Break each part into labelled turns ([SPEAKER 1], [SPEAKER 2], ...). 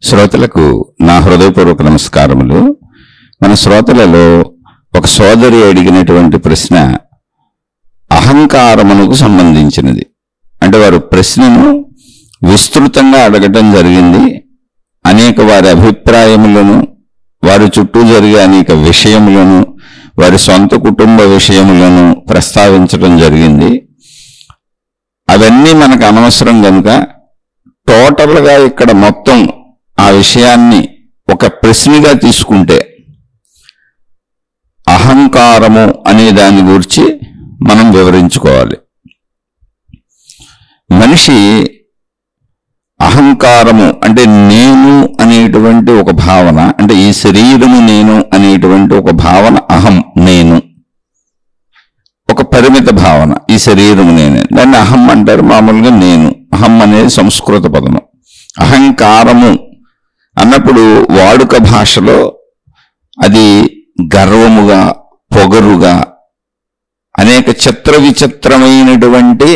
[SPEAKER 1] శ్రోతలకు నా హృదయపూర్వక నమస్కారములు. మన శ్రోతలలో ఒక సోదరి అడిగినటువంటి ప్రశ్న అహంకారమునకు సంబంధించినది. అంటే వారు ప్రశ్నను విస్తృతంగా అడగటం జరిగింది. అనేక వారి అభిప్రాయములను, వారి చుట్టూ జరిగే అనేక విషయములను, వారి సొంత కుటుంబ విషయములను ప్రస్తావించడం జరిగింది. అవన్నీ మనకు అనవసరం కనుక టోటల్గా ఇక్కడ మొత్తం ఆ విషయాన్ని ఒక ప్రశ్నగా తీసుకుంటే అహంకారము అనే దాని గురించి మనం వివరించుకోవాలి. మనిషి అహంకారము అంటే నేను అనేటువంటి ఒక భావన, అంటే ఈ శరీరము నేను అనేటువంటి ఒక భావన, అహం నేను, ఒక పరిమిత భావన. ఈ శరీరము నేనే, దాన్ని అహం అంటారు. మామూలుగా నేను, అహం అనేది సంస్కృత పదము. అహంకారము అన్నప్పుడు వాడుక భాషలో అది గర్వముగా, పొగరుగా, అనేక చిత్ర విచిత్రమైనటువంటి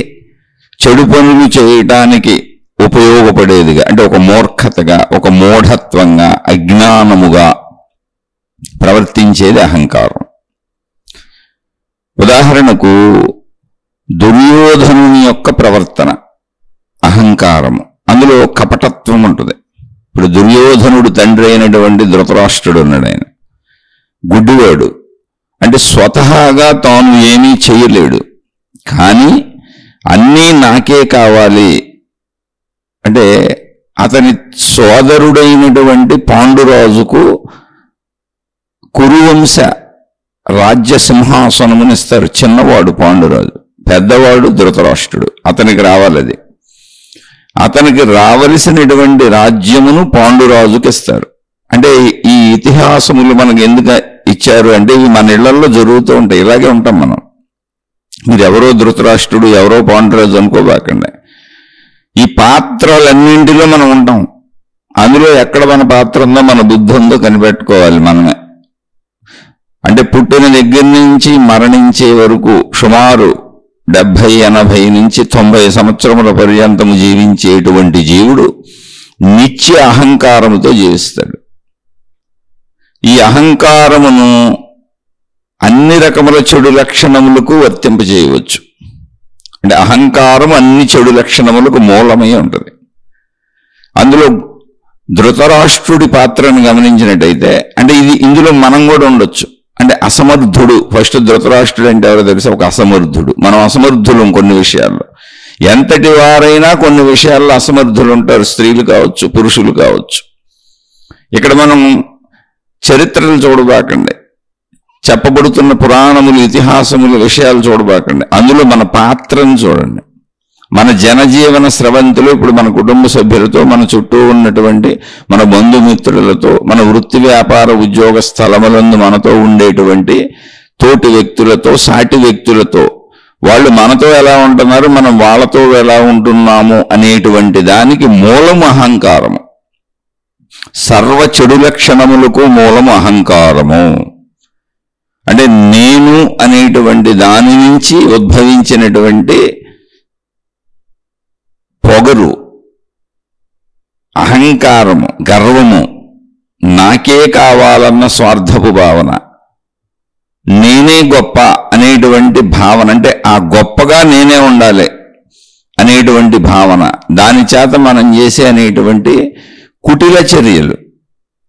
[SPEAKER 1] చెడు పనులు చేయటానికి ఉపయోగపడేదిగా, అంటే ఒక మూర్ఖతగా, ఒక మూఢత్వంగా, అజ్ఞానముగా ప్రవర్తించేది అహంకారం. ఉదాహరణకు దుర్యోధనుని యొక్క ప్రవర్తన అహంకారము, అందులో కపటత్వం ఉంటుంది. ఇప్పుడు దుర్యోధనుడు తండ్రి అయినటువంటి ధృతరాష్ట్రుడు ఉన్నాడు. ఆయన గుడ్డివాడు, అంటే స్వతహాగా తాను ఏమీ చేయలేడు, కానీ అన్నీ నాకే కావాలి. అంటే అతని సోదరుడైనటువంటి పాండురాజుకు కురువంశ రాజ్య సింహాసనమునిస్తారు. చిన్నవాడు పాండురాజు, పెద్దవాడు ధృతరాష్ట్రుడు. అతనికి రావాలది. అతనికి రావలసినటువంటి రాజ్యమును పాండురాజుకి ఇస్తారు. అంటే ఈ ఇతిహాసములు మనకు ఎందుకు ఇచ్చారు అంటే ఇవి మన ఇళ్లలో జరుగుతూ ఉంటాయి. ఇలాగే ఉంటాం మనం. మీరు ఎవరో ధృతరాష్ట్రుడు, ఎవరో పాండురాజు అనుకోబాకండి. ఈ పాత్రలన్నింటిలో మనం ఉంటాం. అందులో ఎక్కడ మన పాత్ర ఉందో, మన బుద్ధి ఉందో కనిపెట్టుకోవాలి మనమే. అంటే పుట్టిన దగ్గర నుంచి మరణించే వరకు సుమారు 70, 80 నుంచి 90 సంవత్సరముల పర్యంతము జీవించేటువంటి జీవుడు నిత్య అహంకారముతో జీవిస్తాడు. ఈ అహంకారమును అన్ని రకముల చెడు లక్షణములకు వర్తింపజేయవచ్చు. అంటే అహంకారం అన్ని చెడు లక్షణములకు మూలమై ఉంటుంది. అందులో ధృతరాష్ట్రుడి పాత్రను గమనించినట్టయితే, అంటే ఇందులో మనం కూడా ఉండొచ్చు. అంటే అసమర్థుడు. ఫస్ట్ ధృతరాష్ట్రుడు అంటే ఎవరో తెలుసా? ఒక అసమర్థుడు. మనం అసమర్థులం కొన్ని విషయాల్లో. ఎంతటి వారైనా కొన్ని విషయాల్లో అసమర్థులు ఉంటారు. స్త్రీలు కావచ్చు, పురుషులు కావచ్చు. ఇక్కడ మనం చరిత్రలు చూడబాకండి, చెప్పబడుతున్న పురాణములు, ఇతిహాసములు, విషయాలు చూడబాకండి. అందులో మన పాత్రను చూడండి. మన జనజీవన స్రవంతిలో ఇప్పుడు మన కుటుంబ సభ్యులతో, మన చుట్టూ ఉన్నటువంటి మన బంధుమిత్రులతో, మన వృత్తి వ్యాపార ఉద్యోగ స్థలములందు మనతో ఉండేటువంటి తోటి వ్యక్తులతో, సాటి వ్యక్తులతో, వాళ్ళు మనతో ఎలా ఉంటున్నారు, మనం వాళ్ళతో ఎలా ఉంటున్నాము అనేటువంటి దానికి మూలము అహంకారము. సర్వ చెడు లక్షణములకు మూలము అహంకారము. అంటే నేను అనేటువంటి దాని నుంచి ఉద్భవించినటువంటి పొగరు, అహంకారము, గర్వము, నాకే కావాలన్న స్వార్థపు భావన, నేనే గొప్ప అనేటువంటి భావన, అంటే ఆ గొప్పగా నేనే ఉండాలి అనేటువంటి భావన, దాని చేత మనం చేసే అనేటువంటి కుటిల చర్యలు.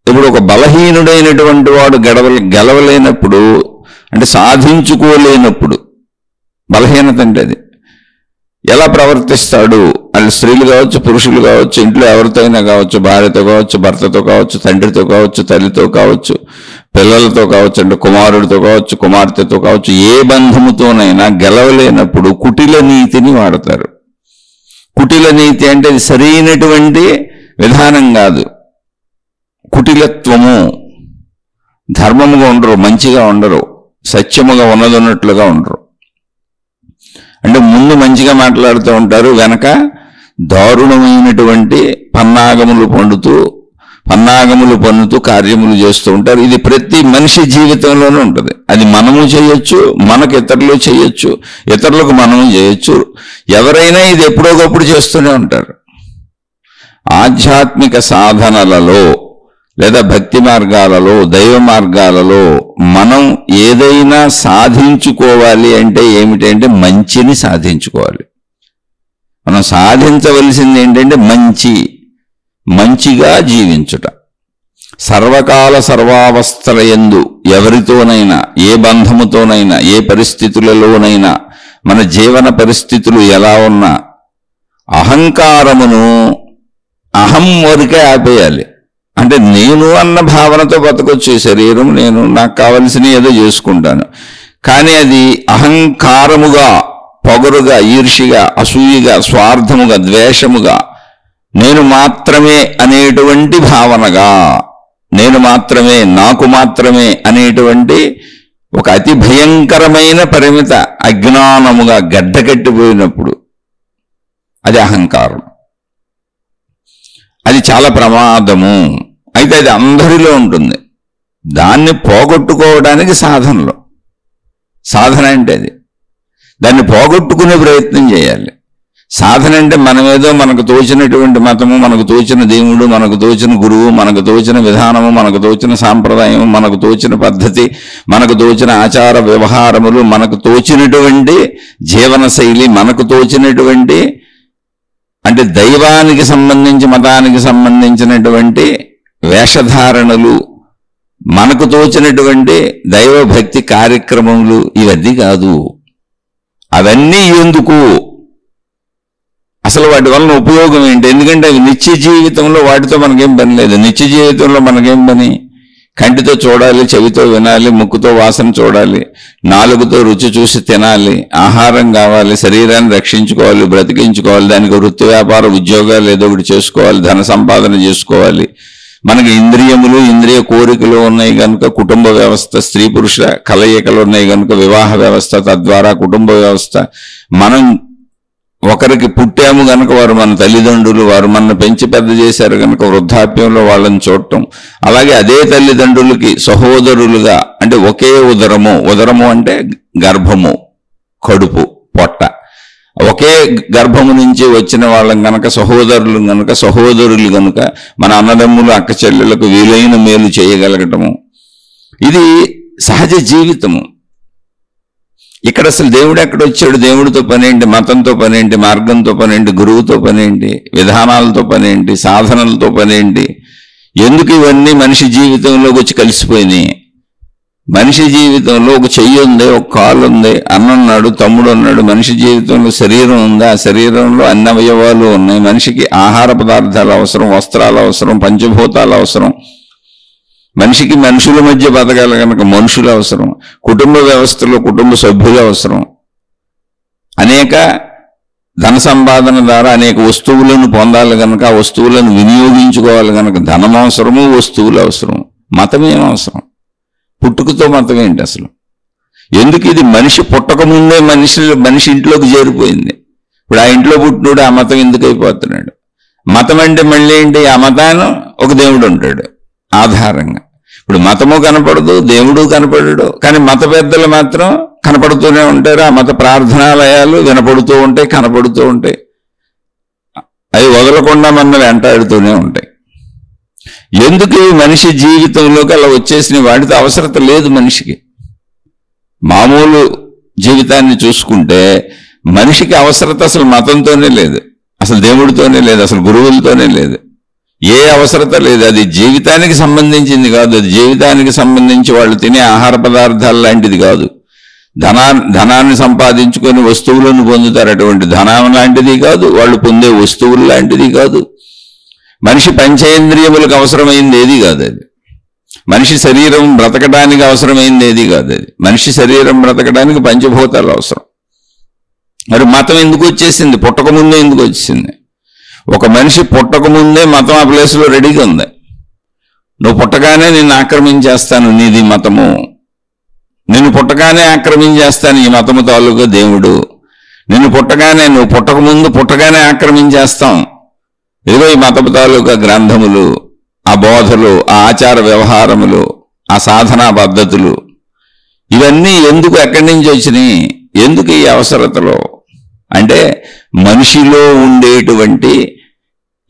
[SPEAKER 1] ఇప్పుడు ఒక బలహీనుడైనటువంటి వాడు గెలవలేనప్పుడు, అంటే సాధించుకోలేనప్పుడు, బలహీనత అంటే అది ఎలా ప్రవర్తిస్తాడు? వాళ్ళు స్త్రీలు కావచ్చు, పురుషులు కావచ్చు, ఇంట్లో ఎవరితో అయినా కావచ్చు, భార్యతో కావచ్చు, భర్తతో కావచ్చు, తండ్రితో కావచ్చు, తల్లితో కావచ్చు, పిల్లలతో కావచ్చు, అంటే కుమారుడితో కావచ్చు, కుమార్తెతో కావచ్చు, ఏ బంధముతోనైనా గెలవలేనప్పుడు కుటిల నీతిని వాడతారు. కుటిల నీతి అంటే ఇది సరైనటువంటి విధానం కాదు. కుటిలత్వము, ధర్మముగా ఉండరు, మంచిగా ఉండరు, సత్యముగా ఉన్నదన్నట్లుగా ఉండరు. అంటే ముందు మంచిగా మాట్లాడుతూ ఉంటారు, వెనక దారుణమైనటువంటి పన్నాగములు పన్నుతూ కార్యములు చేస్తూ ఉంటారు. ఇది ప్రతి మనిషి జీవితంలోనూ ఉంటుంది. అది మనము చేయొచ్చు, మనకు ఇతరులు చేయొచ్చు, ఇతరులకు మనము చేయొచ్చు. ఎవరైనా ఇది ఎప్పుడోకప్పుడు చేస్తూనే ఉంటారు. ఆధ్యాత్మిక సాధనలలో లేదా భక్తి మార్గాలలో, దైవ మార్గాలలో మనం ఏదైనా సాధించుకోవాలి అంటే ఏమిటంటే మంచిని సాధించుకోవాలి. మనం సాధించవలసింది ఏంటంటే మంచిగా జీవించుట. సర్వకాల సర్వావస్థల యందు ఎవరితోనైనా, ఏ బంధముతోనైనా, ఏ పరిస్థితులలోనైనా, మన జీవన పరిస్థితులు ఎలా ఉన్నా అహంకారమును అహం వరకే ఆపేయాలి. అంటే నేను అన్న భావనతో బతకొచ్చు. శరీరం నేను, నాకు కావలసిన ఏదో చేసుకుంటాను. కానీ అది అహంకారముగా, పొగరుగా, ఈర్ష్యగా, అసూయగా, స్వార్థముగా, ద్వేషముగా, నేను మాత్రమే అనేటువంటి భావనగా, నేను మాత్రమే, నాకు మాత్రమే అనేటువంటి ఒక అతి భయంకరమైన పరిమిత అజ్ఞానముగా గడ్డకట్టిపోయినప్పుడు అది అహంకారం. అది చాలా ప్రమాదము. అయితే అది అందరిలో ఉంటుంది. దాన్ని పోగొట్టుకోవడానికి సాధన అంటే అది. దాన్ని పోగొట్టుకునే ప్రయత్నం చేయాలి. సాధన అంటే మనమేదో మనకు తోచినటువంటి మతము, మనకు తోచిన దేవుడు, మనకు తోచిన గురువు, మనకు తోచిన విధానము, మనకు తోచిన సాంప్రదాయం, మనకు తోచిన పద్ధతి, మనకు తోచిన ఆచార వ్యవహారములు, మనకు తోచినటువంటి జీవన శైలి, మనకు తోచినటువంటి అంటే దైవానికి సంబంధించి, మతానికి సంబంధించినటువంటి వేషధారణలు, మనకు తోచినటువంటి దైవభక్తి కార్యక్రమములు, ఇవన్నీ కాదు. అవన్నీ ఎందుకు? అసలు వాటి వలన ఉపయోగం ఏంటి? ఎందుకంటే అవి నిత్య జీవితంలో వాటితో మనకేం పని లేదు. నిత్య జీవితంలో మనకేం పని? కంటితో చూడాలి, చెవితో వినాలి, ముక్కుతో వాసన చూడాలి, నాలుగుతో రుచి చూసి తినాలి, ఆహారం కావాలి, శరీరాన్ని రక్షించుకోవాలి, బ్రతికించుకోవాలి, దానికి వృత్తి వ్యాపార ఉద్యోగాలు ఏదో ఒకటి చేసుకోవాలి, ధన సంపాదన చేసుకోవాలి. మనకి ఇంద్రియములు, ఇంద్రియ కోరికలు ఉన్నాయి కనుక కుటుంబ వ్యవస్థ, స్త్రీ పురుష కలయికలు ఉన్నాయి కనుక వివాహ వ్యవస్థ, తద్వారా కుటుంబ వ్యవస్థ. మనం ఒకరికి పుట్టాము కనుక వారు మన తల్లిదండ్రులు, వారు మన పెంచి పెద్ద చేశారు కనుక వృద్ధాప్యంలో వాళ్ళని చూడటం. అలాగే అదే తల్లిదండ్రులకి సహోదరులుగా, అంటే ఒకే ఉదరము అంటే గర్భము, కడుపు, పొట్ట, ఒకే గర్భము నుంచి వచ్చిన వాళ్ళం గనక సహోదరులు గనుక మన అన్నదమ్ములు, అక్క చెల్లెలకు వీలైన మేలు చేయగలగటము, ఇది సహజ జీవితము. ఇక్కడ అసలు దేవుడు ఎక్కడొచ్చాడు? దేవుడితో పనేంటి? మతంతో పనేంటి? మార్గంతో పనేంటి? గురువుతో పనేంటి? విధానాలతో పనేంటి? సాధనలతో పనేంటి? ఎందుకు ఇవన్నీ మనిషి జీవితంలోకి వచ్చి కలిసిపోయినాయి? మనిషి జీవితంలో ఒక చెయ్యి ఉంది, ఒక కాలు ఉంది, అన్నున్నాడు, తమ్ముడు ఉన్నాడు. మనిషి జీవితంలో శరీరం ఉంది, ఆ శరీరంలో అన్ని అవయవాలు ఉన్నాయి. మనిషికి ఆహార పదార్థాలు అవసరం, వస్త్రాలు అవసరం, పంచభూతాలు అవసరం. మనిషికి మనుషుల మధ్య బతకాలి కనుక మనుషులు అవసరం, కుటుంబ వ్యవస్థలో కుటుంబ సభ్యులు అవసరం, అనేక ధన సంపాదన ద్వారా అనేక వస్తువులను పొందాలి కనుక ఆ వస్తువులను వినియోగించుకోవాలి కనుక ధనం అవసరము, వస్తువులు అవసరం. మతం ఏం అవసరం? పుట్టుకతో మతం ఏంటి అసలు? ఎందుకు ఇది మనిషి పుట్టకముందే మనిషి ఇంట్లోకి చేరిపోయింది. ఇప్పుడు ఆ ఇంట్లో పుట్టినోడు ఆ మతం ఎందుకు అయిపోతున్నాడు? మతం అంటే మళ్ళీ ఏంటి? ఆ మతాన్ని ఒక దేవుడు ఉంటాడు ఆధారంగా. ఇప్పుడు మతము కనపడదు, దేవుడు కనపడడు, కానీ మత పెద్దలు మాత్రం కనపడుతూనే ఉంటారు. ఆ మత ప్రార్థనాలయాలు వినపడుతూ ఉంటాయి, కనపడుతూ ఉంటాయి. అవి వదలకుండా మన వెంటాడుతూనే ఉంటాయి. ఎందుకు మనిషి జీవితంలోకి అలా వచ్చేసిన? వాటితో అవసరత లేదు మనిషికి. మామూలు జీవితాన్ని చూసుకుంటే మనిషికి అవసరత అసలు మతంతోనే లేదు, అసలు దేవుడితోనే లేదు, అసలు గురువులతోనే లేదు. ఏ అవసరత లేదు. అది జీవితానికి సంబంధించింది కాదు. అది జీవితానికి సంబంధించి వాళ్ళు తినే ఆహార పదార్థాలు లాంటిది కాదు. ధనాన్ని సంపాదించుకొని వస్తువులను పొందుతారు, అటువంటి ధనం లాంటిది కాదు. వాళ్ళు పొందే వస్తువులు లాంటిది కాదు. మనిషి పంచేంద్రియములకు అవసరమైంది ఏది కాదు అది. మనిషి శరీరం బ్రతకడానికి అవసరమైంది ఏది కాదు అది. మనిషి శరీరం బ్రతకడానికి పంచభూతాలు అవసరం. మరి మతం ఎందుకు వచ్చేసింది? పుట్టకముందే ఎందుకు వచ్చేసింది? ఒక మనిషి పుట్టకముందే మతం ఆ ప్లేస్లో రెడీగా ఉంది. నువ్వు పుట్టగానే నిన్ను ఆక్రమించేస్తాను, నీది మతము. నిన్ను పుట్టగానే ఆక్రమించేస్తాను ఈ మతము తాలూకా దేవుడు. నిన్ను పుట్టగానే, నువ్వు పుట్టగానే ఆక్రమించేస్తాం ఇదిగో ఈ మతము తాలూకా గ్రంథములు, ఆ బోధలు, ఆ ఆచార వ్యవహారములు, ఆ సాధనా పద్ధతులు. ఇవన్నీ ఎందుకు, ఎక్కడి నుంచి వచ్చినాయి? ఎందుకు ఈ అవసరతలో? అంటే మనిషిలో ఉండేటువంటి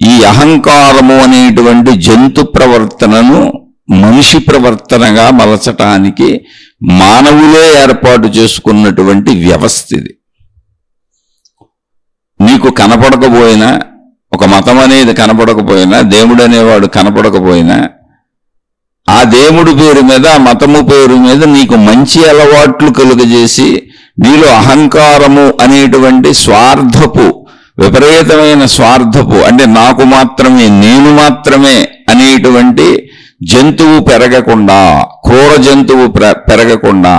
[SPEAKER 1] ఈ అహంకారము అనేటువంటి జంతు ప్రవర్తనను మనిషి ప్రవర్తనగా మలచటానికి మానవులే ఏర్పాటు చేసుకున్నటువంటి వ్యవస్థ ఇది. నీకు కనపడకపోయినా, ఒక మతం అనేది కనపడకపోయినా, దేవుడు అనేవాడు కనపడకపోయినా, ఆ దేవుడి పేరు మీద, ఆ మతము పేరు మీద నీకు మంచి అలవాట్లు కలుగజేసి నీలో అహంకారము అనేటువంటి స్వార్థపు, విపరీతమైన స్వార్థపు, అంటే నాకు మాత్రమే, నేను మాత్రమే అనేటువంటి జంతువు పెరగకుండా, క్రూర జంతువు పెరగకుండా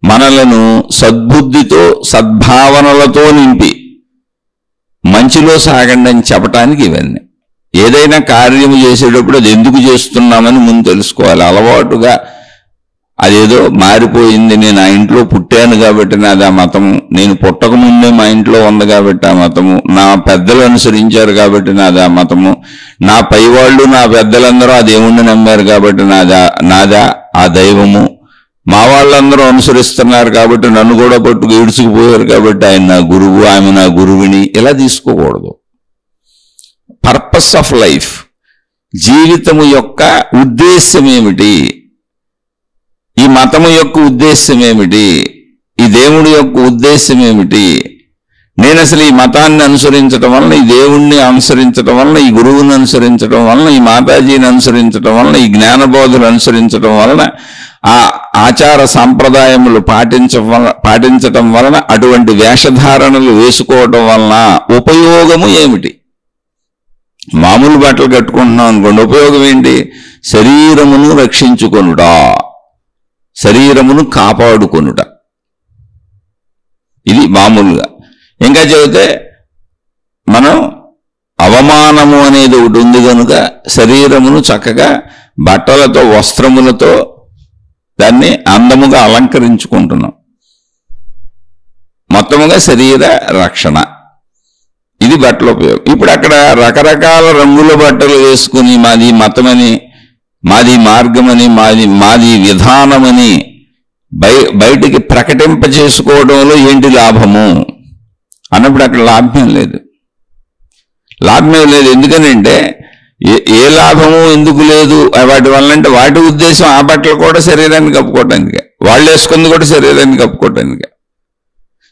[SPEAKER 1] మనలను సద్బుద్ధితో, సద్భావనలతో నింపి మంచిలో సాగండి అని చెప్పటానికి ఇవన్నీ. ఏదైనా కార్యము చేసేటప్పుడు అది ఎందుకు చేస్తున్నామని ముందు తెలుసుకోవాలి. అలవాటుగా అదేదో మారిపోయింది, నేను ఆ ఇంట్లో పుట్టాను కాబట్టి నాది ఆ మతము, నేను పుట్టకముందే మా ఇంట్లో ఉంది కాబట్టి ఆ మతము, నా పెద్దలు అనుసరించారు కాబట్టి నాది ఆ మతము, నా పైవాళ్ళు, నా పెద్దలందరూ ఆ దేవుణ్ణి నమ్మారు కాబట్టి నాదా ఆ దైవము, మా వాళ్ళందరూ అనుసరిస్తున్నారు కాబట్టి నన్ను కూడా పట్టుకు ఈడ్చుకుపోయారు కాబట్టి ఆయన నా గురువు, ఆమె నా గురువిని, ఇలా తీసుకోకూడదు. పర్పస్ ఆఫ్ లైఫ్, జీవితము యొక్క ఉద్దేశ్యం ఏమిటి, ఈ మతము యొక్క ఉద్దేశ్యం ఏమిటి, ఈ దేవుడి యొక్క ఉద్దేశ్యం ఏమిటి, నేను అసలు ఈ మతాన్ని అనుసరించడం వలన, ఈ దేవుణ్ణి అనుసరించడం వలన, ఈ గురువుని అనుసరించడం వలన, ఈ మాతాజీని అనుసరించడం వలన, ఈ జ్ఞానబోధులు అనుసరించడం వలన, ఆ ఆచార సాంప్రదాయములు పాటించటం వలన, అటువంటి వేషధారణలు వేసుకోవటం వలన ఉపయోగము ఏమిటి? మామూలు బట్టలు కట్టుకుంటున్నాం అనుకోండి, ఉపయోగం ఏంటి? శరీరమును రక్షించుకొనుట, శరీరమును కాపాడుకొనుట, ఇది మామూలుగా. ఇంకా చెబితే మనం అవమానము అనేది ఒకటి ఉంది కనుక శరీరమును చక్కగా బట్టలతో, వస్త్రములతో దాన్ని అందముగా అలంకరించుకుంటున్నాం. మొత్తముగా శరీర రక్షణ, ఇది బట్టల ఉపయోగం. ఇప్పుడు అక్కడ రకరకాల రంగుల బట్టలు వేసుకుని మాది మతమని, మాది మార్గమని, మాది విధానమని బయటికి ప్రకటింపచేసుకోవడంలో ఏంటి లాభము అన్నప్పుడు అక్కడ లాభం లేదు. ఎందుకనంటే ఏ లాభము ఎందుకు లేదు వాటి వల్ల అంటే, వాటి ఉద్దేశం ఆ బట్టలు కూడా శరీరాన్ని కప్పుకోవటానికి, వాళ్ళు వేసుకుంది కూడా శరీరాన్ని కప్పుకోవటానికి.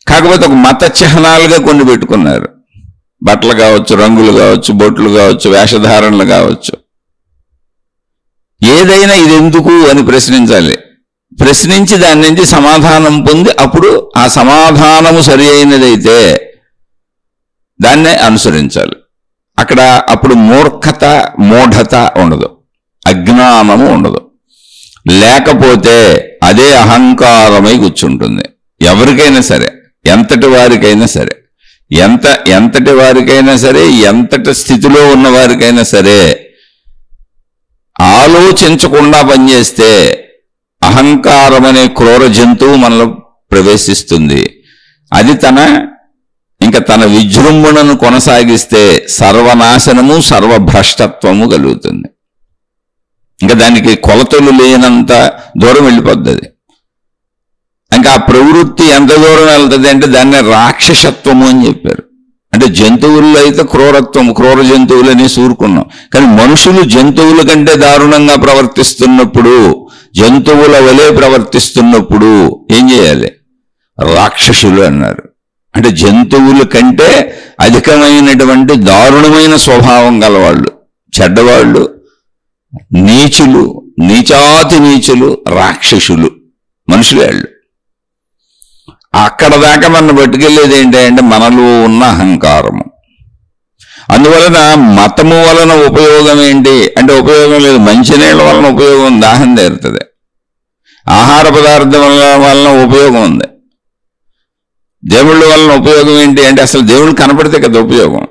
[SPEAKER 1] కాకపోతే ఒక మత చిహ్నాలుగా కొన్ని పెట్టుకున్నారు, బట్టలు కావచ్చు, రంగులు కావచ్చు, బొట్లు కావచ్చు, వేషధారణలు కావచ్చు. ఏదైనా ఇది ఎందుకు అని ప్రశ్నించాలి. ప్రశ్నించి దాని నుంచి సమాధానం పొంది అప్పుడు ఆ సమాధానము సరి అయినదైతే దాన్నే అనుసరించాలి. అక్కడ అప్పుడు మూర్ఖత, మూఢత ఉండదు, అజ్ఞానము ఉండదు. లేకపోతే అదే అహంకారమై కూర్చుంటుంది. ఎవరికైనా సరే, ఎంతటి వారికైనా సరే, ఎంతటి వారికైనా సరే, ఎంతటి స్థితిలో ఉన్న వారికైనా సరే, ఆలోచించకుండా పనిచేస్తే అహంకారం అనే క్రూర జంతువు మనలో ప్రవేశిస్తుంది. అది తన విజృంభణను కొనసాగిస్తే సర్వనాశనము, సర్వభ్రష్టత్వము కలుగుతుంది. ఇంకా దానికి కొలతలు లేనంత దూరం వెళ్ళిపోద్ది. ఇంకా ఆ ప్రవృత్తి ఎంత దూరం వెళ్తుంది అంటే దాన్ని రాక్షసత్వము అని చెప్పారు. అంటే జంతువుల్లో అయితే క్రూర జంతువులని సూరుకున్నాం, కానీ మనుషులు జంతువుల కంటే దారుణంగా ప్రవర్తిస్తున్నప్పుడు, జంతువుల వలె ప్రవర్తిస్తున్నప్పుడు ఏం చేయాలి? రాక్షసులు అన్నారు. అంటే జంతువుల కంటే అధికమైనటువంటి దారుణమైన స్వభావం గలవాళ్ళు, చెడ్డవాళ్ళు, నీచులు, నీచాతి నీచులు, రాక్షసులు, మనుషులే వాళ్ళు. అక్కడ దాకా మనం పట్టుకెళ్ళేది ఏంటంటే మనలో ఉన్న అహంకారము. అందువలన మతము వలన ఉపయోగం ఏంటి అంటే, ఉపయోగం లేదు. మంచినీళ్ళ వలన ఉపయోగం, దాహం తీరుతుంది. ఆహార పదార్థం వలన ఉపయోగం ఉంది. దేవుళ్ళ వలన ఉపయోగం ఏంటి అంటే, అసలు దేవుళ్ళు కనపడితే కదా ఉపయోగం.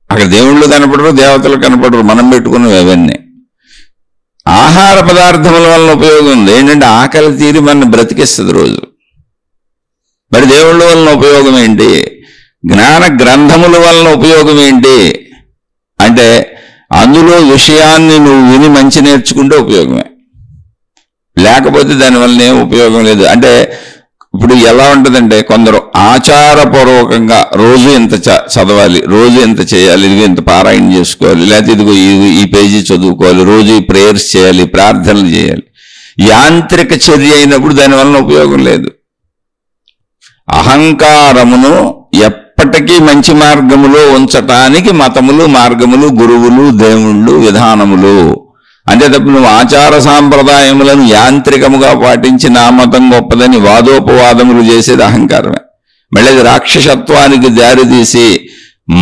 [SPEAKER 1] అక్కడ దేవుళ్ళు కనపడరు, దేవతలు కనపడరు, మనం పెట్టుకున్నవి అవన్నీ. ఆహార పదార్థముల వలన ఉపయోగం ఉంది ఏంటంటే, ఆకలి తీరి మన బ్రతికిస్తుంది రోజు. మరి దేవుళ్ళ వలన ఉపయోగం ఏంటి? జ్ఞాన గ్రంథముల వలన ఉపయోగం ఏంటి అంటే, అందులో విషయాన్ని నువ్వు విని మంచి నేర్చుకుంటే ఉపయోగమే, లేకపోతే దానివల్ల ఏం ఉపయోగం లేదు. అంటే ఇప్పుడు ఎలా ఉంటుందంటే, కొందరు ఆచారపూర్వకంగా రోజు ఇంత చదవాలి, రోజు ఇంత చేయాలి, ఇదిగో ఇంత పారాయణ చేసుకోవాలి, లేకపోతే ఇదిగో ఈ పేజీ చదువుకోవాలి, రోజు ఈ ప్రేయర్స్ చేయాలి, ప్రార్థనలు చేయాలి. యాంత్రిక చర్య అయినప్పుడు దానివల్ల ఉపయోగం లేదు. అహంకారమును ఎప్పటికీ మంచి మార్గములో ఉంచటానికి మతములు, మార్గములు, గురువులు, దేవుళ్ళు, విధానములు. అంతే తప్ప నువ్వు ఆచార సాంప్రదాయములను యాంత్రికముగా పాటించి నా మతం గొప్పదని వాదోపవాదములు చేసేది అహంకారమే. మళ్ళీ అది రాక్షసత్వానికి దారితీసి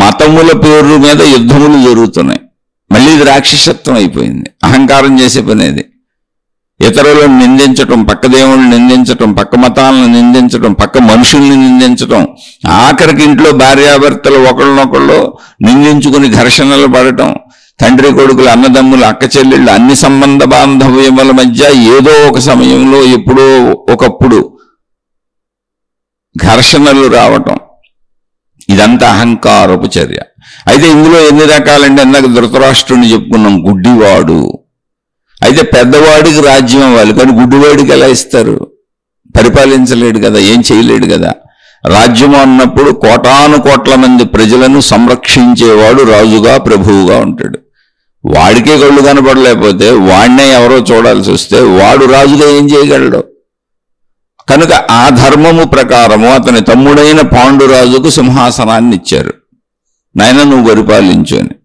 [SPEAKER 1] మతముల పేరు మీద యుద్ధములు జరుగుతున్నాయి. మళ్ళీ ఇది రాక్షసత్వం అయిపోయింది. అహంకారం చేసే పనేది. ఇతరులను నిందించటం, పక్క దేవుళ్ళని నిందించటం, పక్క మతాలను నిందించటం, పక్క మనుషుల్ని నిందించటం, ఆఖరికి ఇంట్లో భార్యాభర్తలు ఒకళ్ళనొకళ్ళు నిందించుకుని ఘర్షణలు పడటం, తండ్రి కొడుకులు, అన్నదమ్ములు, అక్క చెల్లెళ్ళు, అన్ని సంబంధ బాంధవ్యముల మధ్య ఏదో ఒక సమయంలో ఎప్పుడో ఒకప్పుడు ఘర్షణలు రావటం, ఇదంతా అహంకారపు చర్య. అయితే ఇందులో ఎన్ని రకాలంటే, ఇందాక ధృతరాష్ట్రుని చెప్పుకున్నాం, గుడ్డివాడు. అయితే పెద్దవాడికి రాజ్యం ఇవ్వాలి, కానీ గుడ్డివాడికి ఎలా ఇస్తారు? పరిపాలించలేడు కదా, ఏం చేయలేడు కదా. రాజ్యం అన్నప్పుడు కోటాను కోట్ల మంది ప్రజలను సంరక్షించేవాడు రాజుగా, ప్రభువుగా ఉంటాడు. వాడికే కళ్ళు కనపడలేకపోతే వాడినే ఎవరో చూడాల్సి వస్తే వాడు రాజుగా ఏం చేయగలడు? కనుక ఆ ధర్మము ప్రకారము అతని తమ్ముడైన పాండురాజుకు సింహాసనాన్ని ఇచ్చారు. నాయన నువ్వు పరిపాలించు అని.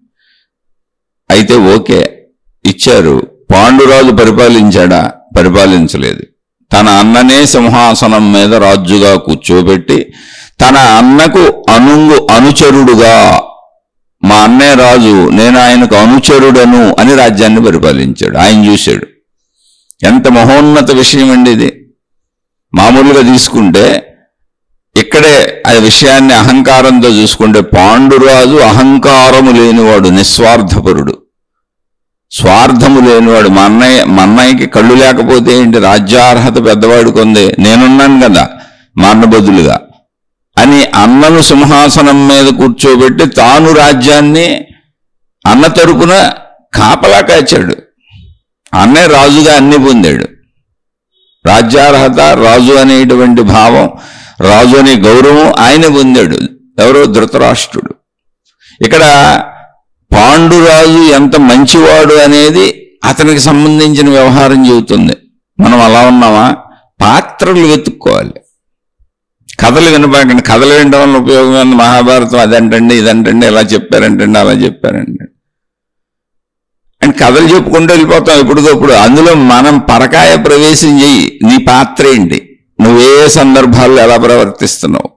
[SPEAKER 1] అయితే ఓకే ఇచ్చారు. పాండురాజు పరిపాలించాడా? పరిపాలించలేదు. తన అన్ననే సింహాసనం మీద రాజుగా కూర్చోబెట్టి తన అన్నకు అనుచరుడుగా, మా అన్నే రాజు, నేను ఆయనకు అనుచరుడను అని రాజ్యాన్ని పరిపాలించాడు. ఆయన చూశాడు. ఎంత మహోన్నత విషయం అండి ఇది. మామూలుగా తీసుకుంటే ఇక్కడే ఆ విషయాన్ని అహంకారంతో చూసుకుంటే, పాండురాజు అహంకారము లేనివాడు, నిస్వార్థపరుడు, స్వార్థము లేనివాడు. మా అన్నయ్యకి కళ్ళు లేకపోతే ఏంటి, రాజ్యార్హత పెద్దవాడికి ఉంది, నేనున్నాను కదా మా అన్న బదులుగా అని అన్నను సింహాసనం మీద కూర్చోబెట్టి తాను రాజ్యాన్ని అన్న తరపున కాపలా కాచాడు. అన్నే రాజుగా అన్ని పొందాడు. రాజ్యార్హత, రాజు అనేటువంటి భావం, రాజు అనే గౌరవం ఆయన పొందాడు. ఎవరో? ధృతరాష్ట్రుడు. ఇక్కడ పాండురాజు ఎంత మంచివాడు అనేది అతనికి సంబంధించిన వ్యవహారం చెబుతుంది. మనం అలా ఉన్నామా? పాత్రలు వెతుక్కోవాలి. కథలు వినబాకండి. కథలు వినడం వల్ల ఉపయోగం ఉంది. మహాభారతం అదంటండి, ఇదంటండి, ఇలా చెప్పారంటండి, అలా చెప్పారండి అని కథలు చెప్పుకుంటూ వెళ్ళిపోతాం ఎప్పటికప్పుడు. అందులో మనం పరకాయ ప్రవేశం చెయ్యి. నీ పాత్ర ఏంటి, నువ్వే సందర్భాల్లో ఎలా ప్రవర్తిస్తున్నావు,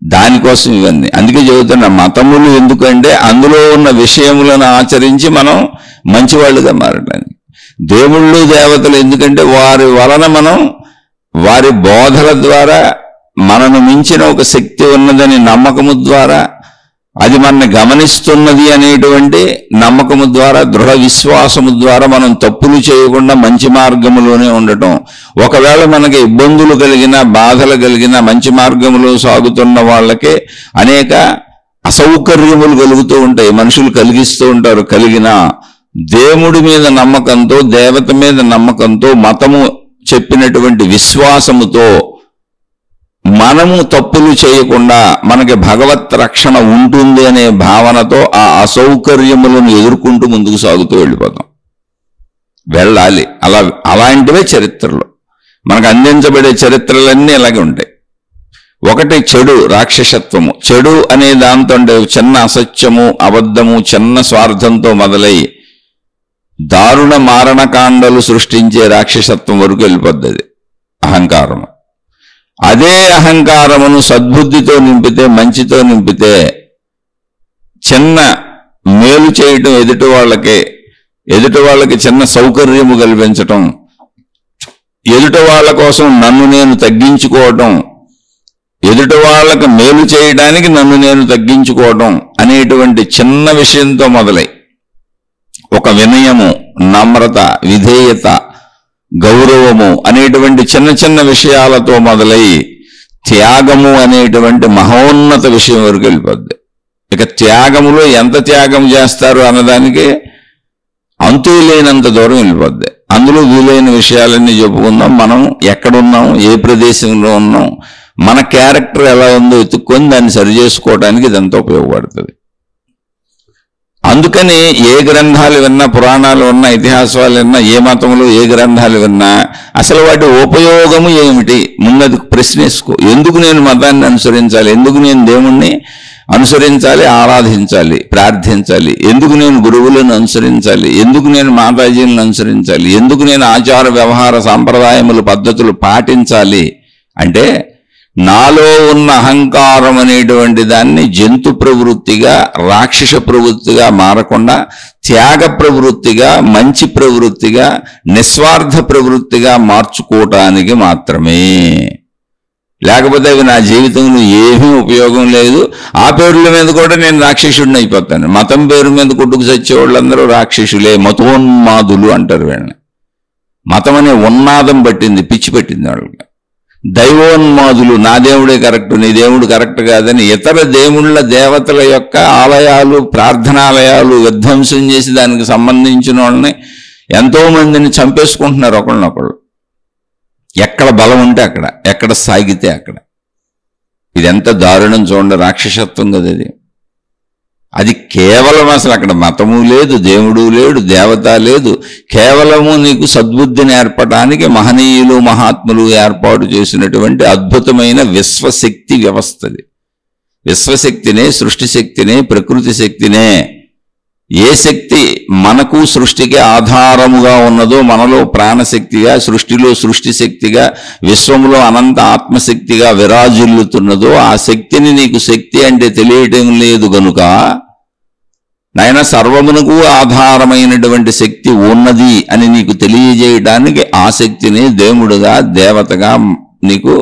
[SPEAKER 1] దానికోసం ఇవన్నీ. అందుకే చెబుతున్నా, మతములు ఎందుకంటే అందులో ఉన్న విషయములను ఆచరించి మనం మంచివాళ్ళుగా మారడానికి. దేవుళ్ళు, దేవతలు ఎందుకంటే వారి వలన మనం, వారి బోధల ద్వారా మనను మించిన ఒక శక్తి ఉన్నదని నమ్మకము ద్వారా, అది మనని గమనిస్తున్నది అనేటువంటి నమ్మకము ద్వారా, దృఢ విశ్వాసము ద్వారా మనం తప్పులు చేయకుండా మంచి మార్గములోనే ఉండటం. ఒకవేళ మనకి ఇబ్బందులు కలిగినా, బాధలు కలిగినా, మంచి మార్గములో సాగుతున్న వాళ్ళకే అనేక అసౌకర్యములు కలుగుతూ ఉంటాయి, మనుషులు కలిగిస్తూ ఉంటారు. కలిగిన దేవుడి మీద నమ్మకంతో, దేవత మీద నమ్మకంతో, మతము చెప్పినటువంటి విశ్వాసముతో మనము తప్పులు చేయకుండా మనకి భగవత్ రక్షణ ఉంటుంది అనే భావనతో ఆ అసౌకర్యములను ఎదుర్కొంటూ ముందుకు సాగుతూ వెళ్ళాలి. అలాంటివే చరిత్రలో మనకు అందించబడే చరిత్రలన్నీ అలాగే ఉంటాయి. ఒకటి చెడు, రాక్షసత్వము. చెడు అనే దాంతో అంటే చిన్న అసత్యము, అబద్ధము, చిన్న స్వార్థంతో మొదలై దారుణ మారణకాండలు సృష్టించే రాక్షసత్వం వరకు వెళ్ళిపోద్ది అది అహంకారము. అదే అహంకారమును సద్బుద్ధితో నింపితే, మంచితో నింపితే, చిన్న మేలు చేయటం, ఎదుటి వాళ్ళకి చిన్న సౌకర్యము కల్పించటం, ఎదుటి వాళ్ళ కోసం నన్ను నేను తగ్గించుకోవటం, ఎదుటి వాళ్ళకి మేలు చేయడానికి నన్ను నేను తగ్గించుకోవటం అనేటువంటి చిన్న విషయంతో మొదలై ఒక వినయము, నమ్రత, విధేయత, గౌరవము అనేటువంటి చిన్న చిన్న విషయాలతో మొదలై త్యాగము అనేటువంటి మహోన్నత విషయం వరకు వెళ్ళిపోద్ది. ఇక త్యాగములో ఎంత త్యాగం చేస్తారు అన్నదానికి అంతు లేనంత దూరం వెళ్ళిపోద్ది. అందులో వీలైన విషయాలన్నీ చెప్పుకుందాం. మనం ఎక్కడున్నాం, ఏ ప్రదేశంలో ఉన్నాం, మన క్యారెక్టర్ ఎలా ఉందో వెతుక్కొని దాన్ని సరి చేసుకోవడానికి ఇదంతా ఉపయోగపడుతుంది. అందుకని ఏ గ్రంథాలు విన్నా, పురాణాలు విన్నా, ఇతిహాసాలు విన్నా, ఏ మతంలో ఏ గ్రంథాలు విన్నా అసలు వాటి ఉపయోగము ఏమిటి ముందది ప్రశ్నేసుకో. ఎందుకు నేను మతాన్ని అనుసరించాలి, ఎందుకు నేను దేవుణ్ణి అనుసరించాలి, ఆరాధించాలి, ప్రార్థించాలి, ఎందుకు నేను గురువులను అనుసరించాలి, ఎందుకు నేను మాతాజీలను అనుసరించాలి, ఎందుకు నేను ఆచార వ్యవహార సాంప్రదాయములు పద్ధతులు పాటించాలి అంటే నాలో ఉన్న అహంకారం అనేటువంటి దాన్ని జంతు ప్రవృత్తిగా, రాక్షస ప్రవృత్తిగా మారకుండా త్యాగ ప్రవృత్తిగా, మంచి ప్రవృత్తిగా, నిస్వార్థ ప్రవృత్తిగా మార్చుకోవటానికి మాత్రమే. లేకపోతే అవి నా జీవితంలో ఏమీ ఉపయోగం లేదు. ఆ పేర్ల మీద కూడా నేను రాక్షసుడిని అయిపోతాను. మతం పేరు మీద కొట్టుకు చచ్చే వాళ్ళందరూ రాక్షసులే, మతోన్మాదులు అంటారు వీళ్ళని. మతం అనే ఉన్మాదం పట్టింది, పిచ్చి పట్టింది వాళ్ళకి. దైవోన్మాదులు, నా దేవుడే కరెక్ట్, నీ దేవుడు కరెక్ట్ కాదని ఇతర దేవుళ్ళ దేవతల యొక్క ఆలయాలు, ప్రార్థనాలయాలు విధ్వంసం చేసి దానికి సంబంధించిన వాళ్ళని ఎంతో మందిని చంపేసుకుంటున్నారు ఒకళ్ళనొకళ్ళు. ఎక్కడ బలం ఉంటే అక్కడ, ఎక్కడ సాగితే అక్కడ. ఇదెంత దారుణం చూడండి, రాక్షసత్వం కదా అది. అది కేవలం అసలు అక్కడ మతము లేదు, దేవుడు లేడు, దేవత లేదు. కేవలము నీకు సద్బుద్ధిని ఏర్పడటానికి మహనీయులు, మహాత్ములు ఏర్పాటు చేసినటువంటి అద్భుతమైన విశ్వశక్తి వ్యవస్థది. విశ్వశక్తినే, సృష్టి శక్తినే, ప్రకృతి శక్తినే, ఏ శక్తి మనకు సృష్టికి ఆధారముగా ఉన్నదో, మనలో ప్రాణశక్తిగా, సృష్టిలో సృష్టి శక్తిగా, విశ్వంలో అనంత ఆత్మశక్తిగా విరాజిల్లుతున్నదో ఆ శక్తిని నీకు శక్తి అంటే తెలియటం లేదు గనుక నాయన సర్వమునకు ఆధారమైనటువంటి శక్తి ఉన్నది అని నీకు తెలియజేయడానికి ఆ శక్తిని దేవుడుగా, దేవతగా నీకు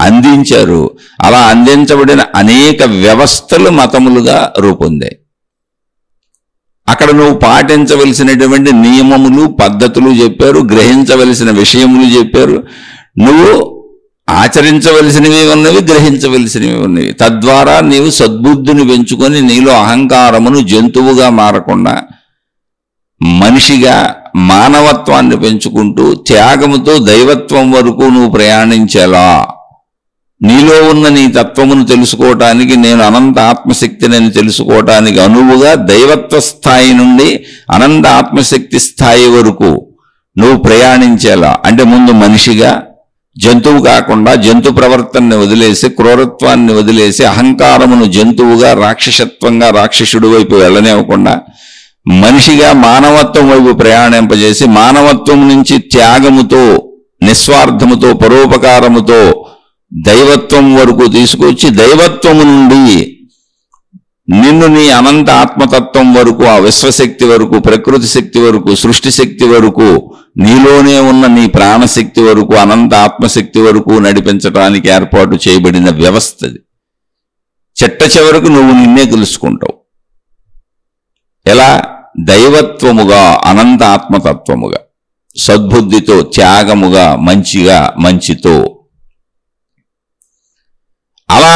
[SPEAKER 1] అందించారు. అలా అందించబడిన అనేక వ్యవస్థలు మతములుగా రూపొందాయి. అక్కడ నువ్వు పాటించవలసినటువంటి నియమములు, పద్ధతులు చెప్పారు, గ్రహించవలసిన విషయములు చెప్పారు. నువ్వు ఆచరించవలసినవి ఉన్నవి, గ్రహించవలసినవి ఉన్నవి. తద్వారా నీవు సద్బుద్ధిని పెంచుకొని నీలో అహంకారమును జంతువుగా మారకుండా మనిషిగా మానవత్వాన్ని పెంచుకుంటూ త్యాగముతో దైవత్వం వరకు నువ్వు ప్రయాణించేలా, నీలో ఉన్న నీ తత్వమును తెలుసుకోవటానికి, నేను అనంత ఆత్మశక్తిని తెలుసుకోవటానికి అనువుగా దైవత్వ స్థాయి నుండి అనంత ఆత్మశక్తి స్థాయి వరకు నువ్వు ప్రయాణించేలా. అంటే ముందు మనిషిగా, జంతువు కాకుండా జంతు ప్రవర్తనని వదిలేసి, క్రూరత్వాన్ని వదిలేసి, అహంకారమును జంతువుగా, రాక్షసత్వంగా రాక్షసుడి వైపు వెళ్ళనివ్వకుండా మనిషిగా మానవత్వం వైపు ప్రయాణింపజేసి, మానవత్వం నుంచి త్యాగముతో, నిస్వార్థముతో, పరోపకారముతో దైవత్వం వరకు తీసుకొచ్చి, దైవత్వము నుండి నిన్ను నీ అనంత ఆత్మతత్వం వరకు, ఆ విశ్వశక్తి వరకు, ప్రకృతి శక్తి వరకు, సృష్టి శక్తి వరకు, నీలోనే ఉన్న నీ ప్రాణశక్తి వరకు, అనంత ఆత్మశక్తి వరకు నడిపించడానికి ఏర్పాటు చేయబడిన వ్యవస్థది. చిట్ట చివరకు నువ్వు నిన్నే తెలుసుకుంటావు. ఎలా? దైవత్వముగా, అనంత ఆత్మతత్వముగా, సద్బుద్ధితో, త్యాగముగా, మంచిగా, మంచితో. అలా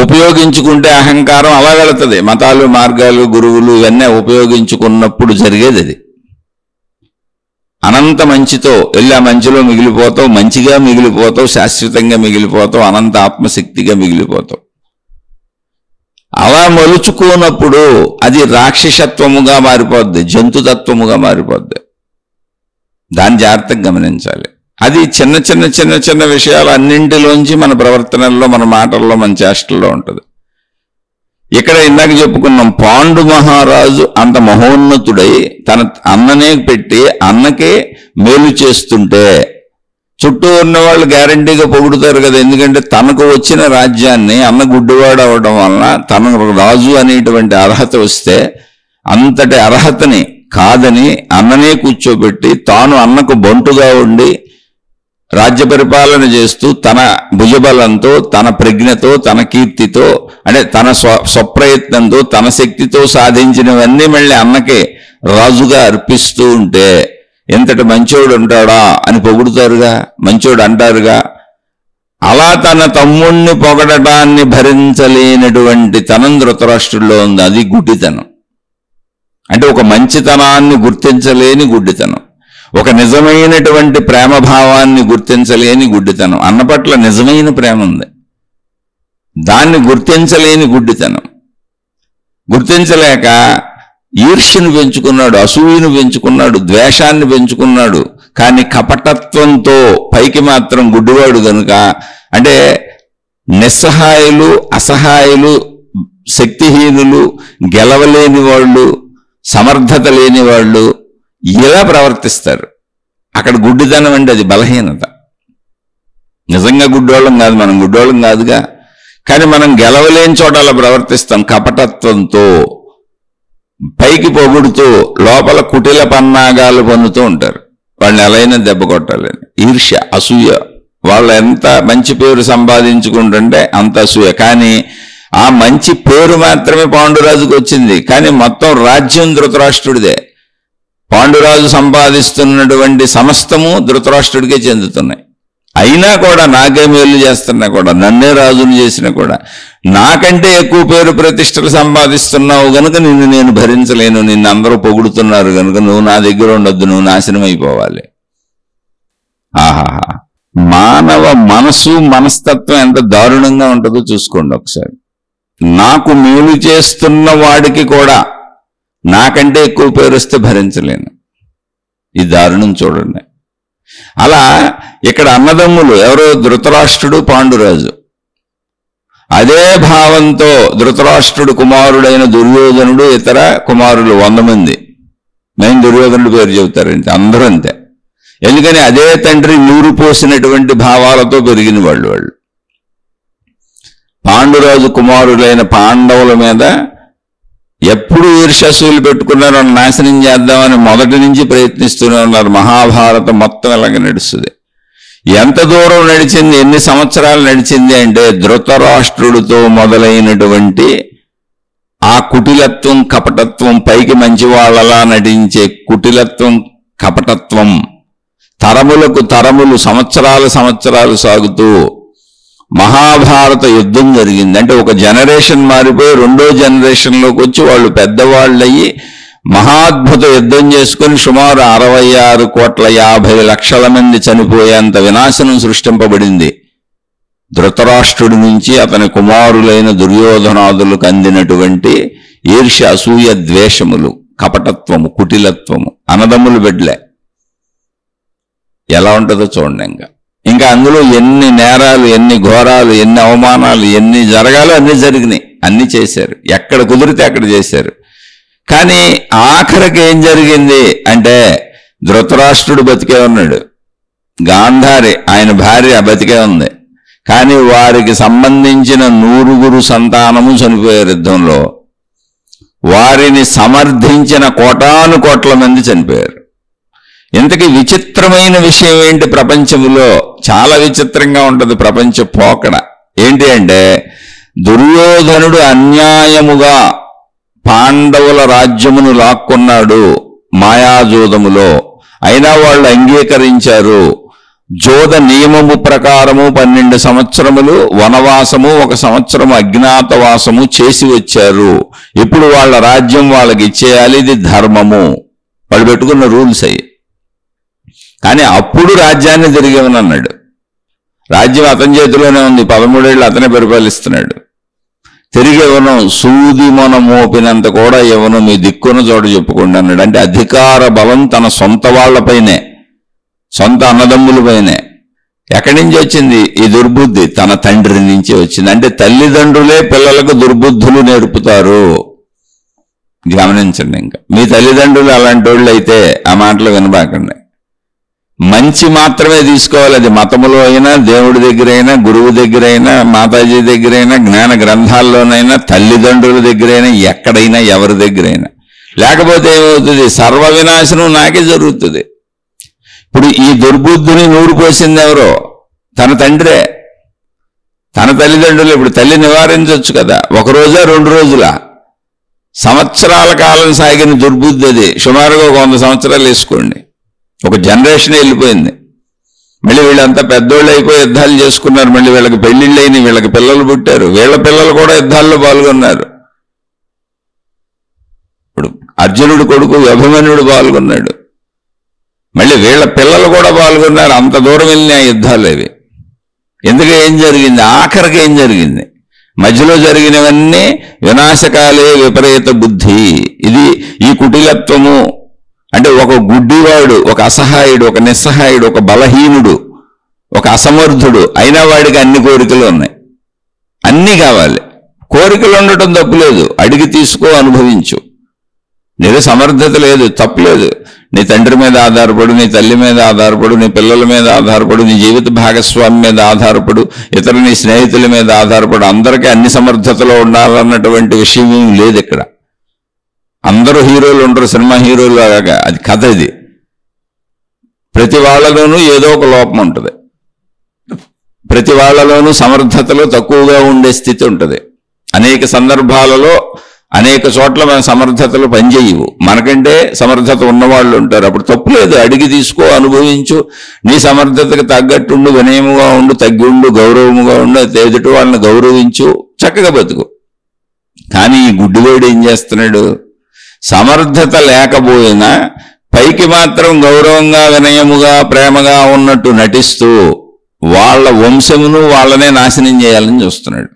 [SPEAKER 1] ఉపయోగించుకుంటే అహంకారం అలా వెళుతుంది. మతాలు, మార్గాలు, గురువులు ఇవన్నీ ఉపయోగించుకున్నప్పుడు జరిగేది అది. అనంత మంచితో వెళ్ళి ఆ మంచిలో మిగిలిపోతావు, మంచిగా మిగిలిపోతావు, శాశ్వతంగా మిగిలిపోతావు, అనంత ఆత్మశక్తిగా మిగిలిపోతావు. అలా మలుచుకున్నప్పుడు అది రాక్షసత్వముగా మారిపోద్ది, జంతుతత్వముగా మారిపోద్ది. దాన్ని జాగ్రత్తగా గమనించాలి. అది చిన్న చిన్న చిన్న చిన్న విషయాలు అన్నింటిలోంచి మన ప్రవర్తనల్లో, మన మాటల్లో, మన చేష్టల్లో ఉంటుంది. ఇక్కడ ఇందాక చెప్పుకున్నాం, పాండు మహారాజు అంత మహోన్నతుడై తన అన్ననే పెట్టి అన్నకే మేలు చేస్తుంటే చుట్టూ ఉన్న వాళ్ళు గ్యారంటీగా పొగుడుతారు కదా. ఎందుకంటే తనకు వచ్చిన రాజ్యాన్ని అన్న గుడ్డివాడు అవడం వలన తనకు రాజు అనేటువంటి అర్హత వస్తే అంతటి అర్హతని కాదని అన్ననే కూర్చోబెట్టి తాను అన్నకు బంటుగా ఉండి రాజ్య పరిపాలన చేస్తూ తన భుజబలంతో, తన ప్రజ్ఞతో, తన కీర్తితో, అంటే తన స్వప్రయత్నంతో, తన శక్తితో సాధించినవన్నీ మళ్ళీ అన్నకే రాజుగా అర్పిస్తూ ఉంటే ఎంతటి మంచోడు ఉంటాడా అని పొగుడుతారుగా, మంచోడు అంటారుగా. అలా తన తమ్ముణ్ణి పొగడటాన్ని భరించలేనటువంటి తనం ధృతరాష్ట్రుల్లో ఉంది. అది గుడ్డితనం. అంటే ఒక మంచితనాన్ని గుర్తించలేని గుడ్డితనం. ఒక నిజమైనటువంటి ప్రేమ భావాన్ని గుర్తించలేని గుడ్డితనం. అన్న పట్ల నిజమైన ప్రేమ ఉంది, దాన్ని గుర్తించలేని గుడ్డితనం. గుర్తించలేక ఈర్ష్యను పెంచుకున్నాడు, అసూయను పెంచుకున్నాడు, ద్వేషాన్ని పెంచుకున్నాడు. కానీ కపటత్వంతో పైకి మాత్రం గుడ్డివాడు గనుక, అంటే నిస్సహాయులు, అసహాయులు, శక్తిహీనులు, గెలవలేని వాళ్ళు, సమర్థత లేని వాళ్ళు ఇలా ప్రవర్తిస్తారు. అక్కడ గుడ్డితనం అంటే అది బలహీనత. నిజంగా గుడ్డోళ్ళం కాదు, మనం గుడ్డోళ్ళం కాదుగా, కానీ మనం గెలవలేని చోట అలా ప్రవర్తిస్తాం. కపటత్వంతో పైకి పొగుడుతూ లోపల కుటిల పన్నాగాలు పొందుతూ ఉంటారు. వాళ్ళని ఎలా అయినా దెబ్బ కొట్టాలని ఈర్ష్య, అసూయ. వాళ్ళు ఎంత మంచి పేరు సంపాదించుకుంటుంటే అంత అసూయ. కానీ ఆ మంచి పేరు మాత్రమే పాండురాజుకు వచ్చింది, కానీ మొత్తం రాజ్యం ధృతరాష్ట్రుడిదే. పాండురాజు సంపాదిస్తున్నటువంటి సమస్తము ధృతరాష్ట్రుడికే చెందుతున్నాయి. అయినా కూడా నాకే మేలు చేస్తున్నా కూడా, నన్నే రాజుని చేసినా కూడా, నాకంటే ఎక్కువ పేరు ప్రతిష్టలు సంపాదిస్తున్నావు గనుక నిన్ను నేను భరించలేను, నిన్ను అందరూ పొగుడుతున్నారు గనుక నువ్వు నా దగ్గర ఉండొద్దు, నువ్వు నాశనం అయిపోవాలి. ఆహాహా, మానవ మనసు మనస్తత్వం ఎంత దారుణంగా ఉంటుందో చూసుకోండి ఒకసారి. నాకు మేలు చేస్తున్న వాడికి కూడా నాకంటే ఎక్కువ పేరు వస్తే భరించలేను. ఈ దారుణం చూడండి. అలా ఇక్కడ అన్నదమ్ములు ఎవరో ధృతరాష్ట్రుడు, పాండురాజు. అదే భావంతో ధృతరాష్ట్రుడు కుమారుడైన దుర్యోధనుడు, ఇతర కుమారులు 100 మంది. మేము దుర్యోధనుడి పేరు చెబుతారంటే అందరూ అంతే. ఎందుకని అదే తండ్రి నూరు పోసినటువంటి భావాలతో పెరిగిన వాళ్ళు. పాండురాజు కుమారులైన పాండవుల మీద ఎప్పుడు ఈర్ష్యసూలు పెట్టుకున్నారో నాశనం చేద్దామని మొదటి నుంచి ప్రయత్నిస్తూనే ఉన్నారు. మహాభారతం మొత్తం ఇలాగ నడుస్తుంది. ఎంత దూరం నడిచింది, ఎన్ని సంవత్సరాలు నడిచింది అంటే, ధృతరాష్ట్రుడితో మొదలైనటువంటి ఆ కుటిలత్వం, కపటత్వం, పైకి మంచి వాళ్ళలా నటించే కుటిలత్వం, కపటత్వం తరములకు తరములు, సంవత్సరాలు సాగుతూ మహాభారత యుద్ధం జరిగింది. అంటే ఒక జనరేషన్ మారిపోయి రెండో జనరేషన్లోకి వచ్చి వాళ్ళు పెద్దవాళ్ళయ్యి మహాద్భుత యుద్ధం చేసుకుని సుమారు 66,50,00,000 మంది చనిపోయేంత వినాశనం సృష్టింపబడింది. ధృతరాష్ట్రుడి నుంచి అతని కుమారులైన దుర్యోధనాదులకు అందినటువంటి ఈర్ష్య, అసూయ, ద్వేషములు, కపటత్వము, కుటిలత్వము, అన్నదమ్ములు బిడ్డలే. ఎలా ఉంటుందో చూడండి. ఇంకా అందులో ఎన్ని నేరాలు, ఎన్ని ఘోరాలు, ఎన్ని అవమానాలు, ఎన్ని జరగాలో అన్ని జరిగినాయి, అన్ని చేశారు. ఎక్కడ కుదిరితే అక్కడ చేశారు. కానీ ఆఖరికి ఏం జరిగింది అంటే, ధృతరాష్ట్రుడు బతికే ఉన్నాడు, గాంధారి ఆయన భార్య బతికే ఉంది. కానీ వారికి సంబంధించిన 100 సంతానము చనిపోయారు యుద్ధంలో. వారిని సమర్థించిన కోటాను కోట్ల మంది చనిపోయారు. ఇంతకీ విచిత్రమైన విషయం ఏంటి ప్రపంచంలో? చాలా విచిత్రంగా ఉంటుంది ప్రపంచ పోకడ. ఏంటి అంటే, దుర్యోధనుడు అన్యాయముగా పాండవుల రాజ్యమును లాక్కున్నాడు మాయాజోదములో. అయినా వాళ్ళు అంగీకరించారు. జోద నియమము ప్రకారము 12 సంవత్సరములు వనవాసము, 1 సంవత్సరం అజ్ఞాతవాసము చేసి వచ్చారు. ఇప్పుడు వాళ్ళ రాజ్యం వాళ్ళకి ఇచ్చేయాలి, ఇది ధర్మము. వాళ్ళు పెట్టుకున్న రూల్స్ అయ్యి. కానీ అప్పుడు రాజ్యాన్ని తిరిగివనన్నాడు. రాజ్యం అతని చేతిలోనే ఉంది, 13 ఏళ్ళు అతనే పరిపాలిస్తున్నాడు. తిరిగి ఇవ్వను, సూది మొన మోపినంత కూడా ఇవ్వను, మీ దిక్కున చోట చెప్పుకోండి అన్నాడు. అంటే అధికార బలం తన సొంత వాళ్లపైనే, సొంత అన్నదమ్ములపైనే. ఎక్కడి నుంచి వచ్చింది ఈ దుర్బుద్ధి? తన తండ్రి నుంచి వచ్చింది. అంటే తల్లిదండ్రులే పిల్లలకు దుర్బుద్ధులు నేర్పుతారు. గమనించండి. ఇంకా మీ తల్లిదండ్రులు అలాంటి వాళ్ళు అయితే ఆ మాటలు వినబాకండి. మంచి మాత్రమే తీసుకోవాలి. అది మతములో అయినా, దేవుడి దగ్గరైనా, గురువు దగ్గరైనా, మాతాజీ దగ్గరైనా, జ్ఞాన గ్రంథాల్లోనైనా, తల్లిదండ్రుల దగ్గరైనా, ఎక్కడైనా, ఎవరి దగ్గరైనా. లేకపోతే ఏమవుతుంది? సర్వ వినాశనం నాకే జరుగుతుంది. ఇప్పుడు ఈ దుర్బుద్ధిని నూరిపోసింది ఎవరో? తన తండ్రే, తన తల్లిదండ్రులు. ఇప్పుడు తల్లి నివారించవచ్చు కదా, 1 రోజా 2 రోజులా? సంవత్సరాల కాలం సాగిన దుర్బుద్ధి అది. సుమారుగా 100 సంవత్సరాలు వేసుకోండి. ఒక జనరేషన్ వెళ్ళిపోయింది. మళ్ళీ వీళ్ళంతా పెద్దోళ్ళు అయిపోయి యుద్ధాలు చేసుకున్నారు. మళ్ళీ వీళ్ళకి పెళ్లిళ్ళు అయినాయి, వీళ్ళకి పిల్లలు పుట్టారు, వీళ్ళ పిల్లలు కూడా యుద్ధాల్లో పాల్గొన్నారు. ఇప్పుడు అర్జునుడు కొడుకు అభిమన్యుడు పాల్గొన్నాడు. మళ్ళీ వీళ్ళ పిల్లలు కూడా పాల్గొన్నారు. అంత దూరం వెళ్ళిన యుద్ధాలు అవి. ఎందుకు ఏం జరిగింది? ఆఖరికి ఏం జరిగింది? మధ్యలో జరిగినవన్నీ వినాశకాలే, విపరీత బుద్ధి. ఇది ఈ కుటిలత్వము అంటే ఒక గుడ్డివాడు, ఒక అసహాయుడు, ఒక నిస్సహాయుడు, ఒక బలహీనుడు, ఒక అసమర్థుడు అయినా వాడికి అన్ని కోరికలు ఉన్నాయి. అన్నీ కావాలి. కోరికలు ఉండటం తప్పులేదు, అడిగి తీసుకో, అనుభవించు. నీకు సమర్థత లేదు, తప్పులేదు. నీ తండ్రి మీద ఆధారపడు, నీ తల్లి మీద ఆధారపడు, నీ పిల్లల మీద ఆధారపడు, నీ జీవిత భాగస్వామి మీద ఆధారపడు, ఇతర నీ స్నేహితుల మీద ఆధారపడు. అందరికీ అన్ని సమర్థతలో ఉండాలన్నటువంటి విషయం ఏం లేదు ఇక్కడ. అందరూ హీరోలు ఉండరు, సినిమా హీరోలు లాగా. అది కథ. ఇది ప్రతి వాళ్ళలోనూ ఏదో ఒక లోపం ఉంటుంది. ప్రతి వాళ్ళలోనూ సమర్థతలో తక్కువగా ఉండే స్థితి ఉంటుంది. అనేక సందర్భాలలో అనేక చోట్ల మన సమర్థతలు పనిచేయవు. మనకంటే సమర్థత ఉన్నవాళ్ళు ఉంటారు. అప్పుడు తప్పులేదు, అడిగి తీసుకో, అనుభవించు. నీ సమర్థతకు తగ్గట్టుండు, వినయముగా ఉండు, తగ్గి ఉండు, గౌరవముగా ఉండు, ఎదుటి వాళ్ళని గౌరవించు, చక్కగా బతుకు. కానీ ఈ గుడ్డివాడు ఏం చేస్తున్నాడు? సమర్థత లేకపోయినా పైకి మాత్రం గౌరవంగా, వినయముగా, ప్రేమగా ఉన్నట్టు నటిస్తూ వాళ్ళ వంశమును వాళ్ళనే నాశనం చేయాలని చూస్తున్నాడు.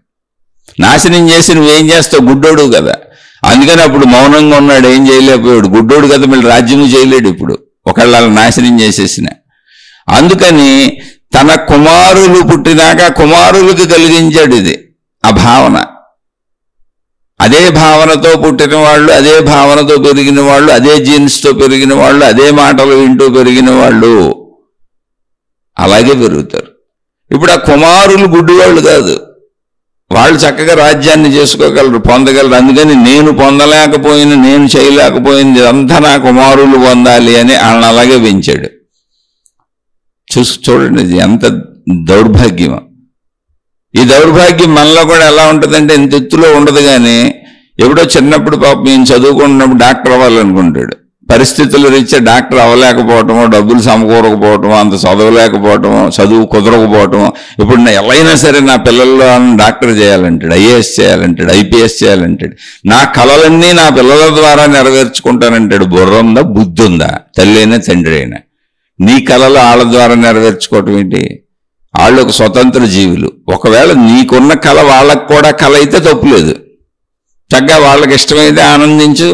[SPEAKER 1] నాశనం చేసి నువ్వేం చేస్తావు? గుడ్డోడు కదా. అందుకని అప్పుడు మౌనంగా ఉన్నాడు, ఏం చేయలేకపోయాడు. గుడ్డోడు కదా, మళ్ళీ రాజ్యము చేయలేడు ఇప్పుడు, ఒకళ్ళ నాశనం చేసేసిన. అందుకని తన కుమారులు పుట్టినాక కుమారులకు కలిగించాడు ఇది ఆ భావన. అదే భావనతో పుట్టిన వాళ్ళు, అదే భావనతో పెరిగిన వాళ్ళు, అదే జీన్స్తో పెరిగిన వాళ్ళు, అదే మాటలు వింటూ పెరిగిన వాళ్ళు అలాగే పెరుగుతారు. ఇప్పుడు ఆ కుమారులు గుడ్డివాళ్ళు కాదు, వాళ్ళు చక్కగా రాజ్యాన్ని చేసుకోగలరు, పొందగలరు. అందుకని నేను పొందలేకపోయిన, నేను చేయలేకపోయింది అంతా నా కుమారులు పొందాలి అని వాళ్ళని అలాగే పెంచాడు. చూడండి, ఇది ఎంత దౌర్భాగ్యం. ఈ దౌర్భాగ్యం మనలో కూడా ఎలా ఉంటుందంటే ఇంత ఎత్తులో ఉండదు. కానీ ఎప్పుడో చిన్నప్పుడు పాపం నేను చదువుకుంటున్నప్పుడు డాక్టర్ అవ్వాలనుకుంటాడు. పరిస్థితుల రీత్యా డాక్టర్ అవ్వలేకపోవటమో, డబ్బులు సమకూరకపోవటమో, అంత చదవలేకపోవటమో, చదువు కుదరకపోవటమో. ఇప్పుడు ఎలా అయినా సరే నా పిల్లల్లో డాక్టర్ చేయాలంటాడు, ఐఏఎస్ చేయాలంటాడు, ఐపీఎస్ చేయాలంటాడు. నా కళలన్నీ నా పిల్లల ద్వారా నెరవేర్చుకుంటానంటాడు. బుర్ర ఉందా, బుద్ధి ఉందా? తల్లి అయినా తండ్రి అయినా నీ కళలు వాళ్ళ ద్వారా నెరవేర్చుకోవటం ఏంటి? వాళ్ళు ఒక స్వతంత్ర జీవులు. ఒకవేళ నీకున్న కళ వాళ్ళకు కూడా కళ అయితే తప్పులేదు. చక్కగా వాళ్ళకి ఇష్టమైతే ఆనందించు,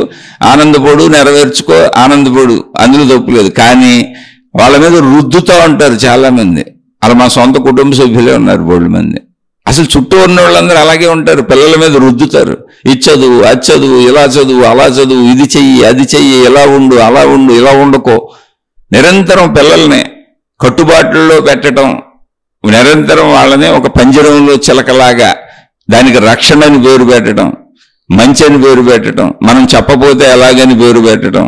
[SPEAKER 1] ఆనందపడు, నెరవేర్చుకో, ఆనందపడు, అందులో తప్పులేదు. కానీ వాళ్ళ మీద రుద్దుతూ ఉంటారు చాలామంది. అలా మా సొంత కుటుంబ సభ్యులే ఉన్నారు బోళ్ళు మంది. అసలు చుట్టూ ఉన్న వాళ్ళందరూ అలాగే ఉంటారు, పిల్లల మీద రుద్దుతారు. ఇది చదువు, అది చదువు, ఇలా చదువు, అలా చదువు, ఇది చెయ్యి, అది చెయ్యి, ఇలా ఉండు, అలా ఉండు, ఇలా ఉండకో. నిరంతరం పిల్లల్ని కట్టుబాట్లలో పెట్టడం, నిరంతరం వాళ్ళని ఒక పంజరంలో చిలకలాగా దానికి రక్షణ అని పేరు పెట్టడం, మంచి అని పేరు పెట్టడం, మనం చెప్పబోతే ఎలాగని పేరు పెట్టడం,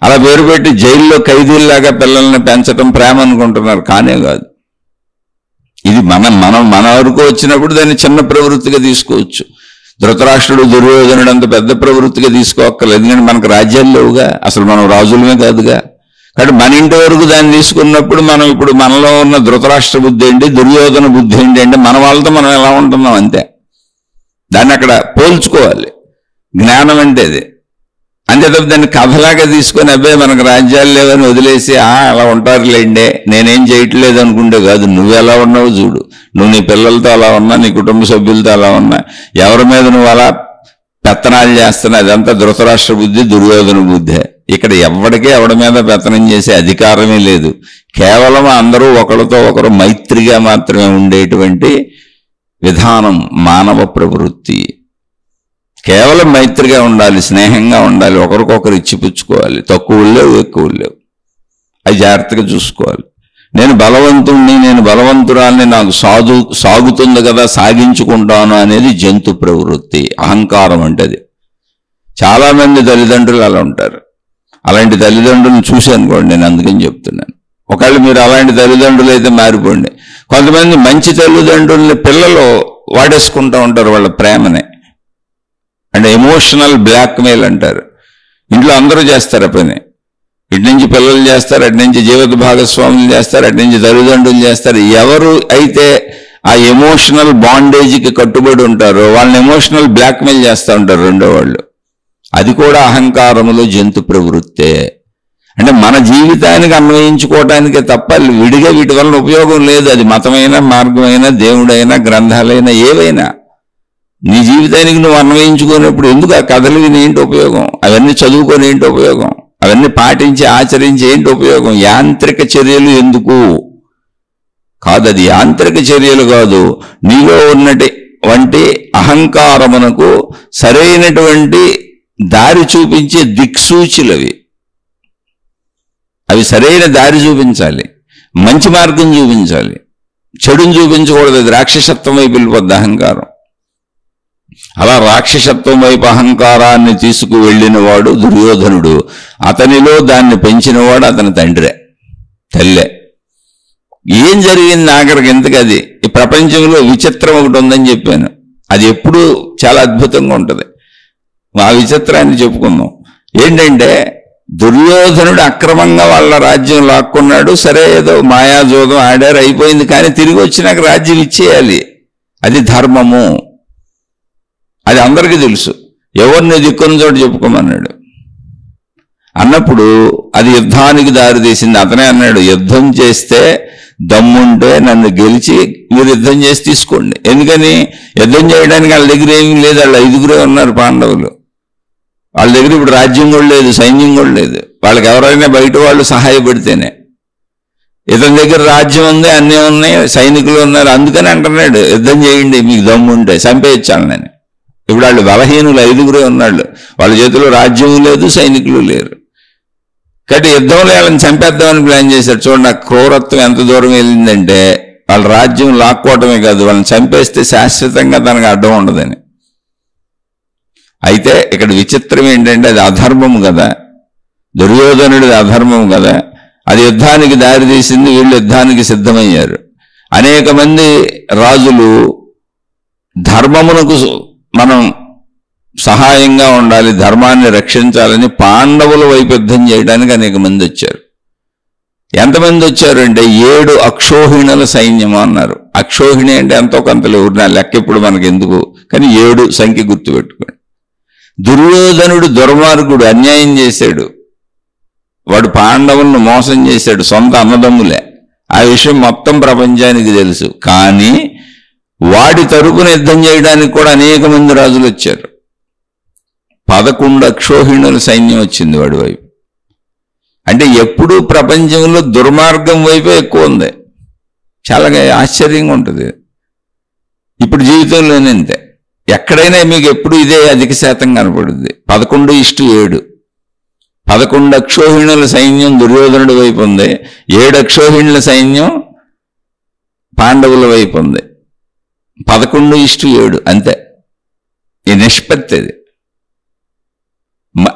[SPEAKER 1] అలా పేరు పెట్టి జైల్లో ఖైదీల్లాగా పిల్లల్ని పెంచడం ప్రేమ అనుకుంటున్నారు. కానే కాదు. ఇది మన వరకు వచ్చినప్పుడు దాన్ని చిన్న ప్రవృత్తిగా తీసుకోవచ్చు. ధృతరాష్ట్రుడు, దుర్యోధనుడు అంత పెద్ద ప్రవృత్తిగా తీసుకోక్కర్లేదు. ఎందుకంటే మనకు రాజ్యాలు లేవుగా, అసలు మనం రాజులమే కాదుగా. కాబట్టి మన ఇంటి వరకు దాన్ని తీసుకున్నప్పుడు మనం ఇప్పుడు మనలో ఉన్న ధృతరాష్ట్ర బుద్ధి ఏంటి, దుర్యోధన బుద్ధి ఏంటి అంటే మన వాళ్ళతో మనం ఎలా ఉంటున్నాం అంతే. దాన్ని అక్కడ పోల్చుకోవాలి. జ్ఞానం అంటే అది. అంతే తప్ప దాన్ని కథలాగా తీసుకొని అబ్బాయి మనకు రాజ్యాలు లేవని వదిలేసి అలా ఉంటారులేండే, నేనేం చేయట్లేదు అనుకుంటే కాదు. నువ్వు ఎలా ఉన్నావు చూడు. నువ్వు నీ పిల్లలతో అలా ఉన్నా, నీ కుటుంబ సభ్యులతో అలా ఉన్నా, ఎవరి మీద నువ్వు అలా పెత్తనాలు చేస్తున్నా, అదంతా ధృతరాష్ట్ర బుద్ధి, దుర్యోధన బుద్ధే. ఇక్కడ ఎవరికీ ఎవడి మీద పెత్తనం చేసే అధికారమే లేదు. కేవలం అందరూ ఒకరితో ఒకరు మైత్రిగా మాత్రమే ఉండేటువంటి విధానం మానవ ప్రవృత్తి. కేవలం మైత్రిగా ఉండాలి, స్నేహంగా ఉండాలి, ఒకరికొకరు ఇచ్చిపుచ్చుకోవాలి. తక్కువ లేవు, ఎక్కువ లేవు. అది జాగ్రత్తగా చూసుకోవాలి. నేను బలవంతుణ్ణి, నేను బలవంతురాల్ని, నాకు సాగుతుంది కదా, సాగించుకుంటాను అనేది జంతు ప్రవృత్తి, అహంకారం అంటే అది. చాలామంది తల్లిదండ్రులు అలా ఉంటారు. అలాంటి తల్లిదండ్రులను చూశానుకోండి, నేను అందుకని చెప్తున్నాను. ఒకవేళ మీరు అలాంటి తల్లిదండ్రులు అయితే మారిపోండి. కొంతమంది మంచి తల్లిదండ్రుల్ని పిల్లలు వాడేసుకుంటూ ఉంటారు వాళ్ళ ప్రేమని. అంటే ఎమోషనల్ బ్లాక్మెయిల్ అంటారు. ఇంట్లో అందరూ చేస్తారు ఆ పని. ఇటు నుంచి పిల్లలు చేస్తారు, అటు నుంచి జీవిత భాగస్వాములు చేస్తారు, అటు నుంచి తల్లిదండ్రులు చేస్తారు. ఎవరు అయితే ఆ ఎమోషనల్ బాండేజ్కి కట్టుబడి ఉంటారో వాళ్ళని ఎమోషనల్ బ్లాక్మెయిల్ చేస్తూ ఉంటారు రెండో వాళ్ళు. అది కూడా అహంకారములో జంతు ప్రవృత్తే. అంటే మన జీవితానికి అన్వయించుకోవటానికే తప్ప విడిగా వీటి వలన ఉపయోగం లేదు. అది మతమైనా, మార్గమైనా, దేవుడైనా, గ్రంథాలైనా, ఏవైనా నీ జీవితానికి నువ్వు అన్వయించుకునేప్పుడు ఎందుకు ఆ కథలు విని ఏంటి ఉపయోగం? అవన్నీ చదువుకొని ఏంటి ఉపయోగం? అవన్నీ పాటించి ఆచరించి ఏంటి ఉపయోగం? యాంత్రిక చర్యలు ఎందుకు? కాదు, అది యాంత్రిక చర్యలు కాదు. నీలో ఉన్నటువంటి అహంకారమునకు సరైనటువంటి దారి చూపించే దిక్సూచులవి. అవి సరైన దారి చూపించాలి, మంచి మార్గం చూపించాలి, చెడుని చూపించకూడదు. అది రాక్షసత్వం వైపు వెళ్ళిపోద్ది అహంకారం. అలా రాక్షసత్వం వైపు అహంకారాన్ని తీసుకువెళ్ళిన వాడు దుర్యోధనుడు. అతనిలో దాన్ని పెంచినవాడు అతని తండ్రే, తల్లే. ఏం జరిగింది ఆఖరికి ఇంతకు? అది ఈ ప్రపంచంలో విచిత్రం ఒకటి ఉందని చెప్పాను. అది ఎప్పుడూ చాలా అద్భుతంగా ఉంటుంది. ఆ విచిత్రాన్ని చెప్పుకుందాం. ఏంటంటే దుర్యోధనుడు అక్రమంగా వాళ్ళ రాజ్యం లాక్కున్నాడు. సరే, ఏదో మాయాజోదం ఆడారు, అయిపోయింది. కానీ తిరిగి వచ్చినాక రాజ్యం ఇచ్చేయాలి. అది ధర్మము. అది అందరికీ తెలుసు. ఎవరిని దిక్కున్న చోట చెప్పుకోమన్నాడు. అన్నప్పుడు అది యుద్ధానికి దారితీసింది. అతనే అన్నాడు, యుద్ధం చేస్తే దమ్ముంటే నన్ను గెలిచి మీరు యుద్ధం చేసి తీసుకోండి. ఎందుకని? యుద్ధం చేయడానికి వాళ్ళ దగ్గర ఏమీ లేదు. వాళ్ళు 5గురే ఉన్నారు పాండవులు. వాళ్ళ దగ్గర ఇప్పుడు రాజ్యం కూడా లేదు, సైన్యం కూడా లేదు. వాళ్ళకి ఎవరైనా బయట వాళ్ళు సహాయపడితేనే. ఇతని దగ్గర రాజ్యం ఉంది, అన్నీ ఉన్నాయి, సైనికులు ఉన్నారు. అందుకని అంటున్నాడు, యుద్ధం చేయండి మీకు దమ్ము ఉంటే, చంపేయచ్చాను నేను. ఇప్పుడు వాళ్ళు బలహీనులు 5గురే ఉన్నాళ్ళు. వాళ్ళ చేతిలో రాజ్యం లేదు, సైనికులు లేరు. కాబట్టి యుద్ధంలో వాళ్ళని చంపేద్దామని ప్లాన్ చేశారు. చూడండి, ఆ క్రూరత్వం ఎంత దూరం వెళ్ళిందంటే వాళ్ళ రాజ్యం లాక్కోవటమే కాదు, వాళ్ళని చంపేస్తే శాశ్వతంగా తనకు అడ్డం ఉండదని. అయితే ఇక్కడ విచిత్రం ఏంటంటే అది అధర్మం కదా, దుర్యోధనుడిది అధర్మం కదా. అది యుద్ధానికి దారితీసింది. వీళ్ళు యుద్ధానికి సిద్ధమయ్యారు. అనేక మంది రాజులు ధర్మమునకు మనం సహాయంగా ఉండాలి, ధర్మాన్ని రక్షించాలని పాండవుల వైపు యుద్ధం చేయడానికి అనేక మంది వచ్చారు. ఎంతమంది వచ్చారు అంటే 7 అక్షోహిణుల సైన్యం అన్నారు. అక్షోహిణి అంటే ఎంతో కొంత లేవు, నా లెక్క ఇప్పుడు మనకి ఎందుకు, కానీ 7 సంఖ్య గుర్తుపెట్టుకోండి. దుర్యోధనుడు దుర్మార్గుడు, అన్యాయం చేశాడు. వాడు పాండవులను మోసం చేశాడు, సొంత అన్నదమ్ములే. ఆ విషయం మొత్తం ప్రపంచానికి తెలుసు. కానీ వాడి తరపున యుద్ధం చేయడానికి కూడా అనేక మంది రాజులు వచ్చారు. 11 అక్షోహిణుల సైన్యం వచ్చింది వాడి వైపు. అంటే ఎప్పుడూ ప్రపంచంలో దుర్మార్గం వైపే ఎక్కువ ఉంది. చాలా ఆశ్చర్యంగా ఉంటుంది. ఇప్పుడు జీవితంలోనే అంతే. ఎక్కడైనా మీకు ఎప్పుడు ఇదే అధిక శాతం కనపడుద్ది. 11:7. 11 అక్షోహిణుల సైన్యం దుర్యోధనుడి వైపు ఉంది, 7 అక్షోహిణుల సైన్యం పాండవుల వైపు ఉంది. 11:7 అంతే. ఈ నిష్పత్తి అది.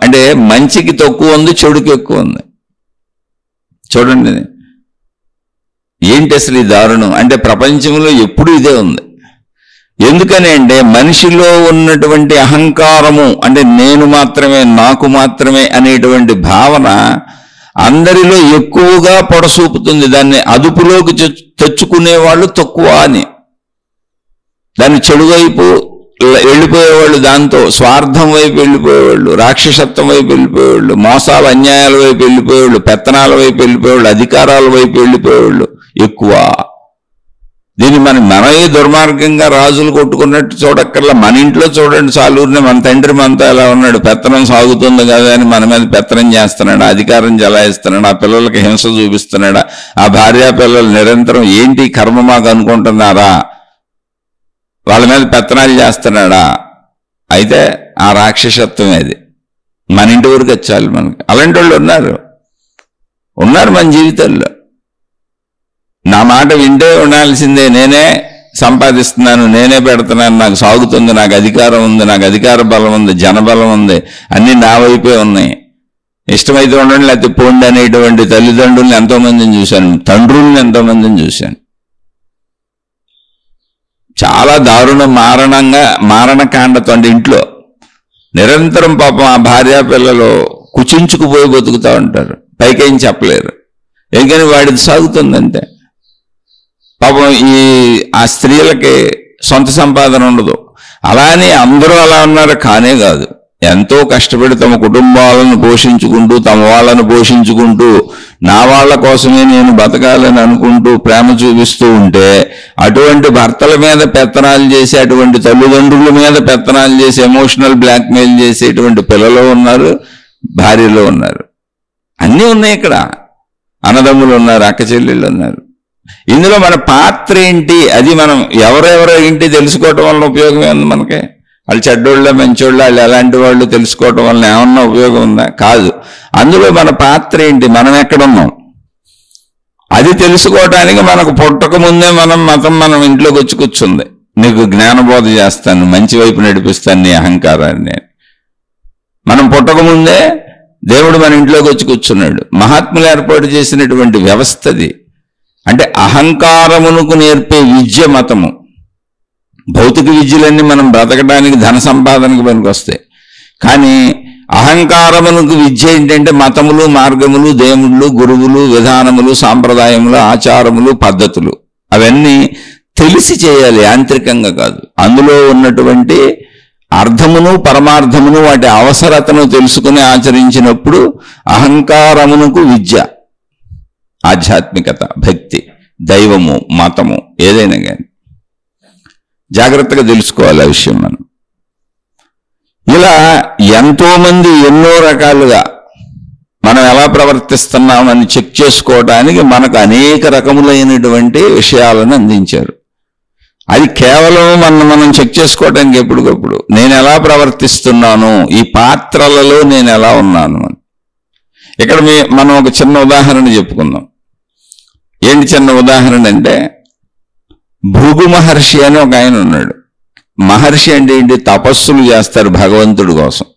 [SPEAKER 1] అంటే మంచికి తక్కువ ఉంది, చెడుకి ఎక్కువ ఉంది. చూడండి ఏంటి అసలు ఈ దారుణం. అంటే ప్రపంచంలో ఎప్పుడు ఇదే ఉంది. ఎందుకని అంటే మనిషిలో ఉన్నటువంటి అహంకారము, అంటే నేను మాత్రమే, నాకు మాత్రమే అనేటువంటి భావన అందరిలో ఎక్కువగా పొడసూపుతుంది. దాన్ని అదుపులోకి తెచ్చుకునే వాళ్ళు తక్కువ అని. దాన్ని చెడు వైపు వెళ్ళిపోయేవాళ్ళు, దాంతో స్వార్థం వైపు వెళ్ళిపోయేవాళ్ళు, రాక్షసత్వం వైపు వెళ్ళిపోయేవాళ్ళు, మోసాలు అన్యాయాల వైపు వెళ్ళిపోయేవాళ్ళు, పెత్తనాల వైపు వెళ్ళిపోయేవాళ్ళు, అధికారాల వైపు వెళ్ళిపోయేవాళ్ళు ఎక్కువ. దీన్ని మనమే దుర్మార్గంగా రాజులు కొట్టుకున్నట్టు చూడక్కర్లా. మన ఇంట్లో చూడండి, చాలూరిని మన తండ్రి మనతో ఎలా ఉన్నాడు, పెత్తనం సాగుతుంది కదా అని మన మీద పెత్తనం చేస్తున్నాడా, అధికారం చలాయిస్తున్నాడా, ఆ పిల్లలకి హింస చూపిస్తున్నాడా, ఆ భార్యా పిల్లలు నిరంతరం ఏంటి కర్మ మాకు అనుకుంటున్నారా, వాళ్ళ మీద పెత్తనాలు చేస్తున్నాడా? అయితే ఆ రాక్షసత్వం అది మన ఇంటి వరకు వచ్చాలి. మనకి అలాంటి వాళ్ళు ఉన్నారు మన జీవితాల్లో. నా మాట వింటే ఉండాల్సిందే, నేనే సంపాదిస్తున్నాను, నేనే పెడుతున్నాను, నాకు సాగుతుంది, నాకు అధికారం ఉంది, నాకు అధికార బలం ఉంది, జనబలం ఉంది, అన్నీ నా వైపే ఉన్నాయి, ఇష్టమైతే ఉండండి లేకపోతే పోండి అనేటువంటి తల్లిదండ్రుల్ని ఎంతోమందిని చూశాను, తండ్రుల్ని ఎంతోమందిని చూశాను. చాలా దారుణ మారణకాండతో. అంటే ఇంట్లో నిరంతరం పాపం ఆ భార్యా పిల్లలు కుచించుకుపోయి బతుకుతూ ఉంటారు, పైకేం చెప్పలేరు. ఎందుకని వాడిది సాగుతుందంటే పాపం ఆ స్త్రీలకి సొంత సంపాదన ఉండదు. అలానే అందరూ అలా ఉన్నారు కానే కాదు. ఎంతో కష్టపడి తమ కుటుంబాలను పోషించుకుంటూ తమ వాళ్ళను పోషించుకుంటూ నా వాళ్ళ కోసమే నేను బతకాలని అనుకుంటూ ప్రేమ చూపిస్తూ ఉంటే అటువంటి భర్తల మీద పెత్తనాలు చేసి అటువంటి తల్లిదండ్రుల మీద పెత్తనాలు చేసి ఎమోషనల్ బ్లాక్మెయిల్ చేసేటువంటి పిల్లలు ఉన్నారు, భార్యలు ఉన్నారు, అన్నీ ఉన్నాయి. ఇక్కడ అన్నదమ్ములు ఉన్నారు, అక్క చెల్లెళ్ళు ఉన్నారు. ఇందులో మన పాత్ర ఏంటి, అది మనం ఎవరెవరో ఏంటి తెలుసుకోవటం వల్ల ఉపయోగం ఉంది మనకి. వాళ్ళు చెడ్డోళ్ళ మంచోళ్ళ వాళ్ళు ఎలాంటి వాళ్ళు తెలుసుకోవటం వల్ల ఏమన్నా ఉపయోగం ఉందా? కాదు. అందులో మన పాత్ర ఏంటి, మనం ఎక్కడున్నాం అది తెలుసుకోవటానికి మనకు పుట్టక ముందే మనం ఇంట్లోకి వచ్చి కూర్చుంది. నీకు జ్ఞానబోధ చేస్తాను, మంచి వైపు నడిపిస్తాను నీ అహంకారాన్ని. మనం పుట్టక ముందే దేవుడు మన ఇంట్లోకి వచ్చి కూర్చున్నాడు. మహాత్ములు ఏర్పాటు చేసినటువంటి వ్యవస్థది. అంటే అహంకారమునకు నేర్పే విద్య మతము. భౌతిక విద్యలన్నీ మనం బ్రతకడానికి ధన సంపాదనకు పనికొస్తాయి. కానీ అహంకారమునకు విద్య ఏంటంటే మతములు, మార్గములు, దేవుళ్ళు, గురువులు, విధానములు, సాంప్రదాయములు, ఆచారములు, పద్ధతులు అవన్నీ తెలిసి చేయాలి, యాంత్రికంగా కాదు. అందులో ఉన్నటువంటి అర్థమును పరమార్థమును వాటి అవసరతను తెలుసుకుని ఆచరించినప్పుడు అహంకారమునకు విద్య, ఆధ్యాత్మికత, భక్తి, దైవము, మతము ఏదైనా కానీ జాగ్రత్తగా తెలుసుకోవాలి ఆ విషయం. ఇలా ఎంతోమంది ఎన్నో రకాలుగా మనం ఎలా ప్రవర్తిస్తున్నామని చెక్ చేసుకోవడానికి మనకు అనేక రకములైనటువంటి విషయాలను అందించారు. అది కేవలం మనం చెక్ చేసుకోవడానికి ఎప్పటికప్పుడు నేను ఎలా ప్రవర్తిస్తున్నాను, ఈ పాత్రలలో నేను ఎలా ఉన్నాను అని. ఇక్కడ మనం ఒక చిన్న ఉదాహరణ చెప్పుకుందాం. ఏంటి చిన్న ఉదాహరణ అంటే, భృగు మహర్షి అని ఒక ఆయన ఉన్నాడు. మహర్షి అంటే ఏంటి? తపస్సులు చేస్తారు భగవంతుడి కోసం,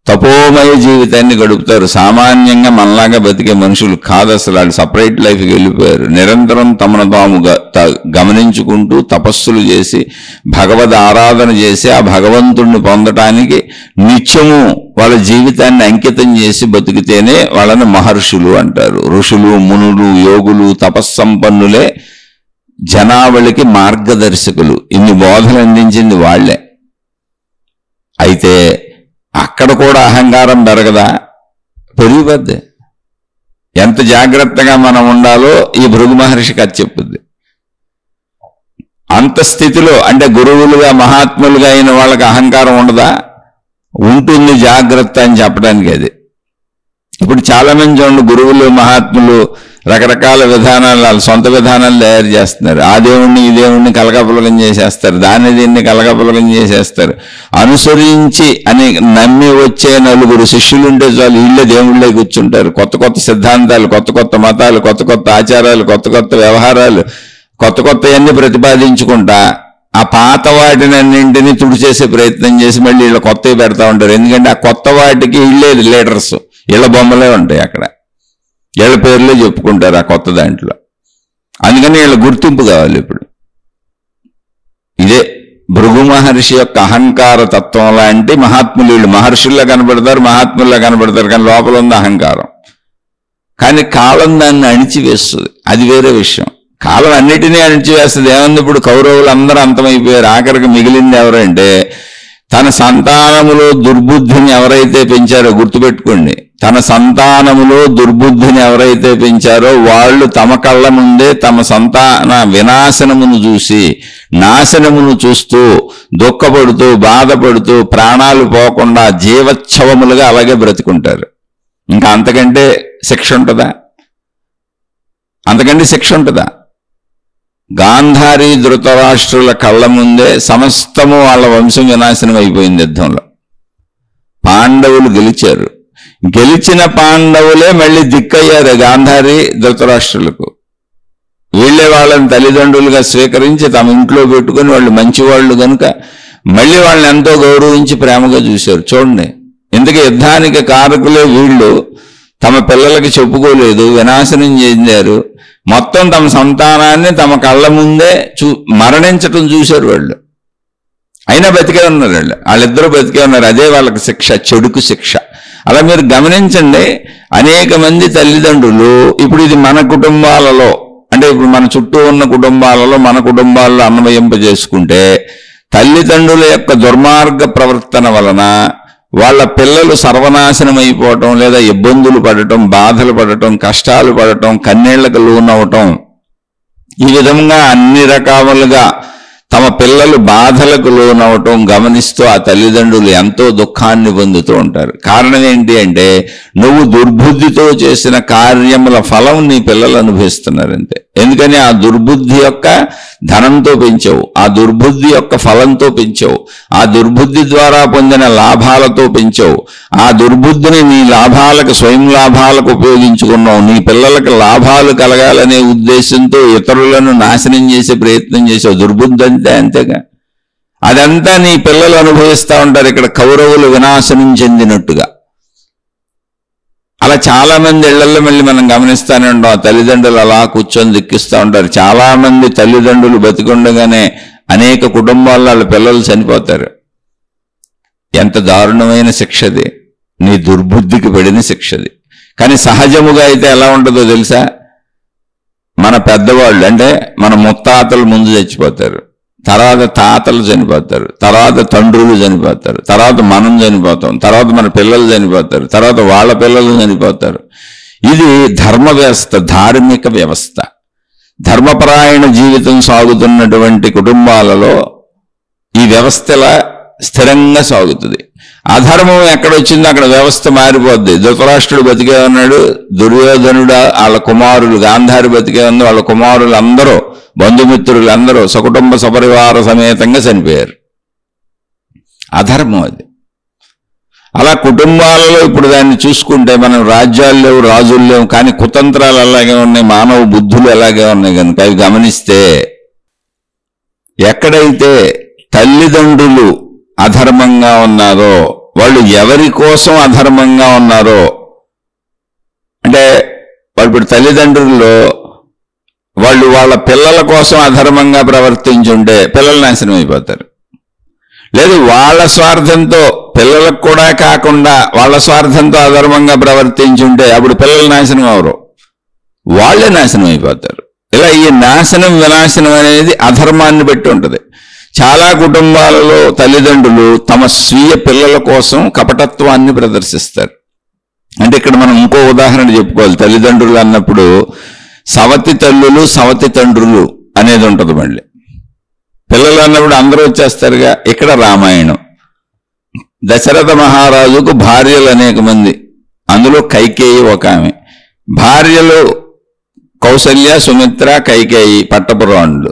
[SPEAKER 1] తపోమయ జీవితాన్ని గడుపుతారు. సామాన్యంగా మనలాగా బతికే మనుషులు కాదు అసలు. వాళ్ళు సపరేట్ లైఫ్కి వెళ్ళిపోయారు. నిరంతరం తమను తాము గమనించుకుంటూ తపస్సులు చేసి భగవద్ ఆరాధన చేసి ఆ భగవంతుడిని పొందటానికి నిత్యము వాళ్ళ జీవితాన్ని అంకితం చేసి బతికితేనే వాళ్ళని మహర్షులు అంటారు. ఋషులు, మునులు, యోగులు, తపస్సంపన్నులే జనావళికి మార్గదర్శకులు. ఇన్ని బోధలు అందించింది వాళ్లే. అయితే అక్కడ కూడా అహంకారం పెరగదా? పెరిగిపోద్ది. ఎంత జాగ్రత్తగా మనం ఉండాలో ఈ భృగు మహర్షి కథ చెప్పుద్ది. అంత స్థితిలో అంటే గురువులుగా మహాత్ములుగా అయిన వాళ్ళకి అహంకారం ఉండదా? ఉంటుంది, జాగ్రత్త అని చెప్పడానికి అది. ఇప్పుడు చాలా మంది చూడండి, గురువులు మహాత్ములు రకరకాల విధానాలు, వాళ్ళ సొంత విధానాలు తయారు చేస్తున్నారు. ఆ దేవుణ్ణి ఈ దేవుణ్ణి కలగపులగం చేసేస్తారు, దాన్ని దీన్ని కలగపులగం చేసేస్తారు. అనుసరించి అని నమ్మి వచ్చే నలుగురు శిష్యులుంటే చాలు, వీళ్ళే దేవుళ్ళే కూర్చుంటారు. కొత్త కొత్త సిద్ధాంతాలు, కొత్త కొత్త మతాలు, కొత్త కొత్త ఆచారాలు, కొత్త కొత్త వ్యవహారాలు, కొత్త కొత్తవన్నీ ప్రతిపాదించుకుంటా ఆ పాత వాటిని అన్నింటినీ తుడిచేసే ప్రయత్నం చేసి మళ్ళీ వీళ్ళు కొత్తవి పెడతా ఉంటారు. ఎందుకంటే ఆ కొత్త వాటికి వీళ్ళే లీడర్స్, వీళ్ళ బొమ్మలే ఉంటాయి అక్కడ, వీళ్ళ పేర్లే చెప్పుకుంటారు ఆ కొత్త దాంట్లో. అందుకని వీళ్ళ గుర్తింపు కావాలి. ఇప్పుడు ఇదే భృగు మహర్షి యొక్క అహంకార తత్వం లాంటి మహాత్ములు. వీళ్ళు మహర్షుల్లా కనబడతారు, మహాత్ముల్లా కనబడతారు, కానీ లోపల ఉంది అహంకారం. కానీ కాలం దాన్ని అణిచివేస్తుంది, అది వేరే విషయం. కాలం అన్నిటినీ అణిచివేస్తుంది. ఏముంది, ఇప్పుడు కౌరవులు అందరూ అంతమైపోయారు. ఆఖరికి మిగిలింది ఎవరంటే తన సంతానములో దుర్బుద్ధిని ఎవరైతే పెంచారో గుర్తుపెట్టుకోండి. తన సంతానములో దుర్బుద్ధిని ఎవరైతే పెంచారో వాళ్ళు తమ కళ్ళ ముందే తమ సంతాన వినాశనమును చూసి, నాశనమును చూస్తూ, దుఃఖపడుతూ, బాధపడుతూ, ప్రాణాలు పోకుండా జీవచ్ఛవములుగా అలాగే బ్రతుకుంటారు. ఇంకా అంతకంటే శిక్ష ఉంటుందా? అంతకంటే శిక్ష ఉంటుందా? గాంధారి ధృతరాష్ట్రుల కళ్ళ ముందే సమస్తము వాళ్ళ వంశం వినాశనం అయిపోయింది యుద్ధంలో. పాండవులు గెలిచారు. గెలిచిన పాండవులే మళ్ళీ దిక్కయ్యారు గాంధారి ధృతరాష్ట్రులకు. వీళ్ళే వాళ్ళని తల్లిదండ్రులుగా స్వీకరించి తమ ఇంట్లో పెట్టుకుని వాళ్ళు మంచివాళ్ళు కనుక మళ్ళీ వాళ్ళని ఎంతో గౌరవించి ప్రేమగా చూశారు. చూడండి, ఇందుకే యుద్ధానికి కారకులే వీళ్ళు. తమ పిల్లలకి చెప్పుకోలేదు, వినాశనం చెందారు. మొత్తం తమ సంతానాన్ని తమ కళ్ళ ముందే మరణించటం చూశారు వాళ్ళు. అయినా బతికే ఉన్నారు వాళ్ళు. వాళ్ళిద్దరూ బతికే ఉన్నారు. అదే వాళ్ళకి శిక్ష, చెడుకు శిక్ష. అలా మీరు గమనించండి, అనేక మంది తల్లిదండ్రులు ఇప్పుడు ఇది మన కుటుంబాలలో, అంటే ఇప్పుడు మన చుట్టూ ఉన్న కుటుంబాలలో, మన కుటుంబాల్లో అన్వయింపజేసుకుంటే తల్లిదండ్రుల యొక్క దుర్మార్గ ప్రవర్తన వలన వాళ్ళ పిల్లలు సర్వనాశనం అయిపోవటం, లేదా ఇబ్బందులు పడటం, బాధలు పడటం, కష్టాలు పడటం, కన్నీళ్లకు లోనవటం, ఈ విధంగా అన్ని రకాలుగా తమ పిల్లలు బాధలకు లోనవటం గమనిస్తూ ఆ తల్లిదండ్రులు ఎంతో దుఃఖాన్ని పొందుతూ ఉంటారు. కారణం ఏంటి అంటే, నువ్వు దుర్బుద్ధితో చేసిన కార్యముల ఫలం నీ పిల్లలు అనుభవిస్తున్నారంతే. ఎందుకని ఆ దుర్బుద్ధి యొక్క ధనంతో పెంచావు, ఆ దుర్బుద్ధి యొక్క ఫలంతో పెంచావు, ఆ దుర్బుద్ధి ద్వారా పొందిన లాభాలతో పెంచావు, ఆ దుర్బుద్ధిని నీ లాభాలకు, స్వయం లాభాలకు ఉపయోగించుకున్నావు. నీ పిల్లలకు లాభాలు కలగాలనే ఉద్దేశంతో ఇతరులను నాశనం చేసే ప్రయత్నం చేసావు. దుర్బుద్ధి అంతే, అంతేగా. అదంతా నీ పిల్లలు అనుభవిస్తూ ఉంటారు. ఇక్కడ కౌరవులు వినాశనం చెందినట్టుగా అలా చాలా మంది ఇళ్లలో మళ్ళీ మనం గమనిస్తూనే ఉంటాం. తల్లిదండ్రులు అలా కూర్చొని దిక్కిస్తూ ఉంటారు. చాలా మంది తల్లిదండ్రులు బతికుండగానే అనేక కుటుంబాల్లో వాళ్ళ పిల్లలు చనిపోతారు. ఎంత దారుణమైన శిక్షది, నీ దుర్బుద్ధికి పడిన శిక్షది. కానీ సహజముగా అయితే ఎలా ఉంటుందో తెలుసా? మన పెద్దవాళ్ళు అంటే మన ముత్తాతలు ముందు చచ్చిపోతారు, తర్వాత తాతలు చనిపోతారు, తర్వాత తండ్రులు చనిపోతారు, తర్వాత మనం చనిపోతాం, తర్వాత మన పిల్లలు చనిపోతారు, తర్వాత వాళ్ళ పిల్లలు చనిపోతారు. ఇది ధర్మ వ్యవస్థ, ధార్మిక వ్యవస్థ. ధర్మపరాయణ జీవితం సాగుతున్నటువంటి కుటుంబాలలో ఈ వ్యవస్థలా స్థిరంగా సాగుతుంది. అధర్మం ఎక్కడొచ్చిందో అక్కడ వ్యవస్థ మారిపోద్ది. ధృతరాష్ట్రుడు బతికే ఉన్నాడు, దుర్యోధనుడు వాళ్ళ కుమారులు, గాంధారి బతికే ఉంది, వాళ్ళ కుమారులు అందరూ, బంధుమిత్రులు అందరూ సకుటుంబ సపరివార సమేతంగా చనిపోయారు. అధర్మం అది. అలా కుటుంబాలలో ఇప్పుడు దాన్ని చూసుకుంటే మనం రాజ్యాలు లేవు, రాజులు లేవు, కానీ కుతంత్రాలు అలాగే ఉన్నాయి, మానవ బుద్ధులు అలాగే ఉన్నాయి. కనుక అవి గమనిస్తే ఎక్కడైతే తల్లిదండ్రులు అధర్మంగా ఉన్నారో, వాళ్ళు ఎవరి కోసం అధర్మంగా ఉన్నారో అంటే వాళ్ళు ఇప్పుడు తల్లిదండ్రుల్లో వాళ్ళు వాళ్ళ పిల్లల కోసం అధర్మంగా ప్రవర్తించుంటే పిల్లలు నాశనం అయిపోతారు. లేదు వాళ్ళ స్వార్థంతో, పిల్లలకు కూడా కాకుండా వాళ్ళ స్వార్థంతో అధర్మంగా ప్రవర్తించుంటే అప్పుడు పిల్లలు నాశనం అవరు, వాళ్ళే నాశనం అయిపోతారు. ఇలా ఈ నాశనం వినాశనం అనేది అధర్మాన్ని బట్టి ఉంటుంది. చాలా కుటుంబాలలో తల్లిదండ్రులు తమ స్వీయ పిల్లల కోసం కపటత్వాన్ని ప్రదర్శిస్తారు. అంటే ఇక్కడ మనం ఇంకో ఉదాహరణ చెప్పుకోవాలి. తల్లిదండ్రులు అన్నప్పుడు సవతి తల్లులు, సవతి తండ్రులు అనేది ఉంటుంది. మళ్ళీ పిల్లలు అన్నప్పుడు అందరూ వచ్చేస్తారుగా. ఇక్కడ రామాయణం, దశరథ మహారాజుకు భార్యలు అనేక మంది, అందులో కైకేయి ఒక ఆమె. భార్యలు కౌసల్య, సుమిత్ర, కైకేయి పట్టపురాణులు.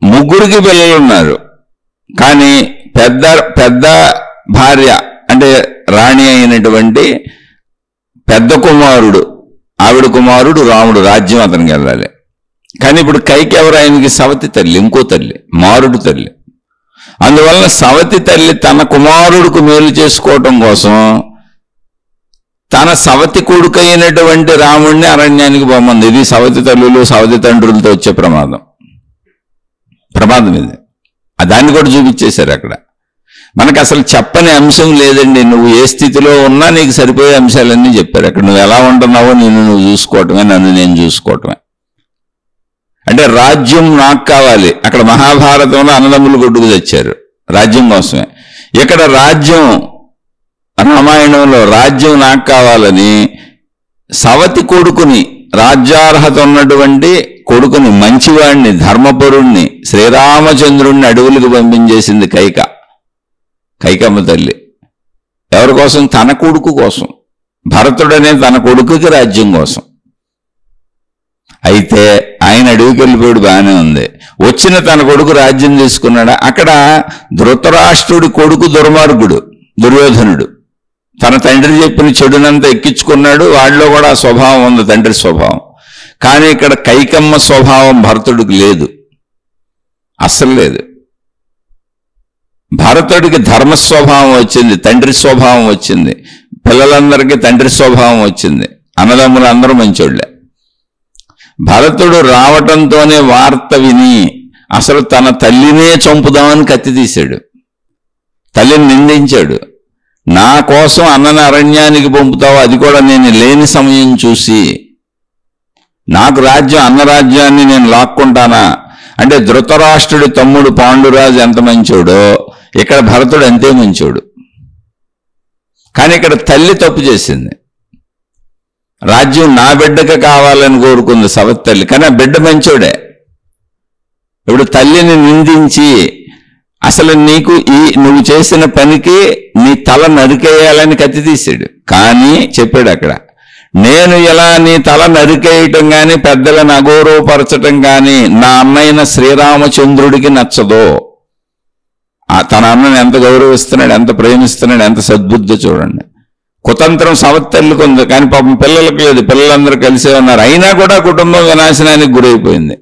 [SPEAKER 1] ముగ్గురికి పిల్లలు ఉన్నారు. కానీ పెద్ద భార్య అంటే రాణి అయినటువంటి పెద్ద కుమారుడు, ఆవిడ కుమారుడు రాముడు, రాజ్యం అతనికి వెళ్ళాలి. కానీ ఇప్పుడు కైకి ఎవరు? ఆయనకి సవతి తల్లి, ఇంకో తల్లి, మారుడు తల్లి. అందువలన సవతి తల్లి తన కుమారుడికి మేలు చేసుకోవటం కోసం తన సవతి కొడుకు అయినటువంటి రాముడిని అరణ్యానికి పోమంది. ఇది సవతి తల్లులు, సవతి తండ్రులతో వచ్చే ప్రమాదం ఇది. దాన్ని కూడా చూపించేశారు అక్కడ. మనకు అసలు చెప్పని అంశం లేదండి. నువ్వు ఏ స్థితిలో ఉన్నా నీకు సరిపోయే అంశాలన్నీ చెప్పారు అక్కడ. నువ్వు ఎలా ఉంటున్నావో నువ్వు చూసుకోవటమే, నన్ను నేను చూసుకోవటమే. అంటే రాజ్యం నాకు కావాలి. అక్కడ మహాభారతంలో అన్నదమ్ములు కొట్టుకు తెచ్చారు రాజ్యం కోసమే. ఇక్కడ రాజ్యం, రామాయణంలో రాజ్యం నాకు కావాలని సవతి కొడుకుని, రాజ్యార్హత ఉన్నటువంటి కొడుకుని, మంచివాడిని, ధర్మపరుణ్ణి, శ్రీరామచంద్రుణ్ణి అడవులకు పంపించేసింది కైకమ్మ తల్లి. ఎవరి కోసం? తన కొడుకు కోసం. భరతుడనే తన కొడుకుకి రాజ్యం కోసం. అయితే ఆయన అడవికి వెళ్ళిపోయాడు, బాగానే ఉంది. వచ్చిన తన కొడుకు రాజ్యం తీసుకున్నాడా? అక్కడ ధృతరాష్ట్రుడి కొడుకు దుర్మార్గుడు, దుర్యోధనుడు. తన తండ్రి చెప్పిన చెడునంతా ఎక్కించుకున్నాడు. వాడిలో కూడా ఆ స్వభావం ఉంది, తండ్రి స్వభావం. కానీ ఇక్కడ కైకమ్మ స్వభావం భరతుడికి లేదు, అస్సలు లేదు. భరతుడికి ధర్మస్వభావం వచ్చింది, తండ్రి స్వభావం వచ్చింది. పిల్లలందరికీ తండ్రి స్వభావం వచ్చింది. అన్నదమ్ములు అందరూ మంచోళ్లే. భరతుడు రావటంతోనే వార్త విని అసలు తన తల్లినే చంపుదామని కత్తి తీశాడు, తల్లిని నిందించాడు. నా కోసం అన్నని అరణ్యానికి పంపుతావు, అది కూడా నేను లేని సమయం చూసి. నాకు రాజ్యం, అన్న రాజ్యాన్ని నేను లాక్కుంటానా? అంటే ధృతరాష్ట్రుడి తమ్ముడు పాండురాజు ఎంత మంచోడో ఇక్కడ భరతుడు అంతే మంచోడు. కానీ ఇక్కడ తల్లి తప్పు చేసింది. రాజ్యం నా బిడ్డకు కావాలని కోరుకుంది సవతి తల్లి, కానీ ఆ బిడ్డ మంచోడే. ఇప్పుడు తల్లిని నిందించి అసలు నువ్వు చేసిన పనికి నీ తల నరికేయాలని కత్తి తీసాడు. కానీ చెప్పాడు అక్కడ, నేను ఇలా నీ తల నరికేయటం కానీ పెద్దలను అగౌరవపరచటం కానీ నా అన్నయ్యన శ్రీరామచంద్రుడికి నచ్చదో. తన అన్నని ఎంత గౌరవిస్తున్నాడు, ఎంత ప్రేమిస్తున్నాడు, ఎంత సద్బుద్ధి చూడండి. కుతంత్రం సవతి తల్లికి ఉంది, కానీ పాపం పిల్లలకు లేదు. పిల్లలందరూ కలిసే ఉన్నారు, అయినా కూడా కుటుంబం వినాశనానికి గురైపోయింది.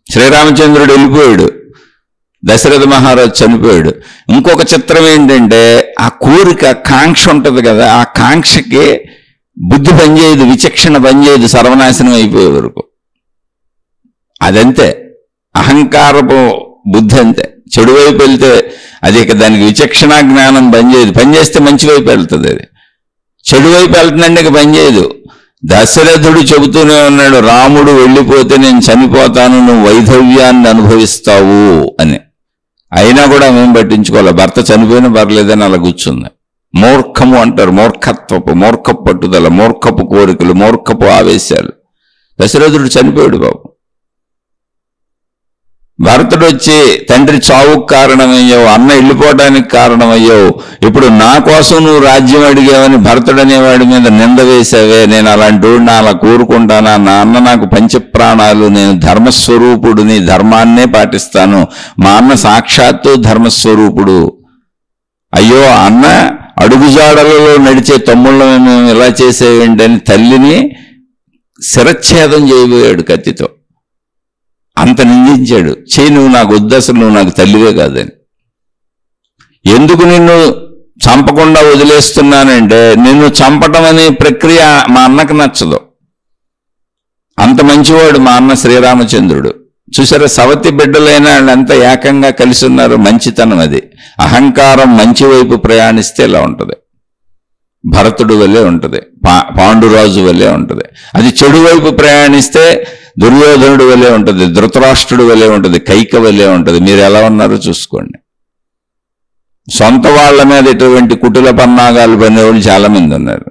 [SPEAKER 1] శ్రీరామచంద్రుడు వెళ్ళిపోయాడు, దశరథ మహారాజు చనిపోయాడు. ఇంకొక చిత్రం ఏంటంటే ఆ కోరిక, కాంక్ష ఉంటుంది కదా, ఆ కాంక్షకి బుద్ధి పనిచేయదు, విచక్షణ పనిచేయదు, సర్వనాశనం అయిపోయే వరకు. అదంతే, అహంకారపు బుద్ధి అంతే. చెడు వైపు వెళ్తే అది ఇక దానికి విచక్షణ జ్ఞానం పనిచేయదు. పనిచేస్తే మంచి వైపు వెళ్తుంది, అది చెడు వైపు వెళ్తుందంటే ఇక పనిచేయదు. దశరథుడు చెబుతూనే ఉన్నాడు, రాముడు వెళ్ళిపోతే నేను చనిపోతాను, నువ్వు వైధవ్యాన్ని అనుభవిస్తావు అని. అయినా కూడా మేము పట్టించుకోవాలి, భర్త చనిపోయినా పర్లేదని అలా కూర్చుంది. మూర్ఖము అంటారు, మూర్ఖపు పట్టుదల, మూర్ఖపు కోరికలు, మూర్ఖపు ఆవేశాలు. దశరథుడు చనిపోయాడు బాబు. భరతుడు వచ్చి తండ్రి చావుకు కారణమయ్యావు, అన్న వెళ్ళిపోవడానికి కారణమయ్యావు, ఇప్పుడు నా కోసం నువ్వు రాజ్యం అడిగావని భరతుడు అనేవాడి మీద నింద వేసావే, నేను అలాంటి వాడిని అలా కోరుకుంటానా? నా అన్న నాకు పంచప్రాణాలు, నేను ధర్మస్వరూపుడిని, ధర్మాన్నే పాటిస్తాను. మా అన్న సాక్షాత్తు ధర్మస్వరూపుడు. అయ్యో అన్న అడుగుజాడలలో నడిచే తమ్ముళ్ళని మేము ఇలా చేసేవేంటని తల్లిని శిరచ్ఛేదం చేయబోయాడు కత్తితో. అంత నిందించాడు. నువ్వు నాకు వద్దు, అసలు నువ్వు నాకు తల్లివే కాదని. ఎందుకు నిన్ను చంపకుండా వదిలేస్తున్నానంటే నిన్ను చంపటం అనే ప్రక్రియ మా అన్నకు నచ్చదు. అంత మంచివాడు మా అన్న శ్రీరామచంద్రుడు. చూసారా, సవతి బిడ్డలైన వాళ్ళంతా ఏకంగా కలిసి ఉన్నారు. మంచితనం అది. అహంకారం మంచి వైపు ప్రయాణిస్తే ఇలా ఉంటుంది. భరతుడు వల్లే ఉంటుంది, పాండురాజు వల్లే ఉంటుంది. అది చెడు వైపు ప్రయాణిస్తే దుర్యోధనుడు వల్లే ఉంటుంది, ధృతరాష్ట్రుడు వల్లే ఉంటుంది, కైక వల్లే ఉంటుంది. మీరు ఎలా ఉన్నారో చూసుకోండి. సొంత వాళ్ళ మీద ఇటువంటి కుటుల పన్నాగాలు పనేవాళ్ళు చాలా మంది ఉన్నారు.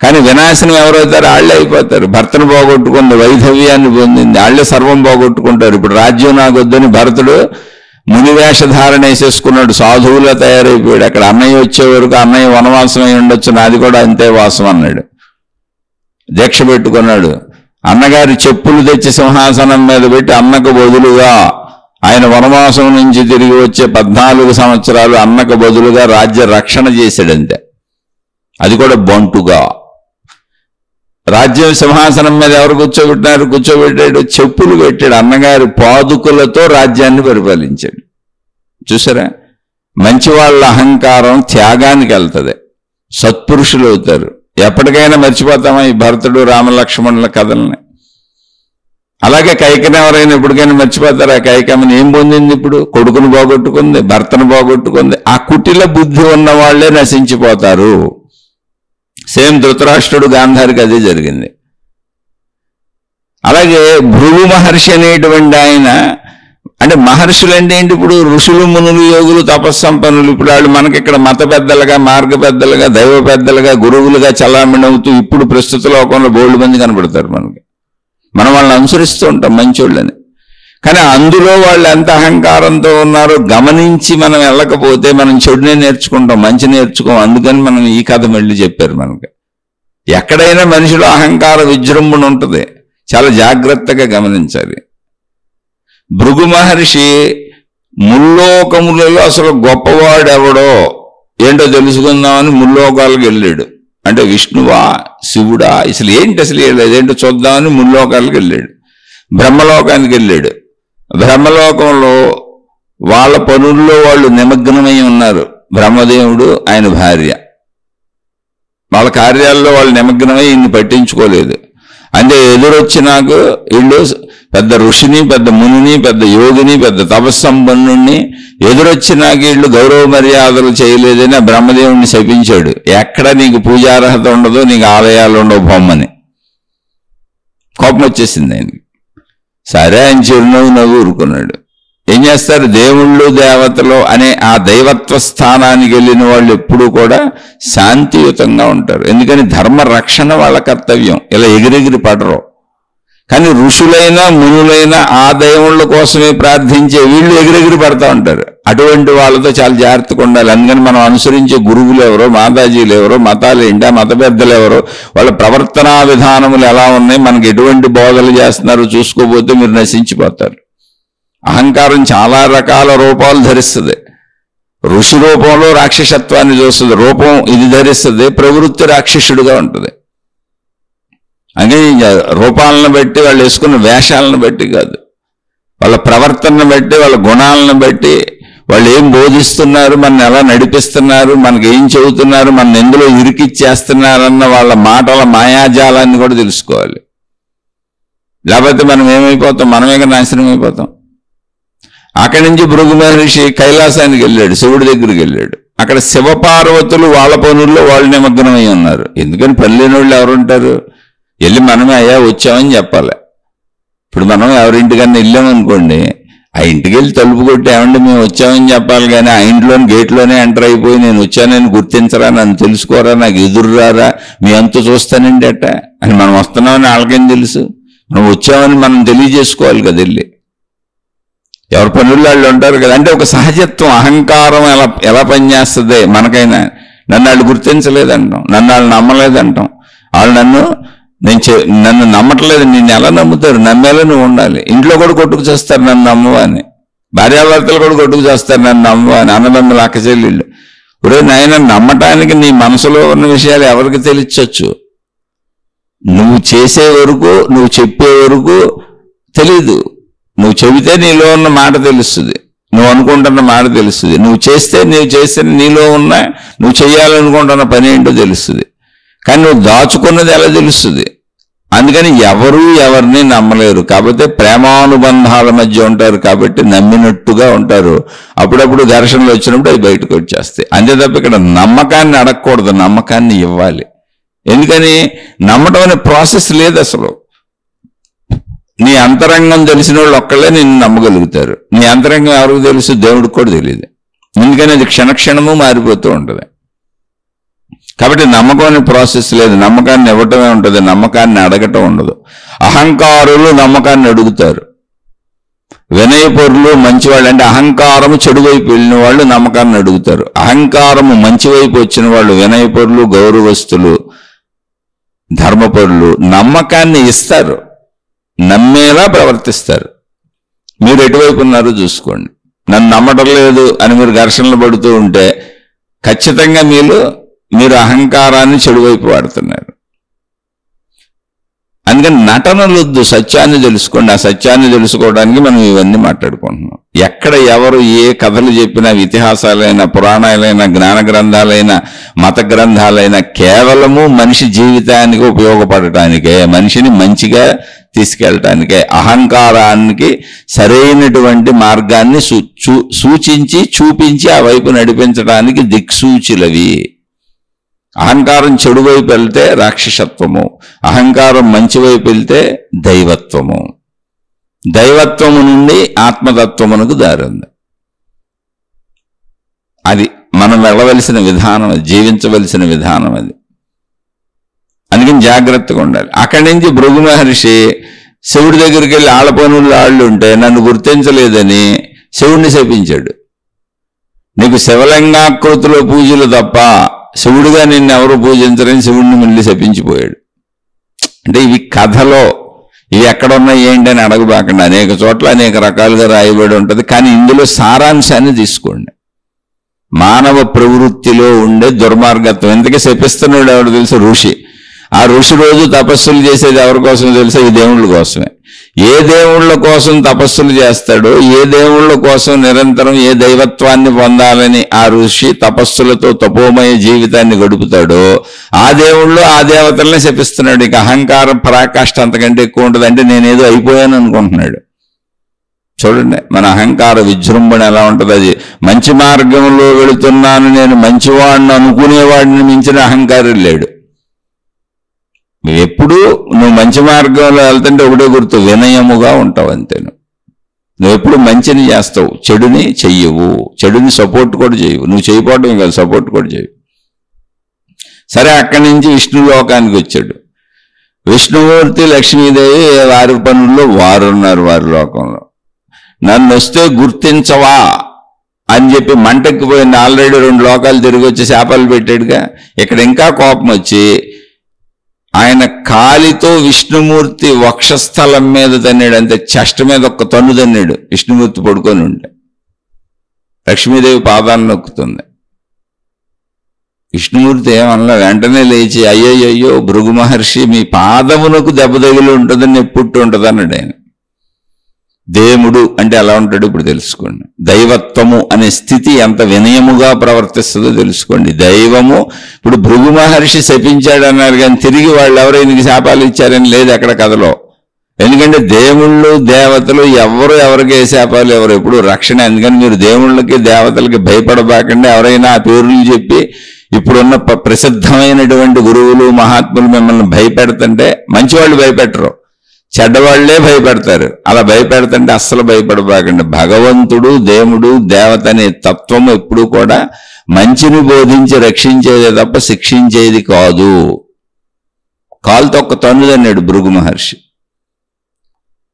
[SPEAKER 1] కానీ వినాశనం ఎవరవుతారు? వాళ్ళే అయిపోతారు. భర్తను పోగొట్టుకుంది, వైధవ్యాన్ని పొందింది, వాళ్ళే సర్వం పోగొట్టుకుంటారు. ఇప్పుడు రాజ్యం నాకు వద్దని భరతుడు మునివేషధారణ వేసేసుకున్నాడు, సాధువులా తయారైపోయాడు. అక్కడ అన్నయ్య వచ్చే వరకు అన్నయ్య వనవాసం అయి ఉండొచ్చు, నాది కూడా అంతే వాసం అన్నాడు. దీక్ష పెట్టుకున్నాడు. అన్నగారి చెప్పులు తెచ్చి సింహాసనం మీద పెట్టి అన్నకు బదులుగా, ఆయన వనవాసం నుంచి తిరిగి వచ్చే 14 సంవత్సరాలు అన్నకు బదులుగా రాజ్య రక్షణ చేశాడంతే. అది కూడా బంటుగా. రాజ్యం సింహాసనం మీద ఎవరు కూర్చోబెట్టాడు, చెప్పులు పెట్టాడు. అన్నగారి పాదుకులతో రాజ్యాన్ని పరిపాలించాడు. చూసారా, మంచి వాళ్ళ అహంకారం త్యాగానికి వెళ్తుంది, సత్పురుషులు అవుతారు. ఎప్పటికైనా మర్చిపోతామా ఈ భరతుడు రామలక్ష్మణుల కథల్ని? అలాగే కైకని ఎవరైనా ఎప్పటికైనా మర్చిపోతారా? కైకమ్మని ఏం పొందింది? ఇప్పుడు కొడుకును పోగొట్టుకుంది, భర్తను పోగొట్టుకుంది. ఆ కుటిల బుద్ధి ఉన్న వాళ్లే నశించిపోతారు. సేమ్ ధృతరాష్ట్రుడు గాంధారికి అదే జరిగింది. అలాగే భృగు మహర్షి అనేటువంటి ఆయన, అంటే మహర్షులు అంటే ఏంటి? ఇప్పుడు ఋషులు, మునులు, యోగులు, తపస్సంపన్నులు. ఇప్పుడు వాళ్ళు మనకి ఇక్కడ మత పెద్దలుగా, మార్గ పెద్దలుగా, దైవ పెద్దలుగా, గురువులుగా చలామణి అవుతూ ఇప్పుడు ప్రస్తుత లోకంలో బోల్డ్ మంది కనబడతారు మనకి. మనం వాళ్ళని అనుసరిస్తూ ఉంటాం మంచోళ్ళని. కానీ అందులో వాళ్ళు ఎంత అహంకారంతో ఉన్నారో గమనించి మనం వెళ్ళకపోతే మనం చెడునే నేర్చుకుంటాం, మంచి నేర్చుకోం. అందుకని మనం ఈ కథ మళ్ళీ చెప్పారు మనకి. ఎక్కడైనా మనిషిలో అహంకార విజృంభణ ఉంటుంది, చాలా జాగ్రత్తగా గమనించాలి. భృగు మహర్షి ముల్లోకములలో అసలు గొప్పవాడెవడో ఏంటో తెలుసుకుందామని ముల్లోకాలకు వెళ్ళాడు. అంటే విష్ణువా, శివుడా, అసలు ఏంటో చూద్దామని ముల్లోకాలకు వెళ్ళాడు. బ్రహ్మలోకానికి వెళ్ళాడు. బ్రహ్మలోకంలో వాళ్ళ పనుల్లో వాళ్ళు నిమగ్నమై ఉన్నారు. బ్రహ్మదేవుడు, ఆయన భార్య, వాళ్ళ కార్యాల్లో వాళ్ళు నిమగ్నమై ఇన్ని పట్టించుకోలేదు. అంటే ఎదురొచ్చి నాకు వీళ్ళు పెద్ద ఋషిని, పెద్ద మునిని, పెద్ద యోగిని, పెద్ద తపస్సంపన్నుణ్ణి ఎదురొచ్చి నాకు వీళ్ళు గౌరవ మర్యాదలు చేయలేదని ఆ బ్రహ్మదేవుడిని శపించాడు. ఎక్కడ నీకు పూజార్హత ఉండదో, నీకు ఆలయాలు ఉండవు బొమ్మని. కోపం వచ్చేసింది ఆయనకి. సరే ఆయన చిరునవ్వు నవ్వు ఊరుకున్నాడు. ఏం చేస్తారు, దేవుళ్ళు దేవతలు అనే ఆ దైవత్వ స్థానానికి వెళ్ళిన వాళ్ళు ఎప్పుడూ కూడా శాంతియుతంగా ఉంటారు. ఎందుకని ధర్మ రక్షణ వాళ్ళ కర్తవ్యం. ఇలా ఎగిరెగిరి పడరు. కానీ ఋషులైనా మునులైనా ఆ దేవుళ్ళ కోసమే ప్రార్థించే వీళ్ళు ఎగిరెగిరి పడతా ఉంటారు. అటువంటి వాళ్ళతో చాలా జాగ్రత్తగా ఉండాలి. అందుకని మనం అనుసరించే గురువులు ఎవరో, మాతాజీలు ఎవరో, మతాలు ఏంటి, ఆ మత పెద్దలు ఎవరో, వాళ్ళ ప్రవర్తనా విధానములు ఎలా ఉన్నాయి, మనకి ఎటువంటి బోధలు చేస్తున్నారో చూసుకోకపోతే మీరు నశించిపోతారు. అహంకారం చాలా రకాల రూపాలు ధరిస్తుంది. ఋషి రూపంలో రాక్షసత్వాన్ని చూస్తుంది, రూపం ఇది ధరిస్తుంది, ప్రవృత్తి రాక్షసుడిగా ఉంటుంది. అని రూపాలను బట్టి, వాళ్ళు వేసుకున్న వేషాలను బట్టి కాదు, వాళ్ళ ప్రవర్తనను బట్టి, వాళ్ళ గుణాలను బట్టి, వాళ్ళు ఏం బోధిస్తున్నారు, మన ఎలా నడిపిస్తున్నారు, మనకి ఏం చెబుతున్నారు, మన ఎందులో ఇరికిచ్చేస్తున్నారన్న వాళ్ళ మాటల మాయాజాలాన్ని కూడా తెలుసుకోవాలి. లేకపోతే మనం ఏమైపోతాం, మనమే నాశనం అయిపోతాం. అక్కడి నుంచి భృగు మహర్షి కైలాసానికి వెళ్ళాడు, శివుడి దగ్గరికి వెళ్ళాడు. అక్కడ శివపార్వతులు వాళ్ళ పనుల్లో వాళ్ళు నిమగ్నమై ఉన్నారు. ఎందుకని పల్లెని వాళ్ళు ఎవరుంటారు, వెళ్ళి మనమే అయ్యా వచ్చామని చెప్పాలి. ఇప్పుడు మనం ఎవరింటికన్నా వెళ్ళామనుకోండి, ఆ ఇంటికి వెళ్ళి తలుపు కొట్టి ఏమంటే మేము వచ్చామని చెప్పాలి. కానీ ఆ ఇంట్లోని గేట్లోనే ఎంటర్ అయిపోయి నేను వచ్చానని గుర్తించరా, నన్ను తెలుసుకోరా, నాకు ఎదురురారా, మీ అంత చూస్తానండి అట్ట అని మనం వస్తున్నామని వాళ్ళకేం తెలుసు. మనం వచ్చామని మనం తెలియజేసుకోవాలి కదా వెళ్ళి. ఎవరి పనుల్లో వాళ్ళు ఉంటారు కదా. అంటే ఒక సహజత్వం, అహంకారం ఎలా పనిచేస్తుంది మనకైనా. నన్ను వాళ్ళు గుర్తించలేదంటాం, నన్ను వాళ్ళు నమ్మలేదంటాం, వాళ్ళు నన్ను నమ్మట్లేదు, నిన్ను ఎలా నమ్ముతారు, నమ్మేలా నువ్వు ఉండాలి. ఇంట్లో కూడా కొట్టుకు చేస్తారు నన్ను నమ్మవా అని, భార్యాభర్తలు కూడా కొట్టుకు చేస్తారు నన్ను నమ్మవా అని, అన్నదమ్ములు అక్క చెల్లెళ్ళు. ఇప్పుడు నాయన నమ్మటానికి నీ మనసులో ఉన్న విషయాలు ఎవరికి తెలియచ్చు. నువ్వు చేసే వరకు, నువ్వు చెప్పే వరకు తెలీదు. నువ్వు చెబితే నీలో ఉన్న మాట తెలుస్తుంది, నువ్వు అనుకుంటున్న మాట తెలుస్తుంది. నువ్వు చేస్తే నీలో ఉన్న నువ్వు చేయాలనుకుంటున్న పని ఏంటో తెలుస్తుంది. కానీ నువ్వు దాచుకున్నది ఎలా తెలుస్తుంది. అందుకని ఎవరు ఎవరిని నమ్మలేరు. కాబట్టి ప్రేమానుబంధాల మధ్య ఉంటారు కాబట్టి నమ్మినట్టుగా ఉంటారు. అప్పుడప్పుడు ఘర్షణలు వచ్చినప్పుడు అవి బయటకు వచ్చేస్తాయి. అంతే తప్ప ఇక్కడ నమ్మకాన్ని అడగకూడదు, నమ్మకాన్ని ఇవ్వాలి. ఎందుకని నమ్మటం అనే ప్రాసెస్ లేదు అసలు. నీ అంతరంగం తెలిసిన వాళ్ళు ఒక్కళ్ళే నిన్ను నమ్మగలుగుతారు. నీ అంతరంగం ఎవరికి తెలుసు, దేవుడికి కూడా తెలియదు. ఎందుకని అది క్షణక్షణము మారిపోతూ ఉంటుంది. కాబట్టి నమ్మకం అనే ప్రాసెస్ లేదు, నమ్మకాన్ని ఇవ్వటమే ఉంటుంది, నమ్మకాన్ని అడగటం ఉండదు. అహంకారులు నమ్మకాన్ని అడుగుతారు, వినయపరులు మంచివాళ్ళు. అంటే అహంకారము చెడు వైపు వెళ్ళిన వాళ్ళు నమ్మకాన్ని అడుగుతారు, అహంకారము మంచి వైపు వచ్చిన వాళ్ళు వినయపరులు, గౌరవస్తులు, ధర్మపరులు నమ్మకాన్ని ఇస్తారు, నమ్మేలా ప్రవర్తిస్తారు. మీరు ఎటువైపు ఉన్నారో చూసుకోండి. నన్ను నమ్మటం లేదు అని మీరు ఘర్షణలు పడుతూ ఉంటే ఖచ్చితంగా మీరు అహంకారాన్ని చెడువైపు వాడుతున్నారు. అందుకని నటనలు వద్దు, సత్యాన్ని తెలుసుకోండి. ఆ సత్యాన్ని తెలుసుకోవడానికి మనం ఇవన్నీ మాట్లాడుకుంటున్నాం. ఎక్కడ ఎవరు ఏ కథలు చెప్పినా, ఇతిహాసాలైనా, పురాణాలైనా, జ్ఞాన గ్రంథాలైనా, మత గ్రంథాలైనా కేవలము మనిషి జీవితానికి ఉపయోగపడటానికే, మనిషిని మంచిగా తీసుకెళ్ళటానికే, అహంకారానికి సరైనటువంటి మార్గాన్ని సూచించి చూపించి ఆ వైపు నడిపించడానికి దిక్సూచులవి. అహంకారం చెడు వైపు వెళ్తే రాక్షసత్వము, అహంకారం మంచి వైపు వెళ్తే దైవత్వము, దైవత్వము నుండి ఆత్మతత్వమునకు దారుంది. అది మనం వెళ్ళవలసిన విధానం, జీవించవలసిన విధానం అది. అందుకని జాగ్రత్తగా ఉండాలి. అక్కడి నుంచి భృగు మహర్షి శివుడి దగ్గరికి వెళ్ళి ఆళ్ళ పనులు ఆళ్ళు ఉంటే నన్ను గుర్తించలేదని శివుడిని శపించాడు. నీకు శివలింగాకృతిలో పూజలు తప్ప శివుడిగా నిన్ను ఎవరు పూజించరని శివుడిని మళ్ళీ శపించిపోయాడు. అంటే ఇవి కథలో, ఇవి ఎక్కడున్నాయి ఏంటి అని అడగబాకండి. అనేక చోట్ల అనేక రకాలుగా రాయబడి ఉంటుంది. కానీ ఇందులో సారాంశాన్ని తీసుకోండి. మానవ ప్రవృత్తిలో ఉండే దుర్మార్గత్వం. ఎందుకే శపిస్తున్నాడు ఎవరు తెలుసు, ఋషి. ఆ ఋషి రోజు తపస్సులు చేసేది ఎవరి కోసం తెలుసా, ఈ దేవుళ్ళ కోసమే. ఏ దేవుళ్ళ కోసం తపస్సులు చేస్తాడో, ఏ దేవుళ్ళ కోసం నిరంతరం ఏ దైవత్వాన్ని పొందాలని ఆ ఋషి తపస్సులతో తపోమయ జీవితాన్ని గడుపుతాడో ఆ దేవుళ్ళు ఆ దేవతల్ని శపిస్తున్నాడు. ఇక అహంకారం పరాకాష్ఠ అంతకంటే ఎక్కువ ఉంటుంది. అంటే నేనేదో అయిపోయాను అనుకుంటున్నాడు. చూడండి మన అహంకార విజృంభణ ఎలా ఉంటుంది. అది మంచి మార్గంలో వెళుతున్నాను, నేను మంచివాడిని అనుకునేవాడిని మించిన అహంకారం లేడు. ఎప్పుడూ నువ్వు మంచి మార్గంలో వెళ్తుంటే ఒకటే గుర్తు, వినయముగా ఉంటావు అంతే. నువ్వు ఎప్పుడు మంచిని చేస్తావు, చెడుని చెయ్యవు, చెడుని సపోర్ట్ కూడా చేయవు. నువ్వు చేయకపోవడం కాదు, సపోర్ట్ కూడా చేయవు. సరే, అక్కడి నుంచి విష్ణు లోకానికి వచ్చాడు. విష్ణుమూర్తి లక్ష్మీదేవి వారి పనుల్లో వారున్నారు వారి లోకంలో. నన్ను వస్తే గుర్తించవా అని చెప్పి మంటెక్కిపోయింది. ఆల్రెడీ 2 లోకాలు తిరిగి వచ్చి శాపాలు పెట్టాడుగా. ఇక్కడ ఇంకా కోపం వచ్చి ఆయన కాలితో విష్ణుమూర్తి వక్షస్థలం మీద తన్నాడు, అంతే. చెస్ట్ మీద ఒక్క తన్ను తన్నాడు. విష్ణుమూర్తి పడుకొని ఉంటే లక్ష్మీదేవి పాదాలను నొక్కుతుంది. విష్ణుమూర్తి ఏమన్నా వెంటనే లేచి, అయ్యయ్యో భృగు మహర్షి, మీ పాదమునకు దెబ్బ తగిలి ఉంటుందని ఎప్పుడు ఉంటుంది అన్నాడు ఆయన. దేవుడు అంటే ఎలా ఉంటాడు ఇప్పుడు తెలుసుకోండి. దైవత్వము అనే స్థితి ఎంత వినయముగా ప్రవర్తిస్తుందో తెలుసుకోండి. దైవము ఇప్పుడు భృగు మహర్షి శపించాడు అన్నారు, కానీ తిరిగి వాళ్ళు ఎవరైనా శాపాలు ఇచ్చారని లేదు అక్కడ కథలో. ఎందుకంటే దేవుళ్ళు దేవతలు ఎవరికి ఏ శాపాలు ఎవరు ఎప్పుడు రక్షణ. ఎందుకని మీరు దేవుళ్ళకి దేవతలకి భయపడబాకండి. ఎవరైనా ఆ పేర్లు చెప్పి ఇప్పుడున్న ప్రసిద్ధమైనటువంటి గురువులు మహాత్ములు మిమ్మల్ని భయపెడుతుంటే మంచివాళ్ళు భయపెట్టరు, చెడ్డవాళ్లే భయపెడతారు. అలా భయపెడుతుంటే అస్సలు భయపడబాకండి. భగవంతుడు దేవుడు దేవత అనే తత్వం ఎప్పుడు కూడా మంచిని బోధించి రక్షించేదే తప్ప శిక్షించేది కాదు. కాలుతో ఒక్క తన్నుదన్నాడు భృగు మహర్షి.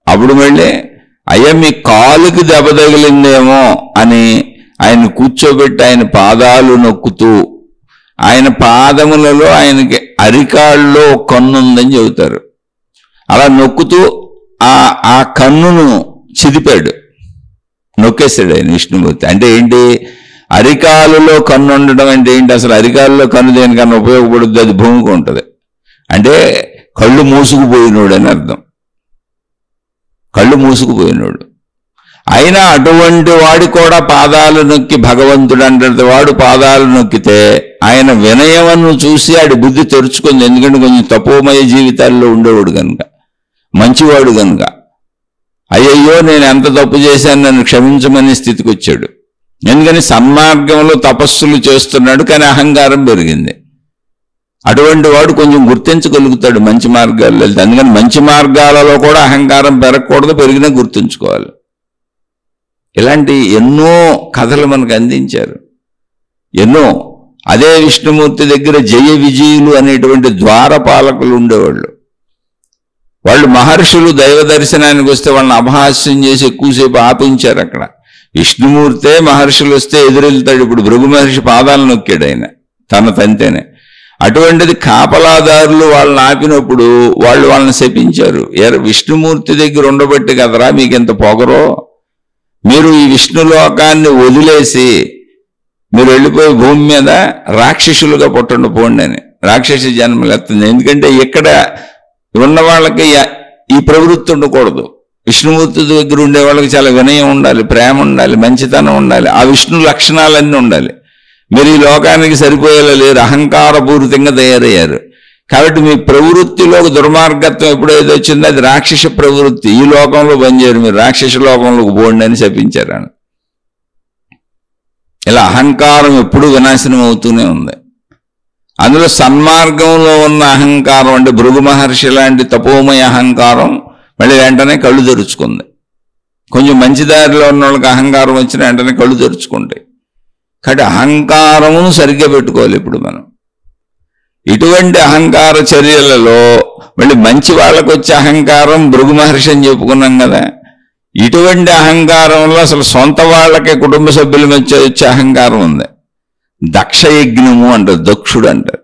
[SPEAKER 1] అప్పుడు మళ్ళీ అయ్యా మీ కాలుకి దెబ్బ తగిలిందేమో అని ఆయన కూర్చోబెట్టి ఆయన పాదాలు నొక్కుతూ, ఆయన పాదములలో ఆయనకి అరికాళ్ళలో కన్ను ఉందని చెబుతారు. అలా నొక్కుతూ ఆ కన్నును చిదిపాడు, నొక్కేశాడు ఆయన విష్ణుమూర్తి. అంటే ఏంటి, అరికాలులో కన్ను ఉండడం అంటే ఏంటి? అసలు అరికాలులో కన్ను దేనికన్నా ఉపయోగపడుద్ది? అది భూమికి ఉంటుంది. అంటే కళ్ళు మూసుకుపోయినోడు అని అర్థం. కళ్ళు మూసుకుపోయినోడు. అయినా అటువంటి వాడి కూడా పాదాలు నొక్కి భగవంతుడు అంటే వాడు పాదాలు నొక్కితే ఆయన వినయమును చూసి ఆడి బుద్ధి తెరుచుకుంది. ఎందుకంటే కొంచెం తపోమయ జీవితాల్లో ఉండేవాడు కనుక, మంచివాడు కనుక. అయ్యయ్యో నేను ఎంత తప్పు చేశాను, నన్ను క్షమించమనే స్థితికి వచ్చాడు. ఎందుకని సన్మార్గంలో తపస్సులు చేస్తున్నాడు, కానీ అహంకారం పెరిగింది. అటువంటి వాడు కొంచెం గుర్తించగలుగుతాడు మంచి మార్గాల్లో వెళ్తే. అందుకని మంచి మార్గాలలో కూడా అహంకారం పెరగకూడదు, పెరిగినా గుర్తుంచుకోవాలి. ఇలాంటి ఎన్నో కథలు మనకు అందించారు, ఎన్నో. అదే విష్ణుమూర్తి దగ్గర జయ విజయులు అనేటువంటి ద్వారపాలకులు ఉండేవాళ్ళు. వాళ్ళు మహర్షులు దైవ దర్శనానికి వస్తే వాళ్ళని అపహాస్యం చేసి ఎక్కువసేపు ఆపించారు అక్కడ. విష్ణుమూర్తే మహర్షులు వస్తే ఎదురెళ్తాడు. ఇప్పుడు భృగు మహర్షి పాదాలను నొక్కాడు ఆయన తన తంతేనే. అటువంటిది కాపలాదారులు వాళ్ళని ఆపినప్పుడు వాళ్ళని శపించారు. విష్ణుమూర్తి దగ్గర ఉండబట్టి కదరా మీకు ఇంత పొగరో, మీరు ఈ విష్ణులోకాన్ని వదిలేసి మీరు వెళ్ళిపోయి భూమి మీద రాక్షసులుగా పుట్టండి పోండి అని. రాక్షసి జన్మలు ఎత్తుంది. ఎందుకంటే ఇక్కడ ఉన్న వాళ్ళకి ఈ ప్రవృత్తి ఉండకూడదు. విష్ణుమూర్తి దగ్గర ఉండే వాళ్ళకి చాలా వినయం ఉండాలి, ప్రేమ ఉండాలి, మంచితనం ఉండాలి, ఆ విష్ణు లక్షణాలన్నీ ఉండాలి. మీరు ఈ లోకానికి సరిపోయేలా లేరు, అహంకారపూరితంగా తయారయ్యారు. కాబట్టి మీ ప్రవృత్తిలో దుర్మార్గత్వం ఎప్పుడైతే వచ్చిందో అది రాక్షస ప్రవృత్తి. ఈ లోకంలో పనిచేయరు, మీరు రాక్షస లోకంలోకి పోండి అని శపించారు. ఇలా అహంకారం ఎప్పుడూ వినాశనం అవుతూనే ఉంది. అందులో సన్మార్గంలో ఉన్న అహంకారం అంటే భృగు మహర్షి లాంటి తపోమయ అహంకారం మళ్ళీ వెంటనే కళ్ళు తెరుచుకుంది. కొంచెం మంచి దారిలో ఉన్న వాళ్ళకి అహంకారం వచ్చిన వెంటనే కళ్ళు తెరుచుకుంటాయి. కాబట్టి అహంకారమును సరిగ్గా పెట్టుకోవాలి. ఇప్పుడు మనం ఇటువంటి అహంకార చర్యలలో మళ్ళీ మంచి వాళ్ళకు వచ్చే అహంకారం భృగు మహర్షి అని చెప్పుకున్నాం కదా. ఇటువంటి అహంకారంలో అసలు సొంత వాళ్ళకే కుటుంబ సభ్యుల మధ్య వచ్చే అహంకారం ఉంది. దక్షయజ్ఞము అంటారు, దక్షుడు అంటారు.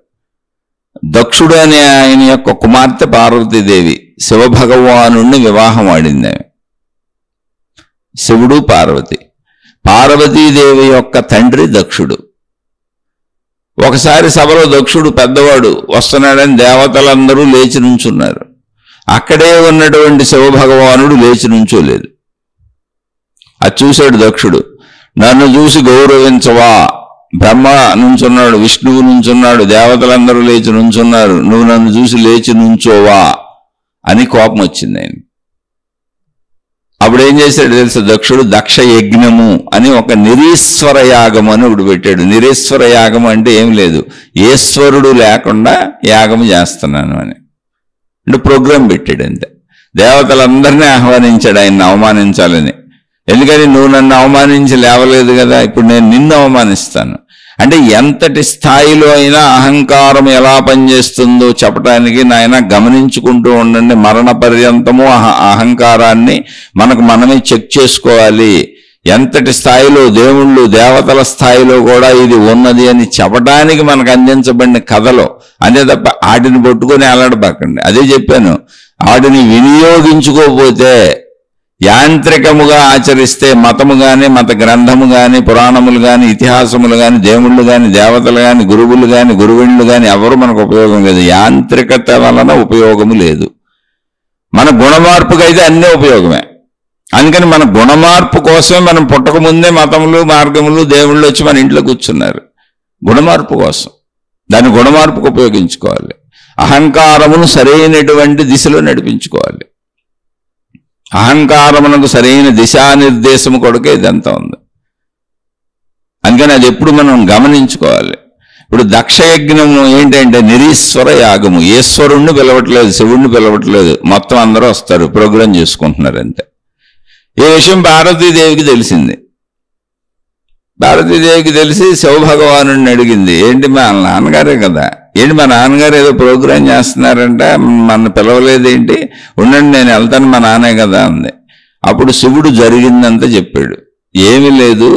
[SPEAKER 1] దక్షుడు అనే ఆయన యొక్క కుమార్తె పార్వతీదేవి శివభగవానుణ్ణి వివాహం ఆడింది. శివుడు పార్వతి. పార్వతీదేవి యొక్క తండ్రి దక్షుడు. ఒకసారి సభలో దక్షుడు పెద్దవాడు వస్తున్నాడని దేవతలందరూ లేచి నుంచున్నారు. అక్కడే ఉన్నటువంటి శివభగవానుడు లేచి నుంచోలేదు. అది చూశాడు దక్షుడు. నన్ను చూసి గౌరవించవా, బ్రహ్మ నుంచున్నాడు, విష్ణువు నుంచున్నాడు, దేవతలందరూ లేచి నుంచున్నారు, నువ్వు నన్ను చూసి లేచి నుంచోవా అని కోపం వచ్చింది ఆయన. అప్పుడు ఏం చేశాడు తెలుసా దక్షుడు? దక్ష యజ్ఞము అని ఒక నిరీశ్వర యాగం అని ఒకటి పెట్టాడు. నిరీశ్వర యాగం అంటే ఏం లేదు, ఈశ్వరుడు లేకుండా యాగము చేస్తున్నాను అని. అంటే ప్రోగ్రాం పెట్టాడు అంతే. దేవతలందరినీ ఆహ్వానించాడు ఆయన్ని అవమానించాలని. ఎందుకని నువ్వు నన్ను అవమానించి లేవలేదు కదా, ఇప్పుడు నేను నిన్ను అవమానిస్తాను. అంటే ఎంతటి స్థాయిలో అయినా అహంకారం ఎలా పనిచేస్తుందో చెప్పడానికి నాయన గమనించుకుంటూ ఉండండి. మరణ పర్యంతము అహంకారాన్ని మనకు మనమే చెక్ చేసుకోవాలి. ఎంతటి స్థాయిలో దేవుళ్ళు దేవతల స్థాయిలో కూడా ఇది ఉన్నది అని చెప్పడానికి మనకు అందించబడిన కథలో, అంతే తప్ప వాటిని పట్టుకొని అలాడబాకండి. అదే చెప్పాను, వాటిని వినియోగించుకోకపోతే యాంత్రికముగా ఆచరిస్తే మతము కానీ మత గ్రంథము కానీ పురాణములు కానీ ఇతిహాసములు కానీ దేవుళ్ళు కానీ దేవతలు కానీ గురువులు కానీ గురువిళ్ళు కానీ ఎవరు మనకు ఉపయోగం లేదు. యాంత్రికత వలన ఉపయోగము లేదు. మన గుణమార్పుకైతే అన్నీ ఉపయోగమే. అందుకని మన గుణమార్పు కోసమే మనం పుట్టకముందే మతములు మార్గములు దేవుళ్ళు వచ్చి మన ఇంట్లో కూర్చున్నారు. గుణమార్పు కోసం దాన్ని గుణమార్పుకు ఉపయోగించుకోవాలి. అహంకారమును సరైనటువంటి దిశలో నడిపించుకోవాలి. అహంకారమునకు సరైన దిశానిర్దేశము కొడుకే ఇదంతా ఉంది. అందుకని అది ఎప్పుడు మనం గమనించుకోవాలి. ఇప్పుడు దక్షయజ్ఞము ఏంటంటే నిరీశ్వర యాగము. ఈశ్వరుణ్ణి పిలవట్లేదు, శివుణ్ణి పిలవట్లేదు, మొత్తం అందరూ వస్తారు, ప్రోగ్రాం చేసుకుంటున్నారు అంతే. ఈ విషయం పార్వతీదేవికి తెలిసింది. పార్వతీదేవికి తెలిసి శివభగవాను అడిగింది, ఏంటి మా నాన్నగారే కదా, ఏంటి మా నాన్నగారు ఏదో ప్రోగ్రాం చేస్తున్నారంట, మన పిలవలేదేంటి, ఉండండి నేను వెళ్తాను మా నాన్నే కదా అంది. అప్పుడు శివుడు జరిగిందంతా చెప్పాడు. ఏమీ లేదు,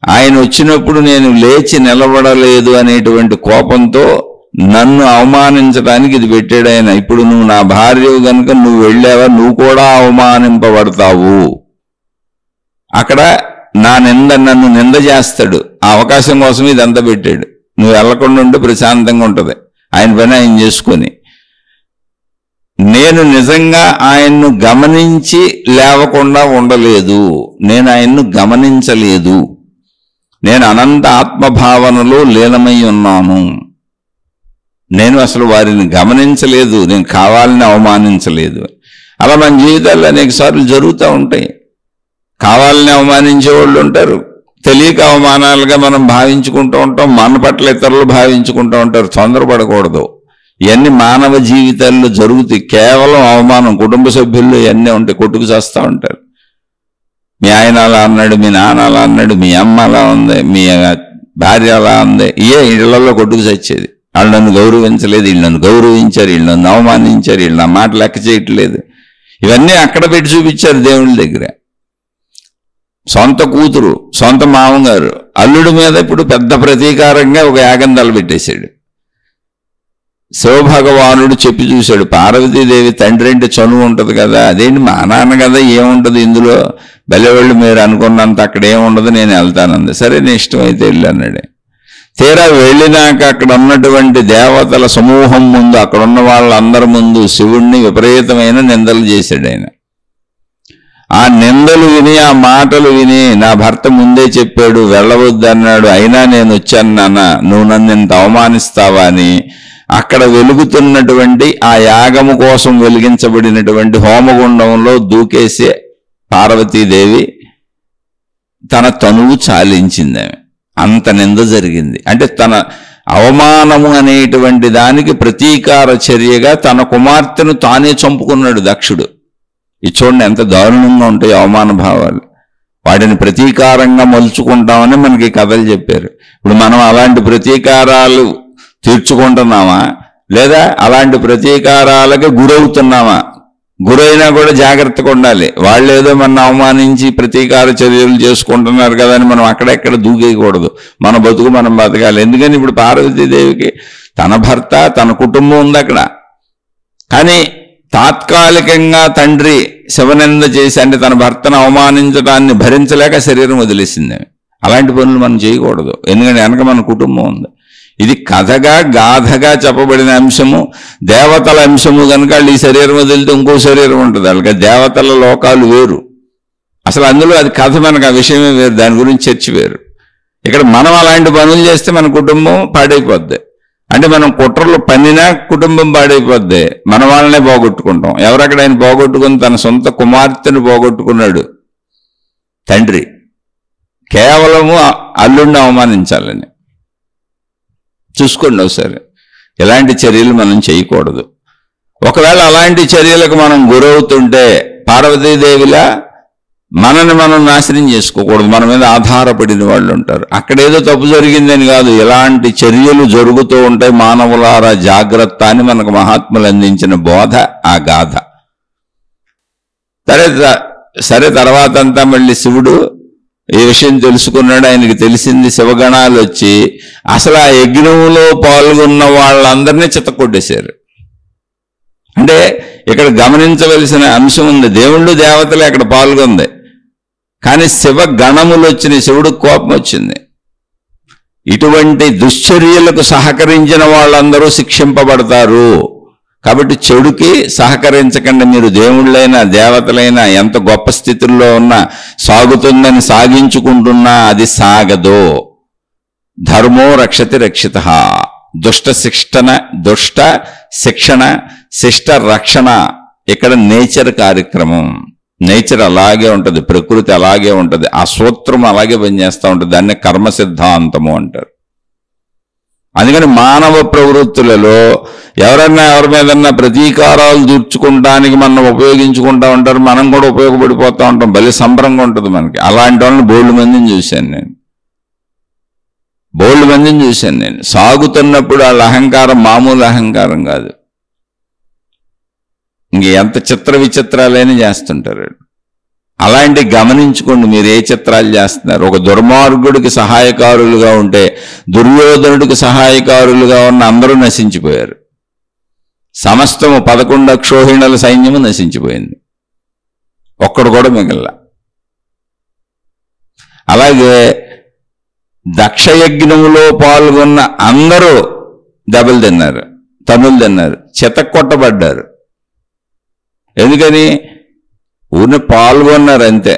[SPEAKER 1] ఆయన వచ్చినప్పుడు నేను లేచి నిలబడలేదు అనేటువంటి కోపంతో నన్ను అవమానించడానికి ఇది పెట్టాడు ఆయన. ఇప్పుడు నువ్వు నా భార్యవు కనుక నువ్వు వెళ్ళావా, నువ్వు కూడా అవమానింపబడతావు. అక్కడ నన్ను నింద చేస్తాడు. ఆ అవకాశం కోసం ఇదంతా పెట్టాడు. నువ్వు వెళ్లకుండా ఉంటే ప్రశాంతంగా ఉంటుంది, ఆయన పని ఆయన చేసుకొని. నేను నిజంగా ఆయన్ను గమనించి లేవకుండా ఉండలేదు, నేను ఆయన్ను గమనించలేదు, నేను అనంత ఆత్మభావనలో లీనమై ఉన్నాను. నేను అసలు వారిని గమనించలేదు, నేను కావాలని అవమానించలేదు. అలా మన జీవితాల్లో అనేక సార్లు జరుగుతూ ఉంటాయి. కావాలని అవమానించే వాళ్ళు ఉంటారు, తెలియక అవమానాలుగా మనం భావించుకుంటూ ఉంటాం, మన పట్ల ఇతరులు భావించుకుంటూ ఉంటారు. తొందరపడకూడదు. ఇవన్నీ మానవ జీవితాల్లో జరుగుతాయి. కేవలం అవమానం, కుటుంబ సభ్యుల్లో ఇవన్నీ ఉంటాయి, కొట్టుకు చేస్తూ ఉంటారు. మీ ఆయన అలా అన్నాడు, మీ నాన్న అలా అన్నాడు, మీ అమ్మ అలా ఉంది, మీ భార్య అలా ఉంది, ఇళ్లలో కొట్టుకు చచ్చేది. వాళ్ళు నన్ను గౌరవించలేదు, వీళ్ళు నన్ను గౌరవించారు, వీళ్ళు నన్ను అవమానించారు, వీళ్ళు నా మాట లెక్క చేయట్లేదు. ఇవన్నీ అక్కడ పెట్టి చూపించారు దేవుళ్ళ దగ్గర. సొంత కూతురు, సొంత మామగారు, అల్లుడి మీద ఇప్పుడు పెద్ద ప్రతీకారంగా ఒక యాగం తలపెట్టేశాడు. శివభగవానుడు చెప్పి చూశాడు, పార్వతీదేవి తండ్రి అంటే చనువు ఉంటుంది కదా, అదేంటి మా నాన్న కదా, ఏముంటుంది ఇందులో, బలెవాళ్ళు మీరు అనుకున్నంత అక్కడ ఏముండదు, నేను వెళ్తానంది. సరే నీ ఇష్టం అయితే వెళ్ళి అన్నాడు. తీరా వెళ్ళినాక అక్కడ ఉన్నటువంటి దేవతల సమూహం ముందు, అక్కడ ఉన్న వాళ్ళందరి ముందు శివుణ్ణి విపరీతమైన నిందలు చేశాడు ఆయన. ఆ నిందలు విని, ఆ మాటలు విని, నా భర్త ముందే చెప్పాడు వెళ్ళవద్దన్నాడు, అయినా నేను వచ్చాను నాన్న, నువ్వు నన్ను ఇంత అవమానిస్తావా అని అక్కడ వెలుగుతున్నటువంటి ఆ యాగము కోసం వెలిగించబడినటువంటి హోమగుండంలో దూకేసే పార్వతీదేవి తన తనువు చాలించింది. ఆమె అంత నింద జరిగింది. అంటే తన అవమానము అనేటువంటి దానికి ప్రతీకార చర్యగా తన కుమార్తెను తానే చంపుకున్నాడు దక్షుడు. ఇది చూడండి ఎంత దారుణంగా ఉంటాయి అవమాన భావాలు. వాటిని ప్రతీకారంగా మలుచుకుంటామని మనకి కథలు చెప్పారు. ఇప్పుడు మనం అలాంటి ప్రతీకారాలు తీర్చుకుంటున్నామా, లేదా అలాంటి ప్రతీకారాలకి గురవుతున్నామా? గురైనా కూడా జాగ్రత్తగా ఉండాలి. వాళ్ళు ఏదో మన అవమానించి ప్రతీకార చర్యలు చేసుకుంటున్నారు కదా అని మనం అక్కడెక్కడ దూకేయకూడదు. మన బతుకు మనం బతకాలి. ఎందుకని ఇప్పుడు పార్వతీదేవికి తన భర్త, తన కుటుంబం ఉంది అక్కడ. కానీ తాత్కాలికంగా తండ్రి శివనింద చేసి, అంటే తన భర్తను అవమానించడాన్ని భరించలేక శరీరం వదిలేసింది. అలాంటి పనులు మనం చేయకూడదు, ఎందుకంటే వెనక మన కుటుంబం ఉంది. ఇది కథగా గాథగా చెప్పబడిన అంశము, దేవతల అంశము కనుక వాళ్ళు ఈ శరీరం వదిలితే ఇంకో శరీరం ఉంటుంది. వాళ్ళకి దేవతల లోకాలు వేరు. అసలు అందులో అది కథ, మనకు ఆ విషయమే వేరు, దాని గురించి చర్చ వేరు. ఇక్కడ మనం అలాంటి పనులు చేస్తే మన కుటుంబం పాడైపోద్ది. అంటే మనం కుట్రలు పన్నినా కుటుంబం పాడైపోద్ది, మన వాళ్ళనే పోగొట్టుకుంటాం. ఎవరక్కడ ఆయన పోగొట్టుకుని తన సొంత కుమార్తెను పోగొట్టుకున్నాడు తండ్రి, కేవలము అల్లుడిని అవమానించాలని. చూసుకోండి ఒకసారి, ఎలాంటి చర్యలు మనం చేయకూడదు. ఒకవేళ అలాంటి చర్యలకు మనం గురవుతుంటే పార్వతీదేవిలా మనని మనం నాశనం చేసుకోకూడదు. మన మీద ఆధారపడిన వాళ్ళు ఉంటారు. అక్కడేదో తప్పు జరిగిందని కాదు, ఇలాంటి చర్యలు జరుగుతూ ఉంటాయి మానవులారా జాగ్రత్త అని మనకు మహాత్ములు అందించిన బోధ ఆ గాథ. సరే తర్వాత అంతా మళ్ళీ శివుడు ఈ విషయం తెలుసుకున్నాడు. ఆయనకి తెలిసింది, శివగణాలు వచ్చి అసలు ఆ యజ్ఞంలో పాల్గొన్న వాళ్ళందరినీ చిత్తకొట్టేశారు. అంటే ఇక్కడ గమనించవలసిన అంశం ఉంది. దేవుళ్ళు దేవతలు అక్కడ పాల్గొంది, కానీ శివ గణములు వచ్చినాయి. శివుడికి కోపం వచ్చింది. ఇటువంటి దుశ్చర్యలకు సహకరించిన వాళ్ళందరూ శిక్షింపబడతారు. కాబట్టి చెడుకి సహకరించకండి. మీరు దేవుళ్ళైనా దేవతలైనా ఎంత గొప్ప స్థితుల్లో ఉన్నా, సాగుతుందని సాగించుకుంటున్నా అది సాగదు. ధర్మో రక్షతి రక్షిత. దుష్ట శిక్షణ శిష్ట రక్షణ ఇక్కడ నేచర్ కార్యక్రమం. నేచర్ అలాగే ఉంటుంది, ప్రకృతి అలాగే ఉంటుంది, ఆ సూత్రం అలాగే పనిచేస్తూ ఉంటుంది. దాన్ని కర్మ సిద్ధాంతము అంటారు. అందుకని మానవ ప్రవృత్తులలో ఎవరన్నా ఎవరి మీదన్నా ప్రతీకారాలు తీర్చుకుంటానికి మనం ఉపయోగించుకుంటా ఉంటారు. మనం కూడా ఉపయోగపడిపోతూ ఉంటాం. భలే సంబరంగా ఉంటుంది మనకి. అలాంటి వాళ్ళని బోల్డ్ మందిని చూశాను నేను. సాగుతున్నప్పుడు వాళ్ళ అహంకారం మామూలు అహంకారం కాదు. ఇంక ఎంత చిత్ర విచిత్రాలైనా చేస్తుంటారు. అలాంటి గమనించుకోండి, మీరు ఏ చిత్రాలు చేస్తున్నారు. ఒక దుర్మార్గుడికి సహాయకారులుగా ఉంటే దుర్యోధనుడికి సహాయకారులుగా ఉన్న అందరూ నశించిపోయారు. సమస్తము 11 అక్షోహిణుల సైన్యము నశించిపోయింది, ఒక్కడు కూడా మిగల. అలాగే దక్షయజ్ఞములో పాల్గొన్న అందరూ దెబ్బలు తిన్నారు, తన్నులు తిన్నారు, చితక్కొట్టబడ్డారు. ఎందుకని? ఊరిని పాల్గొన్నారు అంతే.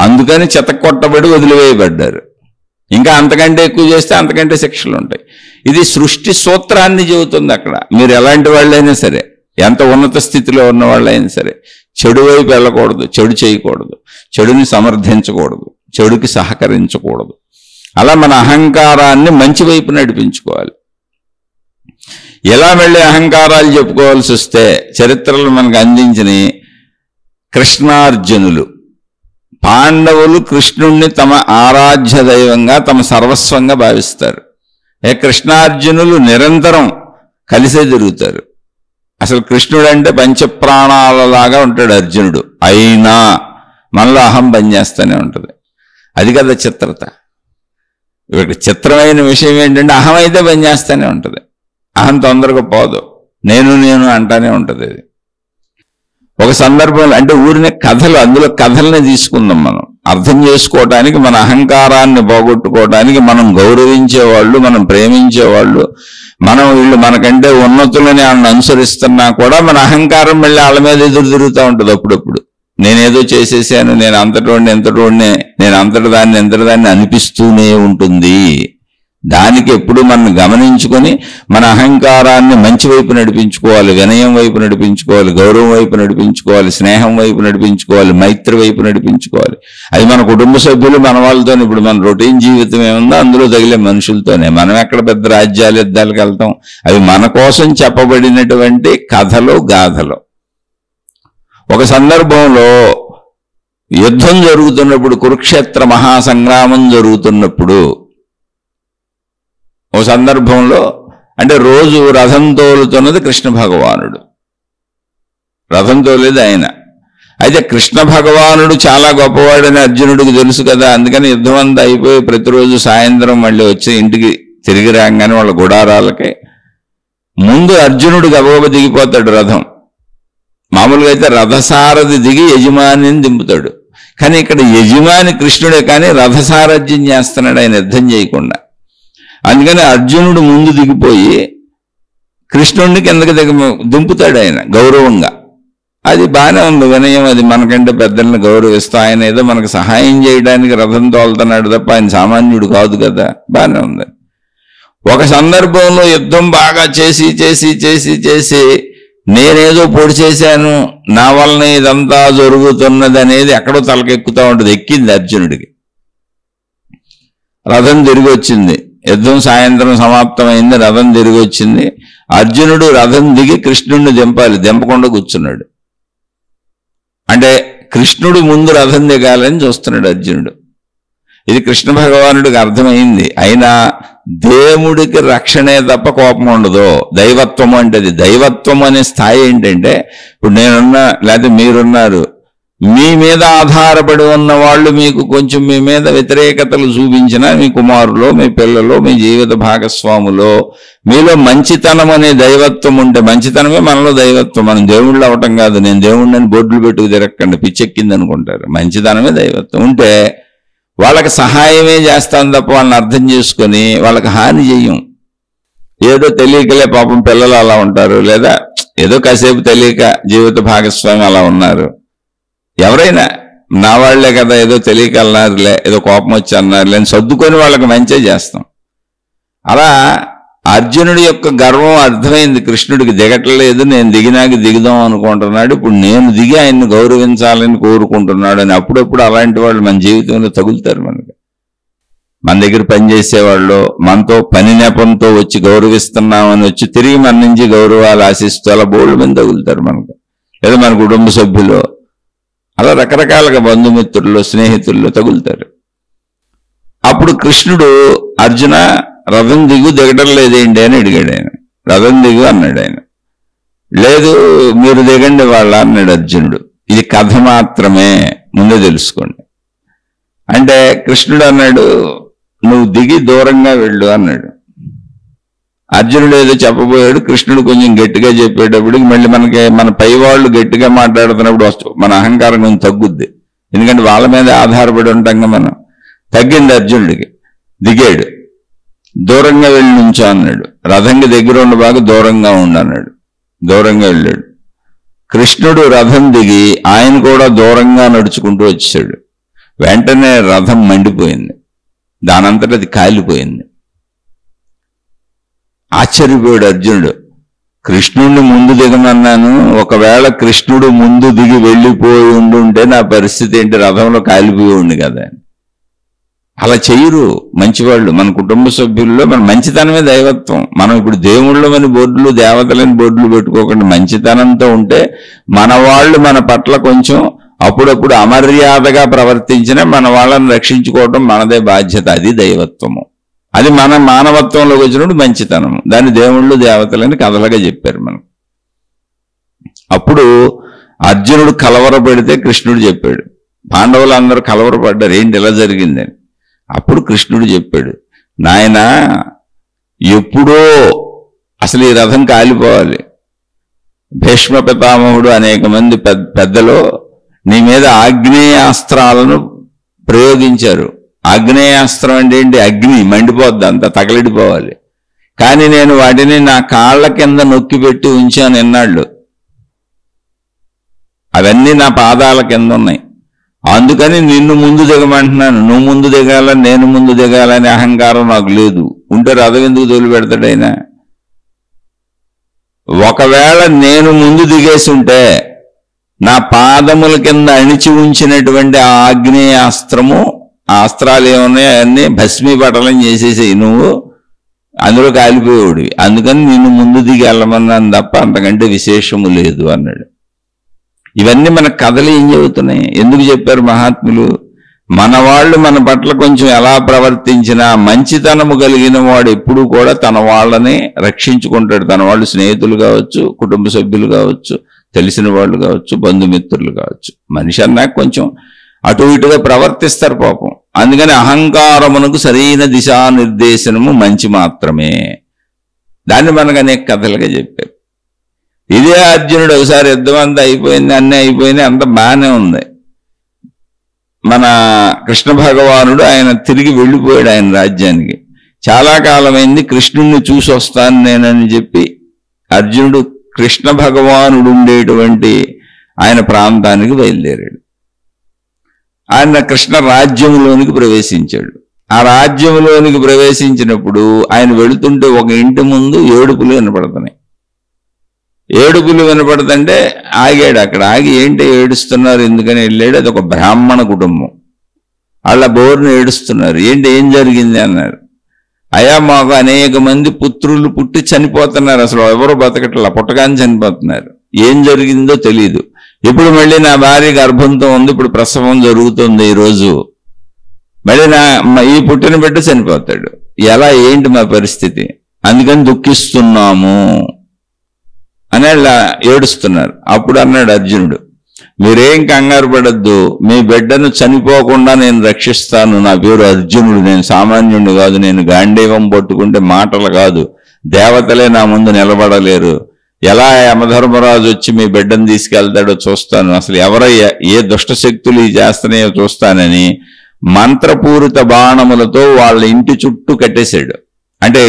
[SPEAKER 1] అందుకని చితక్కొట్టబడి వదిలివేయబడ్డారు. ఇంకా అంతకంటే ఎక్కువ చేస్తే అంతకంటే శిక్షలు ఉంటాయి. ఇది సృష్టి సూత్రాన్ని చెబుతుంది. అక్కడ మీరు ఎలాంటి వాళ్ళైనా సరే, ఎంత ఉన్నత స్థితిలో ఉన్న వాళ్ళైనా సరే, చెడు వైపు వెళ్ళకూడదు, చెడు చేయకూడదు, చెడుని సమర్థించకూడదు, చెడుకి సహకరించకూడదు. అలా మన అహంకారాన్ని మంచి వైపు నడిపించుకోవాలి. ఎలా మళ్ళీ అహంకారాలు చెప్పుకోవాల్సి వస్తే చరిత్రలో మనకు అందించిన కృష్ణార్జునులు, పాండవులు కృష్ణుణ్ణి తమ ఆరాధ్య దైవంగా తమ సర్వస్వంగా భావిస్తారు. కృష్ణార్జునులు నిరంతరం కలిసే తిరుగుతారు. అసలు కృష్ణుడు అంటే పంచప్రాణాలలాగా ఉంటాడు అర్జునుడు. అయినా మనలో అహం పనిచేస్తూనే ఉంటుంది. అది కదా చిత్రత. ఇక్కడ చిత్రమైన విషయం ఏంటంటే అహం అయితే పనిచేస్తూనే ఉంటుంది. అహం తొందరగా పోదు, నేను అంటానే ఉంటుంది. అది ఒక సందర్భంలో అంటే ఊరినే కథలు, అందులో కథల్ని తీసుకుందాం మనం అర్థం చేసుకోవటానికి. మన అహంకారాన్ని పోగొట్టుకోవటానికి మనం గౌరవించేవాళ్ళు, మనం ప్రేమించేవాళ్ళు, మనం వీళ్ళు మనకంటే ఉన్నతులని వాళ్ళని అనుసరిస్తున్నా కూడా మన అహంకారం మళ్ళీ వాళ్ళ మీద ఎదురు తిరుగుతూ ఉంటుంది. అప్పుడప్పుడు నేనేదో చేసేసాను, నేను అంతటోడిని ఎంతటోడిని, నేను అంతటిదాన్ని ఎంతటిదాన్ని అనిపిస్తూనే ఉంటుంది. దానికి ఎప్పుడు మనం గమనించుకొని మన అహంకారాన్ని మంచి వైపు నడిపించుకోవాలి, వినయం వైపు నడిపించుకోవాలి, గౌరవం వైపు నడిపించుకోవాలి, స్నేహం వైపు నడిపించుకోవాలి, మైత్రి వైపు నడిపించుకోవాలి. అది మన కుటుంబ సభ్యులు, మన వాళ్ళతో. ఇప్పుడు మన రొటీన్ జీవితం ఏముందో అందులో తగిలే మనుషులతోనే. మనం ఎక్కడ పెద్ద రాజ్యాలు యుద్ధాలకు వెళ్తాం? అవి మన కోసం చెప్పబడినటువంటి కథలు, గాథలు. ఒక సందర్భంలో యుద్ధం జరుగుతున్నప్పుడు, కురుక్షేత్ర మహాసంగ్రామం జరుగుతున్నప్పుడు, ఓ సందర్భంలో అంటే రోజు రథం తోలుతున్నది కృష్ణ భగవానుడు, రథం తోలేది ఆయన. అయితే కృష్ణ భగవానుడు చాలా గొప్పవాడని అర్జునుడికి తెలుసు కదా. అందుకని యుద్ధం అంతా అయిపోయి ప్రతిరోజు సాయంత్రం మళ్ళీ వచ్చి ఇంటికి తిరిగి రాగానే వాళ్ళ గుడారాలకి ముందు అర్జునుడు గబగబ దిగిపోతాడు రథం. మామూలుగా అయితే రథసారథి దిగి యజమానిని దింపుతాడు. కానీ ఇక్కడ యజమాని కృష్ణుడే, కానీ రథసారథ్యం చేస్తున్నాడు ఆయన యుద్ధం చేయకుండా. అందుకని అర్జునుడు ముందు దిగిపోయి కృష్ణుడిని కిందకి దింపుతాడు ఆయన గౌరవంగా. అది బాగానే ఉంది, వినయం. అది మనకంటే పెద్దల్ని గౌరవిస్తూ ఆయన ఏదో మనకు సహాయం చేయడానికి రథం తోలుతున్నాడు తప్ప ఆయన సామాన్యుడు కాదు కదా. బాగానే ఉంది. ఒక సందర్భంలో యుద్ధం బాగా చేసి చేసి చేసి చేసి నేనేదో పొడి చేశాను, నా వలన ఇదంతా జరుగుతున్నది అనేది ఎక్కడో తలకెక్కుతూ ఉంటుంది. ఎక్కింది అర్జునుడికి. రథం తిరిగి వచ్చింది. యుద్ధం సాయంత్రం సమాప్తమైంది, రథం తిరిగి వచ్చింది. అర్జునుడు రథం దిగి కృష్ణుడిని దింపాలి, దింపకుండా కూర్చున్నాడు. అంటే కృష్ణుడు ముందు రథం దిగాలని చూస్తున్నాడు అర్జునుడు. ఇది కృష్ణ భగవానుడికి అర్థమైంది. అయినా దేవుడికి రక్షణే తప్ప కోపం ఉండదు. దైవత్వం అంటే అది. దైవత్వం అనే స్థాయి ఏంటంటే, ఇప్పుడు నేనున్నా లేకపోతే మీరున్నారు, మీ మీద ఆధారపడి ఉన్న వాళ్ళు మీకు కొంచెం మీ మీద వ్యతిరేకతలు చూపించినా, మీ కుమారులో, మీ పిల్లలో, మీ జీవిత భాగస్వాములో మీలో మంచితనం అనే దైవత్వం ఉంటే, మంచితనమే మనలో దైవత్వం. మనం దేవుళ్ళు అవటం కాదు. నేను దేవుడిని బొడ్లు పెట్టుకు తిరగకండి, పిచ్చెక్కింది అనుకుంటారు. మంచితనమే దైవత్వం ఉంటే వాళ్ళకి సహాయమే చేస్తాం తప్ప వాళ్ళని అర్థం చేసుకొని వాళ్ళకి హాని చెయ్యం. ఏదో తెలియకలే పాపం పిల్లలు అలా ఉంటారు, లేదా ఏదో కాసేపు తెలియక జీవిత భాగస్వామి అలా ఉన్నారు. ఎవరైనా నా వాళ్లే కదా, ఏదో తెలియక అన్నారులే, ఏదో కోపం వచ్చి అన్నారులే అని సర్దుకొని వాళ్ళకి మంచి చేస్తాం. అలా అర్జునుడి యొక్క గర్వం అర్థమైంది కృష్ణుడికి. దిగట్లేదు, నేను దిగినాక దిగుదాం అనుకుంటున్నాడు. ఇప్పుడు నేను దిగి ఆయన్ని గౌరవించాలని కోరుకుంటున్నాడు అని. అప్పుడప్పుడు అలాంటి వాళ్ళు మన జీవితంలో తగులుతారు. మనకి మన దగ్గర పనిచేసేవాళ్ళు, మనతో పని నెపంతో వచ్చి గౌరవిస్తున్నామని వచ్చి తిరిగి మన నుంచి గౌరవాలు ఆశిస్తూ అలా బోల్డ్ మంది తగులుతారు మనకు. లేదా మన కుటుంబ సభ్యులు, అలా రకరకాలుగా బంధుమిత్రులు, స్నేహితుల్లో తగులుతారు. అప్పుడు కృష్ణుడు అర్జున రథం దిగు, దిగడం లేదేంటి అని అడిగాడు ఆయన. రథం దిగు అన్నాడు ఆయన. లేదు మీరు దిగండి వాళ్ళ అన్నాడు అర్జునుడు. ఇది కథ మాత్రమే, ముందే తెలుసుకోండి అంటే. కృష్ణుడు అన్నాడు నువ్వు దిగి దూరంగా వెళ్ళు అన్నాడు. అర్జునుడు ఏదో చెప్పబోయాడు. కృష్ణుడు కొంచెం గట్టిగా చెప్పేటప్పటికి మళ్ళీ మన పై వాళ్ళు గట్టిగా మాట్లాడుతున్నప్పుడు మన అహంకారం కొంచెం తగ్గుద్ది. ఎందుకంటే వాళ్ళ మీద ఆధారపడి ఉంటాం మనం. తగ్గింది అర్జునుడికి. దిగాడు. దూరంగా వెళ్ళి నుంచో అన్నాడు. రథంకి దగ్గర ఉండి బాగా దూరంగా ఉండన్నాడు. దూరంగా వెళ్ళాడు. కృష్ణుడు రథం దిగి ఆయన కూడా దూరంగా నడుచుకుంటూ వచ్చాడు. వెంటనే రథం మండిపోయింది. దానంతట అది కాలిపోయింది. ఆశ్చర్యపోయాడు అర్జునుడు. కృష్ణుడిని ముందు దిగమన్నాను, ఒకవేళ కృష్ణుడు ముందు దిగి వెళ్ళిపోయి ఉండుంటే నా పరిస్థితి ఏంటి, రథంలో కాలిపోయి ఉండి కదా. అలా చెయ్యరు మంచివాళ్ళు. మన కుటుంబ సభ్యుల్లో మన మంచితనమే దైవత్వం. మనం ఇప్పుడు దేవుళ్ళమని బోర్డులు, దేవతలని బోర్డులు పెట్టుకోకుండా మంచితనంతో ఉంటే మన వాళ్ళు మన పట్ల కొంచెం అప్పుడప్పుడు అమర్యాదగా ప్రవర్తించినా మన వాళ్ళని రక్షించుకోవడం మనదే బాధ్యత. అది దైవత్వము. అది మన మానవత్వంలోకి వచ్చినప్పుడు మంచితనము. దాన్ని దేవుళ్ళు, దేవతలని కథలుగా చెప్పారు మనం. అప్పుడు అర్జునుడు కలవరపడితే కృష్ణుడు చెప్పాడు. పాండవులు అందరూ కలవరపడ్డారు, ఏంటి ఇలా జరిగిందని. అప్పుడు కృష్ణుడు చెప్పాడు, నాయనా ఎప్పుడో అసలు ఈ రథం కాలిపోవాలి. భీష్మ పితామహుడు అనేక మంది పెద్దలు నీ మీద ఆగ్నేయాస్త్రాలను ప్రయోగించారు. ఆగ్నేయాస్త్రం అంటే ఏంటి, అగ్ని మండిపోద్ది, అంతా తగలిడిపోవాలి. కానీ నేను వాటిని నా కాళ్ళ కింద నొక్కి పెట్టి ఉంచాను ఎన్నాళ్ళు. అవన్నీ నా పాదాల కింద ఉన్నాయి. అందుకని నిన్ను ముందు దిగమంటున్నాను. నువ్వు ముందు దిగాలని, నేను ముందు దిగాలని అహంకారం నాకు లేదు. ఉంటే రథం ఎందుకు తోలి పెడతాడైనా. ఒకవేళ నేను ముందు దిగేసి ఉంటే నా పాదముల కింద అణిచి ఉంచినటువంటి ఆ ఆగ్నేయాస్త్రము, ఆ అస్త్రాలు ఏమున్నాయో అవన్నీ భస్మీపటలం చేసేసాయి. నువ్వు అందులో కాలిపోయేవాడివి. అందుకని నిన్ను ముందు దిగి వెళ్ళమన్నాను తప్ప అంతకంటే విశేషము లేదు అన్నాడు. ఇవన్నీ మన కథలు ఏం చెబుతున్నాయి, ఎందుకు చెప్పారు మహాత్ములు? మన వాళ్ళు మన పట్ల కొంచెం ఎలా ప్రవర్తించినా మంచితనము కలిగిన వాడు ఎప్పుడూ కూడా తన వాళ్ళని రక్షించుకుంటాడు. తన వాళ్ళు స్నేహితులు కావచ్చు, కుటుంబ సభ్యులు కావచ్చు, తెలిసిన వాళ్ళు కావచ్చు, బంధుమిత్రులు కావచ్చు. మనిషి అన్నాక కొంచెం అటు ఇటుగా ప్రవర్తిస్తారు పాపం. అందుకని అహంకారమునకు సరైన దిశానిర్దేశనము మంచి మాత్రమే. దాన్ని మనకు అనేక కథలుగా చెప్పారు. ఇదే అర్జునుడు ఒకసారి యుద్ధం అంతా అయిపోయింది, అన్నీ అయిపోయినాయి, అంత బాగానే ఉంది. మన కృష్ణ భగవానుడు ఆయన తిరిగి వెళ్ళిపోయాడు ఆయన రాజ్యానికి. చాలా కాలమైంది, కృష్ణుణ్ణి చూసి వస్తాను నేనని చెప్పి అర్జునుడు కృష్ణ భగవానుడు ఉండేటువంటి ఆయన ప్రాంతానికి బయలుదేరాడు. ఆయన కృష్ణ రాజ్యంలోనికి ప్రవేశించాడు. ఆ రాజ్యంలోనికి ప్రవేశించినప్పుడు ఆయన వెళుతుంటే ఒక ఇంటి ముందు ఏడుపులు వినపడుతున్నాయి. ఏడుపులు వినపడుతుంటే ఆగాడు. అక్కడ ఆగి ఏంటి ఏడుస్తున్నారు, ఎందుకని వెళ్ళాడు. అది ఒక బ్రాహ్మణ కుటుంబం. వాళ్ళ బోరును ఏడుస్తున్నారు. ఏంటి, ఏం జరిగింది అన్నారు. అయా మాకు అనేక మంది పుత్రులు పుట్టి చనిపోతున్నారు, అసలు ఎవరు బతకట్లా, పుట్టగానే చనిపోతున్నారు, ఏం జరిగిందో తెలియదు. ఇప్పుడు మళ్ళీ నా భార్య గర్భంతో ఉంది, ఇప్పుడు ప్రసవం జరుగుతుంది ఈరోజు, మళ్ళీ ఈ పుట్టిన బిడ్డ చనిపోతాడు, ఎలా ఏంటి మా పరిస్థితి, అందుకని దుఃఖిస్తున్నాము అని అలా ఏడుస్తున్నారు. అప్పుడు అన్నాడు అర్జునుడు, మీరేం కంగారు పడద్దు, మీ బిడ్డను చనిపోకుండా నేను రక్షిస్తాను, నా పేరు అర్జునుడు, నేను సామాన్యుడిని కాదు, నేను గాంధీవం పట్టుకుంటే మాటలు కాదు, దేవతలే నా ముందు నిలబడలేరు, ఎలా యమధర్మరాజు వచ్చి మీ బిడ్డను తీసుకెళ్తాడో చూస్తాను, అసలు ఎవరయ్యా ఏ దుష్టశక్తులు ఈ చేస్తున్నాయో చూస్తానని మంత్రపూరిత బాణములతో వాళ్ళ ఇంటి చుట్టూ కట్టేశాడు. అంటే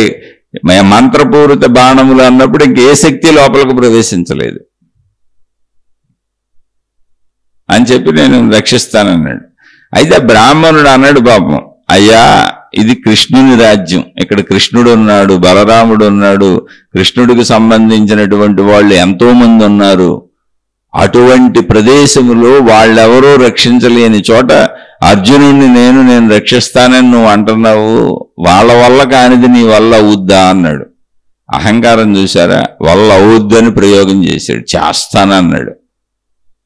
[SPEAKER 1] మంత్రపూరిత బాణములు అన్నప్పుడు ఇంకే శక్తి లోపలికి ప్రవేశించలేదు అని చెప్పి నేను రక్షిస్తానన్నాడు. అయితే బ్రాహ్మణుడు అన్నాడు, పాపం అయ్యా ఇది కృష్ణుని రాజ్యం, ఇక్కడ కృష్ణుడు ఉన్నాడు, బలరాముడు ఉన్నాడు, కృష్ణుడికి సంబంధించినటువంటి వాళ్ళు ఎంతో మంది ఉన్నారు, అటువంటి ప్రదేశములో వాళ్ళెవరూ రక్షించలేని చోట అర్జునుడిని నేను రక్షిస్తానని నువ్వు అంటున్నావు, వాళ్ళ వల్ల కానిది నీ వల్ల అవుద్దా అన్నాడు. అహంకారం చూసారా, వల్ల అవుద్దని ప్రయోగం చేశాడు, చేస్తానన్నాడు.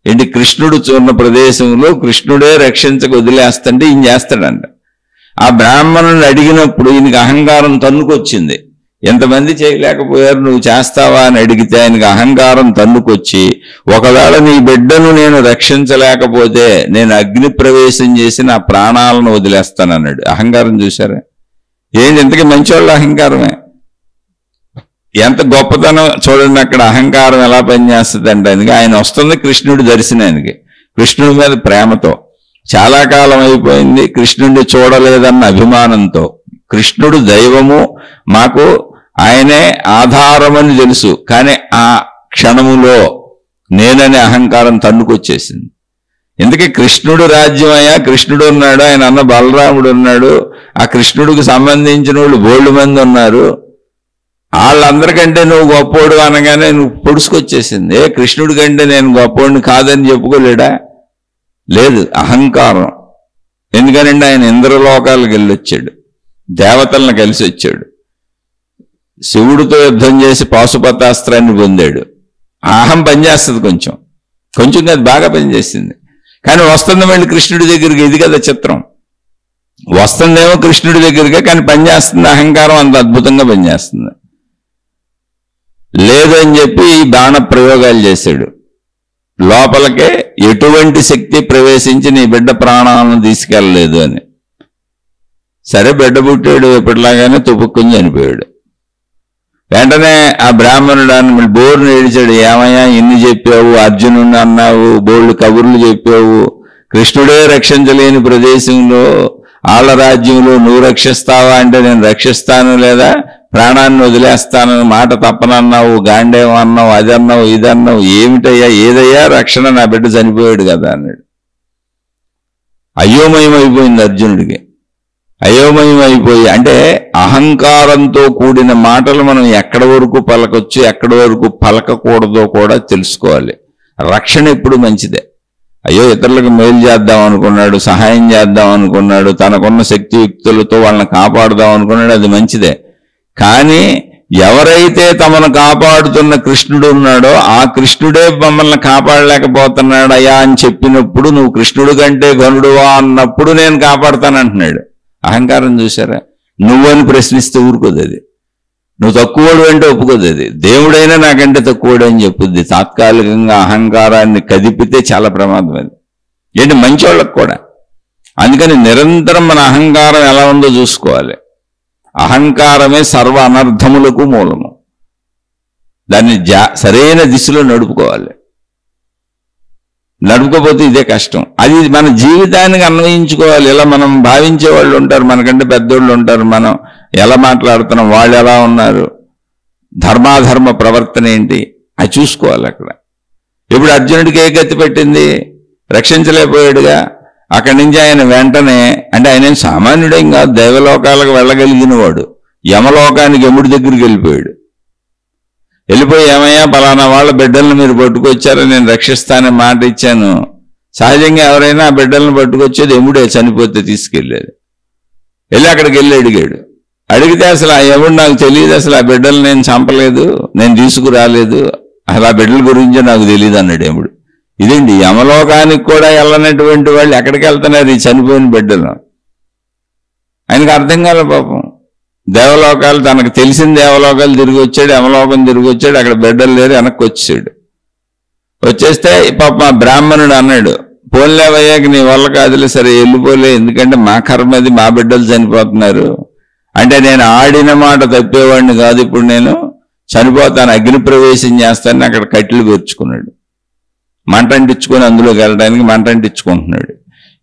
[SPEAKER 1] ఏంటి, కృష్ణుడు చూన్న ప్రదేశంలో కృష్ణుడే రక్షించక వదిలేస్తుంటే ఈయన చేస్తాడంట. ఆ బ్రాహ్మణుని అడిగినప్పుడు ఈయనకి అహంకారం తన్నుకొచ్చింది, ఎంతమంది చేయలేకపోయారు, నువ్వు చేస్తావా అని అడిగితే ఆయనకి అహంకారం తన్నుకొచ్చి, ఒకవేళ నీ బిడ్డను నేను రక్షించలేకపోతే నేను అగ్ని ప్రవేశం చేసి నా ప్రాణాలను వదిలేస్తానన్నాడు. అహంకారం చూసారా, ఏంటి ఇంతకీ మంచివాళ్ళ అహంకారమే, ఎంత గొప్పతనం చూడండి. అక్కడ అహంకారం ఎలా పనిచేస్తుంది అంటే, అందుకే ఆయన వస్తుంది కృష్ణుడి దర్శనానికి, కృష్ణుడి మీద ప్రేమతో, చాలా కాలం అయిపోయింది కృష్ణుడిని చూడలేదన్న అభిమానంతో, కృష్ణుడు దైవము, మాకు ఆయనే ఆధారమని తెలుసు, కానీ ఆ క్షణములో నేననే అహంకారం తన్నుకొచ్చేసింది. ఎందుకే కృష్ణుడు రాజ్యం అయ్యా, కృష్ణుడు ఉన్నాడు, ఆయన అన్న బలరాముడు ఉన్నాడు, ఆ కృష్ణుడికి సంబంధించిన వాళ్ళు బోల్డు మంది ఉన్నారు, వాళ్ళందరికంటే నువ్వు గొప్పోడు అనగానే నువ్వు పొడుచుకొచ్చేసింది. కృష్ణుడి కంటే నేను గొప్పోడిని కాదని చెప్పుకోలేడా, లేదు, అహంకారం. ఎందుకనంటే ఆయన ఇంద్రలోకాలకు వెళ్ళొచ్చాడు, దేవతలను కలిసి వచ్చాడు, శివుడితో యుద్ధం చేసి పాశుపతాస్త్రాన్ని పొందాడు. అహం పనిచేస్తుంది కొంచెం కొంచెం కాదు, బాగా పనిచేసింది. కానీ వస్తుంది మళ్ళీ కృష్ణుడి దగ్గరికి, ఇది కదా చిత్రం, వస్తుందేమో కృష్ణుడి దగ్గరగా, కానీ పనిచేస్తుంది అహంకారం, అంత అద్భుతంగా పనిచేస్తుంది. లేదని చెప్పి బాణ ప్రయోగాలు చేశాడు, లోపలికే ఎటువంటి శక్తి ప్రవేశించి నీ బిడ్డ ప్రాణాలను తీసుకెళ్ళలేదు అని. సరే బిడ్డ పుట్టాడు, ఎప్పటిలాగానే తుపుక్కుని చనిపోయాడు. వెంటనే ఆ బ్రాహ్మణుడు అని బోర్ని ఏడిచాడు, ఏమయ్యా ఇన్ని చెప్పావు, అర్జునుడిని అన్నావు, బోళ్ళు కబుర్లు చెప్పావు, కృష్ణుడే రక్షించలేని ప్రదేశంలో ఆళ్ళ రాజ్యంలో నువ్వు రక్షిస్తావా అంటే నేను రక్షిస్తాను, లేదా ప్రాణాన్ని వదిలేస్తానని మాట తప్పనన్నావు, గాండేవం అన్నావు, అది అన్నావు, ఇది అన్నావు, ఏమిటయ్యా ఏదయ్యా రక్షణ, నా బిడ్డ చనిపోయాడు కదా అన్నాడు. అయోమయం అయిపోయింది అర్జునుడికి, అయోమయం అయిపోయి, అంటే అహంకారంతో కూడిన మాటలు మనం ఎక్కడి వరకు పలకొచ్చు, ఎక్కడి వరకు పలకకూడదో కూడా తెలుసుకోవాలి. రక్షణ ఎప్పుడు మంచిదే. అయ్యో ఇతరులకు మేలు చేద్దాం అనుకున్నాడు, సహాయం చేద్దాం అనుకున్నాడు, తనకున్న శక్తియుక్తులతో వాళ్ళని కాపాడుదాం అనుకున్నాడు, అది మంచిదే. కానీ ఎవరైతే తమను కాపాడుతున్న కృష్ణుడు ఉన్నాడో ఆ కృష్ణుడే మమ్మల్ని కాపాడలేకపోతున్నాడు అయ్యా అని చెప్పినప్పుడు, నువ్వు కృష్ణుడు కంటే గనుడువా అన్నప్పుడు నేను కాపాడుతానంటున్నాడు. అహంకారం చూసారా, నువ్వని ప్రశ్నిస్తే ఊరుకోదు అది, నువ్వు తక్కువడు అంటే ఒప్పుకోదు అది, దేవుడైనా నాకంటే తక్కువడు అని చెప్పుద్ది. తాత్కాలికంగా అహంకారాన్ని కదిపితే చాలా ప్రమాదం అది, ఏంటి మంచోళ్ళకు కూడా. అందుకని నిరంతరం మన అహంకారం ఎలా ఉందో చూసుకోవాలి. అహంకారమే సర్వ అనర్థములకు మూలము, దాన్ని సరైన దిశలో నడుపుకోవాలి. నడుపుకోపోతే ఇదే కష్టం. అది మన జీవితానికి అన్వయించుకోవాలి. ఇలా మనం భావించే వాళ్ళు ఉంటారు, మనకంటే పెద్దోళ్ళు ఉంటారు, మనం ఎలా మాట్లాడుతున్నాం, వాళ్ళు ఎలా ఉన్నారు, ధర్మాధర్మ ప్రవర్తన ఏంటి, అది చూసుకోవాలి. అక్కడ ఇప్పుడు అర్జునుడికి ఏ గతి పెట్టింది, రక్షించలేకపోయాడుగా. అక్కడి నుంచి ఆయన వెంటనే, అంటే ఆయన సామాన్యుడేం కాదు, దైవలోకాలకు వెళ్ళగలిగిన వాడు, యమలోకానికి యముడి దగ్గరికి వెళ్ళిపోయాడు. వెళ్ళిపోయి, ఏమయ్యా పలానా వాళ్ళ బిడ్డలను మీరు పట్టుకొచ్చారని నేను రక్షిస్తానని మాట ఇచ్చాను. సహజంగా ఎవరైనా ఆ బిడ్డలను పట్టుకొచ్చేది యముడే, చనిపోతే తీసుకెళ్ళేది. వెళ్ళి అక్కడికి వెళ్ళి అడిగాడు, అడిగితే అసలు ఆ యముడు నాకు తెలియదు, అసలు ఆ బిడ్డలు నేను చంపలేదు, నేను తీసుకురాలేదు, అసలు ఆ బిడ్డల గురించే నాకు తెలియదు అన్నాడు యముడు. ఇదేంటి, యమలోకానికి కూడా వెళ్ళనటువంటి వాళ్ళు ఎక్కడికి వెళ్తున్నారు ఈ చనిపోయిన బిడ్డలు? ఆయనకు అర్థం కాలే పాపం. దేవలోకాలు, తనకు తెలిసిన దేవలోకాలు తిరిగి వచ్చాడు, యమలోకం తిరిగి వచ్చాడు, అక్కడ బిడ్డలు లేరు, వెనక్కి వచ్చాడు. వచ్చేస్తే పాప మా బ్రాహ్మణుడు అన్నాడు, పోన్లేవయ్యాక నీ వల్ల కాదులే, సరే వెళ్ళిపోలే, ఎందుకంటే మా కర్మ అది, మా బిడ్డలు చనిపోతున్నారు. అంటే నేను ఆడిన మాట తప్పేవాడిని కాదు, ఇప్పుడు నేను చనిపోతాను, అగ్ని ప్రవేశం చేస్తానని అక్కడ కట్టెలు పేర్చుకున్నాడు. మంట అంటించుకొని అందులోకి వెళ్ళడానికి మంట అంటించుకుంటున్నాడు.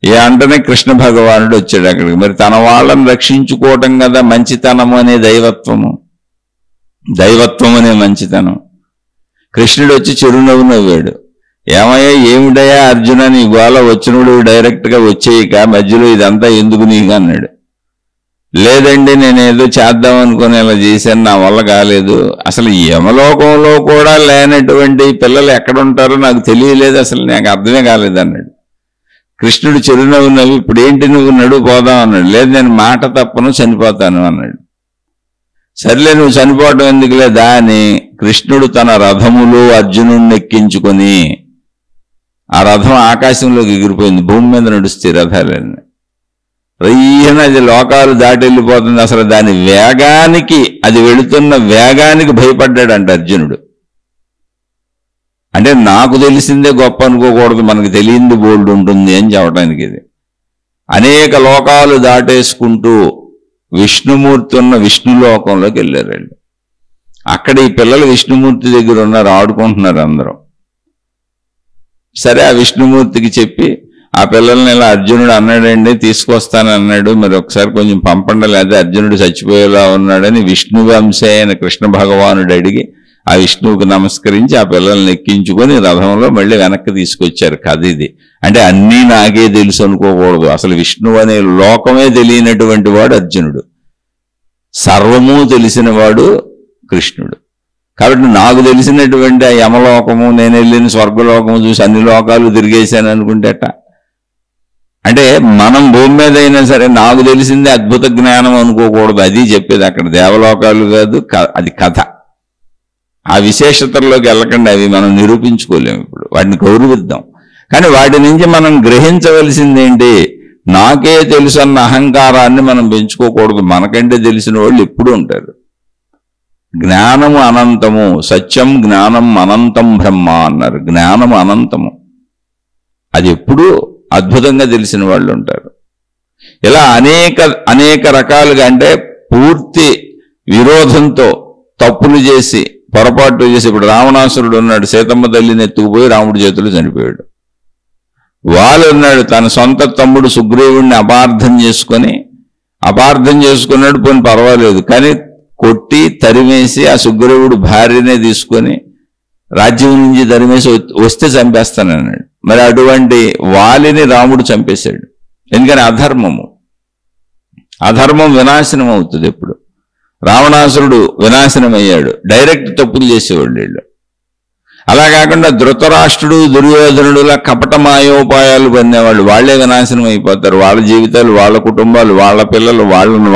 [SPEAKER 1] ఏ అంటనే కృష్ణ భగవానుడు వచ్చాడు అక్కడికి. మరి తన వాళ్ళని రక్షించుకోవటం కదా మంచితనము అనే దైవత్వము, దైవత్వం అనే మంచితనం. కృష్ణుడు వచ్చి చిరునవ్వు నవ్వాడు. ఏమయ్యా, ఏమిటయ్యా అర్జున, నీ గోళ వచ్చినప్పుడు డైరెక్ట్గా వచ్చేయక మధ్యలో ఇదంతా ఎందుకు నీకు అన్నాడు. లేదండి, నేను ఏదో చేద్దాం అనుకుని ఇలా చేశాను, నా వల్ల కాలేదు. అసలు యమలోకంలో కూడా లేనటువంటి పిల్లలు ఎక్కడుంటారో నాకు తెలియలేదు, అసలు నాకు అర్థమే కాలేదు అన్నాడు. కృష్ణుడు చిరునవ్వు నవ్వి, ఇప్పుడు ఏంటి నువ్వు నడువు పోదాం అన్నాడు. లేదు, నేను మాట తప్పను, చనిపోతాను అన్నాడు. సర్లే, నువ్వు చనిపోవటం ఎందుకు లేదా అని కృష్ణుడు తన రథములో అర్జునుడిని ఎక్కించుకొని, ఆ రథం ఆకాశంలోకి ఎగిరిపోయింది. భూమి మీద నడుస్తే రథాలన్నీ రయ్యన, అది లోకాలు దాటి వెళ్ళిపోతుంది. అసలు దాని వేగానికి, అది వెళుతున్న వేగానికి భయపడ్డాడంట అర్జునుడు. అంటే నాకు తెలిసిందే గొప్ప అనుకోకూడదు, మనకు తెలియంది బోల్డ్ ఉంటుంది అని చెప్పడానికి. ఇది అనేక లోకాలు దాటేసుకుంటూ విష్ణుమూర్తి ఉన్న విష్ణులోకంలోకి వెళ్ళారు వాళ్ళు. అక్కడ ఈ పిల్లలు విష్ణుమూర్తి దగ్గర ఉన్నారు, ఆడుకుంటున్నారు అందరూ. సరే, ఆ విష్ణుమూర్తికి చెప్పి ఆ పిల్లల్ని ఇలా అర్జునుడు అన్నాడండి, తీసుకొస్తానన్నాడు, మరి ఒకసారి కొంచెం పంపండి, లేదా అర్జునుడు చచ్చిపోయేలా ఉన్నాడని విష్ణువంశే అయిన కృష్ణ భగవానుడు అడిగి ఆ విష్ణువుకు నమస్కరించి ఆ పిల్లల్ని ఎక్కించుకొని రథంలో మళ్ళీ వెనక్కి తీసుకొచ్చారు. కథ ఇది. అంటే అన్నీ నాకే తెలుసు అనుకోకూడదు. అసలు విష్ణువు అనే లోకమే తెలియనటువంటి వాడు అర్జునుడు, సర్వము తెలిసిన వాడు కృష్ణుడు. కాబట్టి నాకు తెలిసినటువంటి ఆ యమలోకము, నేను వెళ్ళిన స్వర్గలోకము చూసి అన్ని లోకాలు తిరిగేశాను అనుకుంటేట. అంటే మనం భూమి మీద అయినా సరే నాకు తెలిసిందే అద్భుత జ్ఞానం అనుకోకూడదు. అది చెప్పేది అక్కడ దేవలోకాలు కాదు, అది కథ. ఆ విశేషతల్లోకి వెళ్ళకుండా అవి మనం నిరూపించుకోలేము. ఇప్పుడు వాటిని గౌరవిద్దాం. కానీ వాటి నుంచి మనం గ్రహించవలసింది ఏంటి, నాకే తెలుసు అన్న అహంకారాన్ని మనం పెంచుకోకూడదు. మనకంటే తెలిసిన వాళ్ళు ఎప్పుడూ ఉంటారు. జ్ఞానము అనంతము, సత్యం జ్ఞానం అనంతం బ్రహ్మ అన్నారు. జ్ఞానము అనంతము, అది ఎప్పుడూ అద్భుతంగా తెలిసిన వాళ్ళు ఉంటారు. ఇలా అనేక రకాలుగా, అంటే పూర్తి విరోధంతో తప్పులు చేసి పొరపాటు చేసి, ఇప్పుడు రావణాసురుడు ఉన్నాడు, సీతమ్మ తల్లిని ఎత్తుకుపోయి రాముడి చేతులు చనిపోయాడు. వాళ్ళు ఉన్నాడు, తన సొంత తమ్ముడు సుగ్రీవుడిని అపార్థం చేసుకున్నాడు, పోనీ పర్వాలేదు, కానీ కొట్టి తరిమేసి ఆ సుగ్రీవుడు భార్యనే తీసుకొని రాజ్యం నుంచి తరిమేసి వస్తే చంపేస్తానన్నాడు. మరి అటువంటి వాలిని రాముడు చంపేశాడు. ఎందుకని అధర్మం వినాశనం అవుతుంది. ఎప్పుడు రావణాసురుడు వినాశనం అయ్యాడు, డైరెక్ట్ తప్పులు చేసేవాళ్ళు వీళ్ళు. అలా కాకుండా ధృతరాష్ట్రుడు, దుర్యోధనుడులా కపట మాయోపాయాలు పన్నేవాళ్ళు, వాళ్లే వినాశనం అయిపోతారు. వాళ్ళ జీవితాలు, వాళ్ళ కుటుంబాలు, వాళ్ళ పిల్లలు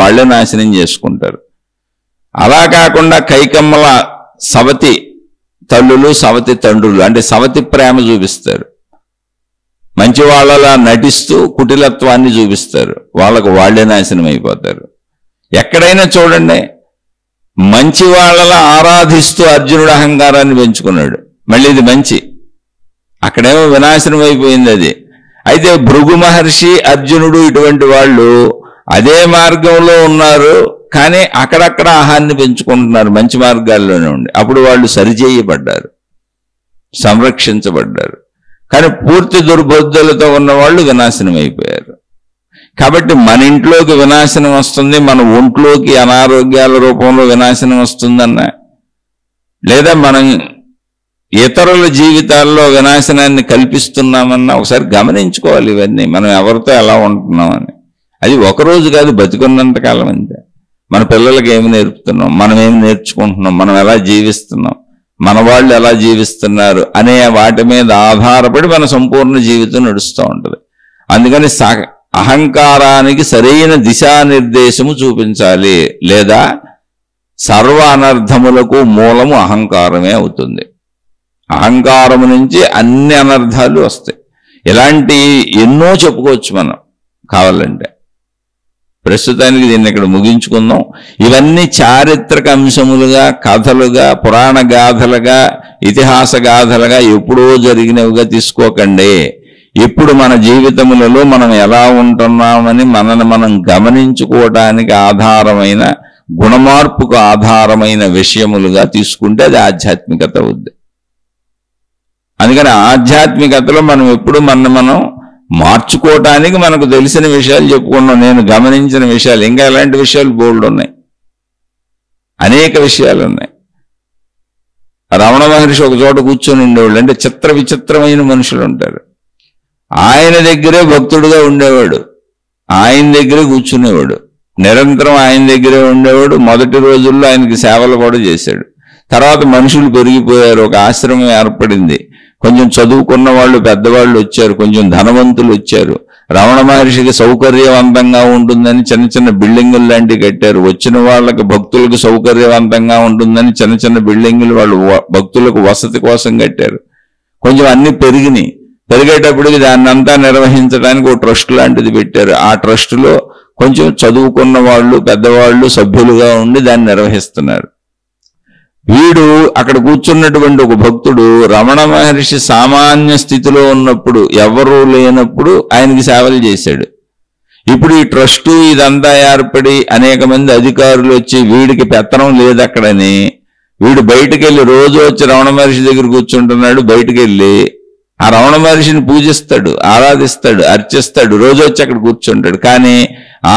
[SPEAKER 1] వాళ్లే నాశనం చేసుకుంటారు. అలా కాకుండా కైకమ్మల సవతి తల్లులు, సవతి తండ్రులు, అంటే సవతి ప్రేమ చూపిస్తారు. మంచి వాళ్ళలా నటిస్తూ కుటిలత్వాన్ని చూపిస్తారు. వాళ్లే నాశనం అయిపోతారు. ఎక్కడైనా చూడండి, మంచి వాళ్ళలా ఆరాధిస్తూ అర్జునుడు అహంకారాన్ని పెంచుకున్నాడు. మళ్ళీ ఇది మంచి, అక్కడేమో వినాశనం అయిపోయింది అది. అయితే భృగు మహర్షి, అర్జునుడు ఇటువంటి వాళ్ళు అదే మార్గంలో ఉన్నారు, కానీ అక్కడక్కడ ఆహాన్ని పెంచుకుంటున్నారు మంచి మార్గాల్లోనే ఉండి. అప్పుడు వాళ్ళు సరిచేయబడ్డారు, సంరక్షించబడ్డారు. కానీ పూర్తి దుర్బుద్ధులతో ఉన్నవాళ్ళు వినాశనం అయిపోయారు. కాబట్టి మన ఇంట్లోకి వినాశనం వస్తుంది, మన ఒంట్లోకి అనారోగ్యాల రూపంలో వినాశనం వస్తుందన్నా, లేదా మనం ఇతరుల జీవితాల్లో వినాశనాన్ని కల్పిస్తున్నామన్నా ఒకసారి గమనించుకోవాలి. ఇవన్నీ మనం ఎవరితో ఎలా ఉంటున్నామని. అది ఒకరోజు కాదు, బతికున్నంతకాలం అంతే. మన పిల్లలకి ఏమి నేర్పుతున్నాం, మనం ఏమి నేర్చుకుంటున్నాం, మనం ఎలా జీవిస్తున్నాం, మన వాళ్ళు ఎలా జీవిస్తున్నారు అనే వాటి మీద ఆధారపడి మన సంపూర్ణ జీవితం నడుస్తూ ఉంటుంది. అందుకని అహంకారానికి సరైన దిశానిర్దేశము చూపించాలి, లేదా సర్వ అనర్థములకు మూలము అహంకారమే అవుతుంది. అహంకారము నుంచి అన్ని అనర్థాలు వస్తాయి. ఇలాంటి ఎన్నో చెప్పుకోవచ్చు మనం కావాలంటే. ప్రస్తుతానికి దీన్ని ఇక్కడ ముగించుకుందాం. ఇవన్నీ చారిత్రక అంశములుగా, కథలుగా, పురాణ గాథలుగా, ఇతిహాస గాథలుగా ఎప్పుడో జరిగినవిగా తీసుకోకండి. ఇప్పుడు మన జీవితములలో మనం ఎలా ఉంటున్నామని మనల్ని మనం గమనించుకోవడానికి ఆధారమైన, గుణమార్పుకు ఆధారమైన విషయములుగా తీసుకుంటే అది ఆధ్యాత్మికత అవుద్ది. అందుకని ఆధ్యాత్మికతలో మనం ఎప్పుడు మనం మార్చుకోవటానికి మనకు తెలిసిన విషయాలు చెప్పుకున్నాం. నేను గమనించిన విషయాలు, ఇంకా ఎలాంటి విషయాలు బోల్డ్ ఉన్నాయి, అనేక విషయాలు ఉన్నాయి. రమణ మహర్షి ఒక చోట కూర్చొని ఉండేవాళ్ళు. అంటే చిత్ర విచిత్రమైన మనుషులు ఉంటారు. ఆయన దగ్గరే భక్తుడుగా ఉండేవాడు, ఆయన దగ్గరే కూర్చునేవాడు, నిరంతరం ఆయన దగ్గరే ఉండేవాడు. మొదటి రోజుల్లో ఆయనకి సేవలు కూడా చేశాడు. తర్వాత మనుషులు పెరిగిపోయారు, ఒక ఆశ్రమం ఏర్పడింది. కొంచెం చదువుకున్న వాళ్ళు, పెద్దవాళ్ళు వచ్చారు, కొంచెం ధనవంతులు వచ్చారు. రమణ మహర్షికి సౌకర్యవంతంగా ఉంటుందని చిన్న చిన్న బిల్డింగులు లాంటివి కట్టారు. వచ్చిన వాళ్ళకి, భక్తులకు సౌకర్యవంతంగా ఉంటుందని చిన్న చిన్న బిల్డింగులు వాళ్ళు భక్తులకు వసతి కోసం కట్టారు. కొంచెం అన్ని పెరిగినాయి. పెరిగేటప్పటికి దాన్ని అంతా నిర్వహించడానికి ఒక ట్రస్ట్ లాంటిది పెట్టారు. ఆ ట్రస్టులో కొంచెం చదువుకున్న వాళ్ళు, పెద్దవాళ్ళు సభ్యులుగా ఉండి దాన్ని నిర్వహిస్తున్నారు. వీడు అక్కడ కూర్చున్నటువంటి ఒక భక్తుడు రమణ మహర్షి సామాన్య స్థితిలో ఉన్నప్పుడు, ఎవరూ లేనప్పుడు ఆయనకి సేవలు చేశాడు. ఇప్పుడు ఈ ట్రస్టు ఇదంతా ఏర్పడి అనేక మంది అధికారులు వచ్చి వీడికి పెత్తనం లేదు అక్కడని, వీడు బయటికి వెళ్ళి రోజు వచ్చి రమణ మహర్షి దగ్గర కూర్చుంటున్నాడు. బయటికి వెళ్ళి ఆ రమణ మహర్షిని పూజిస్తాడు, ఆరాధిస్తాడు, అర్చిస్తాడు, రోజు వచ్చి అక్కడ కూర్చుంటాడు. కానీ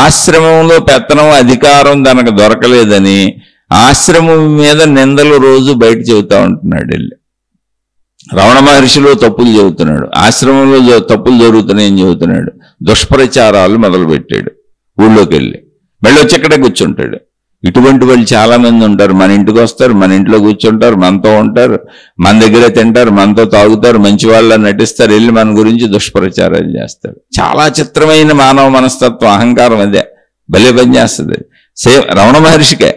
[SPEAKER 1] ఆశ్రమంలో పెత్తనం, అధికారం తనకు దొరకలేదని ఆశ్రమం మీద నిందలు రోజు బయట చెబుతా ఉంటున్నాడు. వెళ్ళి రమణ మహర్షిలో తప్పులు చెబుతున్నాడు, ఆశ్రమంలో తప్పులు జరుగుతున్నాయని చెబుతున్నాడు. దుష్ప్రచారాలు మొదలుపెట్టాడు. ఊళ్ళోకి వెళ్ళి మళ్ళీ వచ్చి అక్కడే కూర్చుంటాడు. ఇటువంటి వాళ్ళు చాలా మంది ఉంటారు. మన ఇంటికి వస్తారు, మన ఇంట్లో కూర్చుంటారు, మనతో ఉంటారు, మన దగ్గరే తింటారు, మనతో తాగుతారు, మంచి వాళ్ళ నటిస్తారు, వెళ్ళి మన గురించి దుష్ప్రచారాలు చేస్తారు. చాలా చిత్రమైన మానవ మనస్తత్వం, అహంకారం. అదే భలే పని చేస్తుంది. సేమ్ రమణ మహర్షికే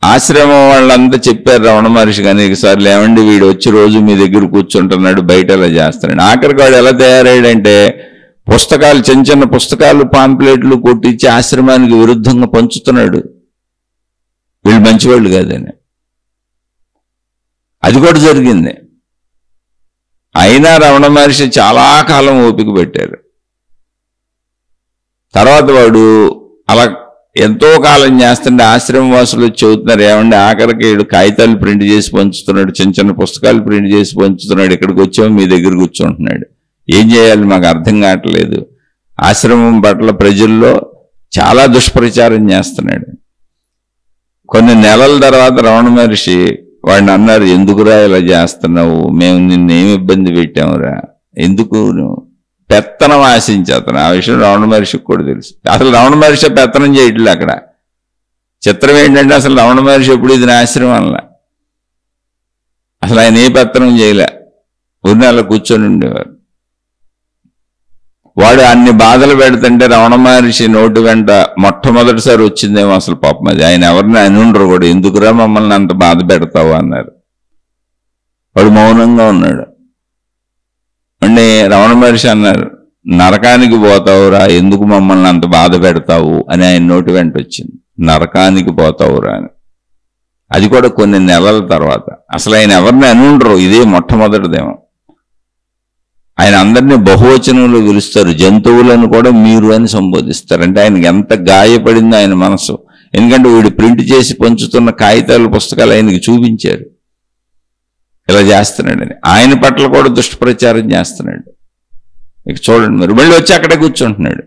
[SPEAKER 1] ఆశ్రమం వాళ్ళంతా చెప్పారు రమణ మహర్షికి అనేక సార్లు, ఏమండి వీడు వచ్చి రోజు మీ దగ్గర కూర్చుంటున్నాడు, బయట ఎలా చేస్తున్నాడు. ఆఖరికి వాడు ఎలా తయారయ్యాడంటే పుస్తకాలు, చిన్న చిన్న పుస్తకాలు, పాంప్లెట్లు కొట్టించి ఆశ్రమానికి విరుద్ధంగా పంచుతున్నాడు. వీళ్ళు మంచివాళ్ళు కాదని. అది కూడా జరిగింది. అయినా రమణ మహర్షి చాలా కాలం ఓపిక పెట్టారు. తర్వాత వాడు అలా ఎంతో కాలం చేస్తుంటే ఆశ్రమ వాసులు చెబుతున్నారు, ఏమంటే ఆఖరికి వీడు కాగితాలు ప్రింట్ చేసి పంచుతున్నాడు, చిన్న చిన్న పుస్తకాలు ప్రింట్ చేసి పంచుతున్నాడు, ఇక్కడికి వచ్చాము మీ దగ్గర కూర్చుంటున్నాడు, ఏం చేయాలి మాకు అర్థం కావట్లేదు. ఆశ్రమం పట్ల ప్రజల్లో చాలా దుష్ప్రచారం చేస్తున్నాడు. కొన్ని నెలల తర్వాత రమణ మహర్షి వాడిని అన్నారు, ఎందుకురా ఇలా చేస్తున్నావు, మేము నిన్నేమి ఇబ్బంది పెట్టామురా, ఎందుకు పెత్తనం ఆశించి అతను. ఆ విషయం రమణ మహర్షికి కూడా తెలుసు. అసలు రమణ మహర్షి పెత్తనం చేయట్లే అక్కడ. చిత్రం ఏంటంటే అసలు రమణ మహర్షి ఎప్పుడు ఇది ఆశ్రమం అనలా, అసలు ఆయన ఏ పెత్తనం చేయలే, ఊరిని అలా కూర్చొని ఉండేవారు. వాడు అన్ని బాధలు పెడుతుంటే రమణ మహర్షి నోటి వెంట మొట్టమొదటిసారి వచ్చిందేమో అసలు పాపం అది. ఆయన ఎవరిని అని ఉండరు కూడా, ఎందుకురా మమ్మల్ని అంత బాధ పెడతావు అన్నారు. వాడు మౌనంగా ఉన్నాడు. అంటే రమణ మహర్షి అన్నారు, నరకానికి పోతావురా, ఎందుకు మమ్మల్ని అంత బాధ పెడతావు అని ఆయన నోటి వెంట వచ్చింది. నరకానికి పోతావురా అని. అది కూడా కొన్ని నెలల తర్వాత. అసలు ఆయన ఎవరిని అని ఉండరు, ఇదే మొట్టమొదటిదేమో. ఆయన అందరినీ బహువచనంలో పిలుస్తారు, జంతువులను కూడా మీరు అని సంబోధిస్తారు. అంటే ఆయనకి ఎంత గాయపడిందో ఆయన మనసు. ఎందుకంటే వీడు ప్రింట్ చేసి పంచుతున్న కాగితాలు, పుస్తకాలు ఆయనకి చూపించారు ఇలా చేస్తున్నాడని. ఆయన పట్ల కూడా దుష్ప్రచారం చేస్తున్నాడు. ఇక చూడండి మరి, మళ్ళీ వచ్చి అక్కడే కూర్చుంటున్నాడు.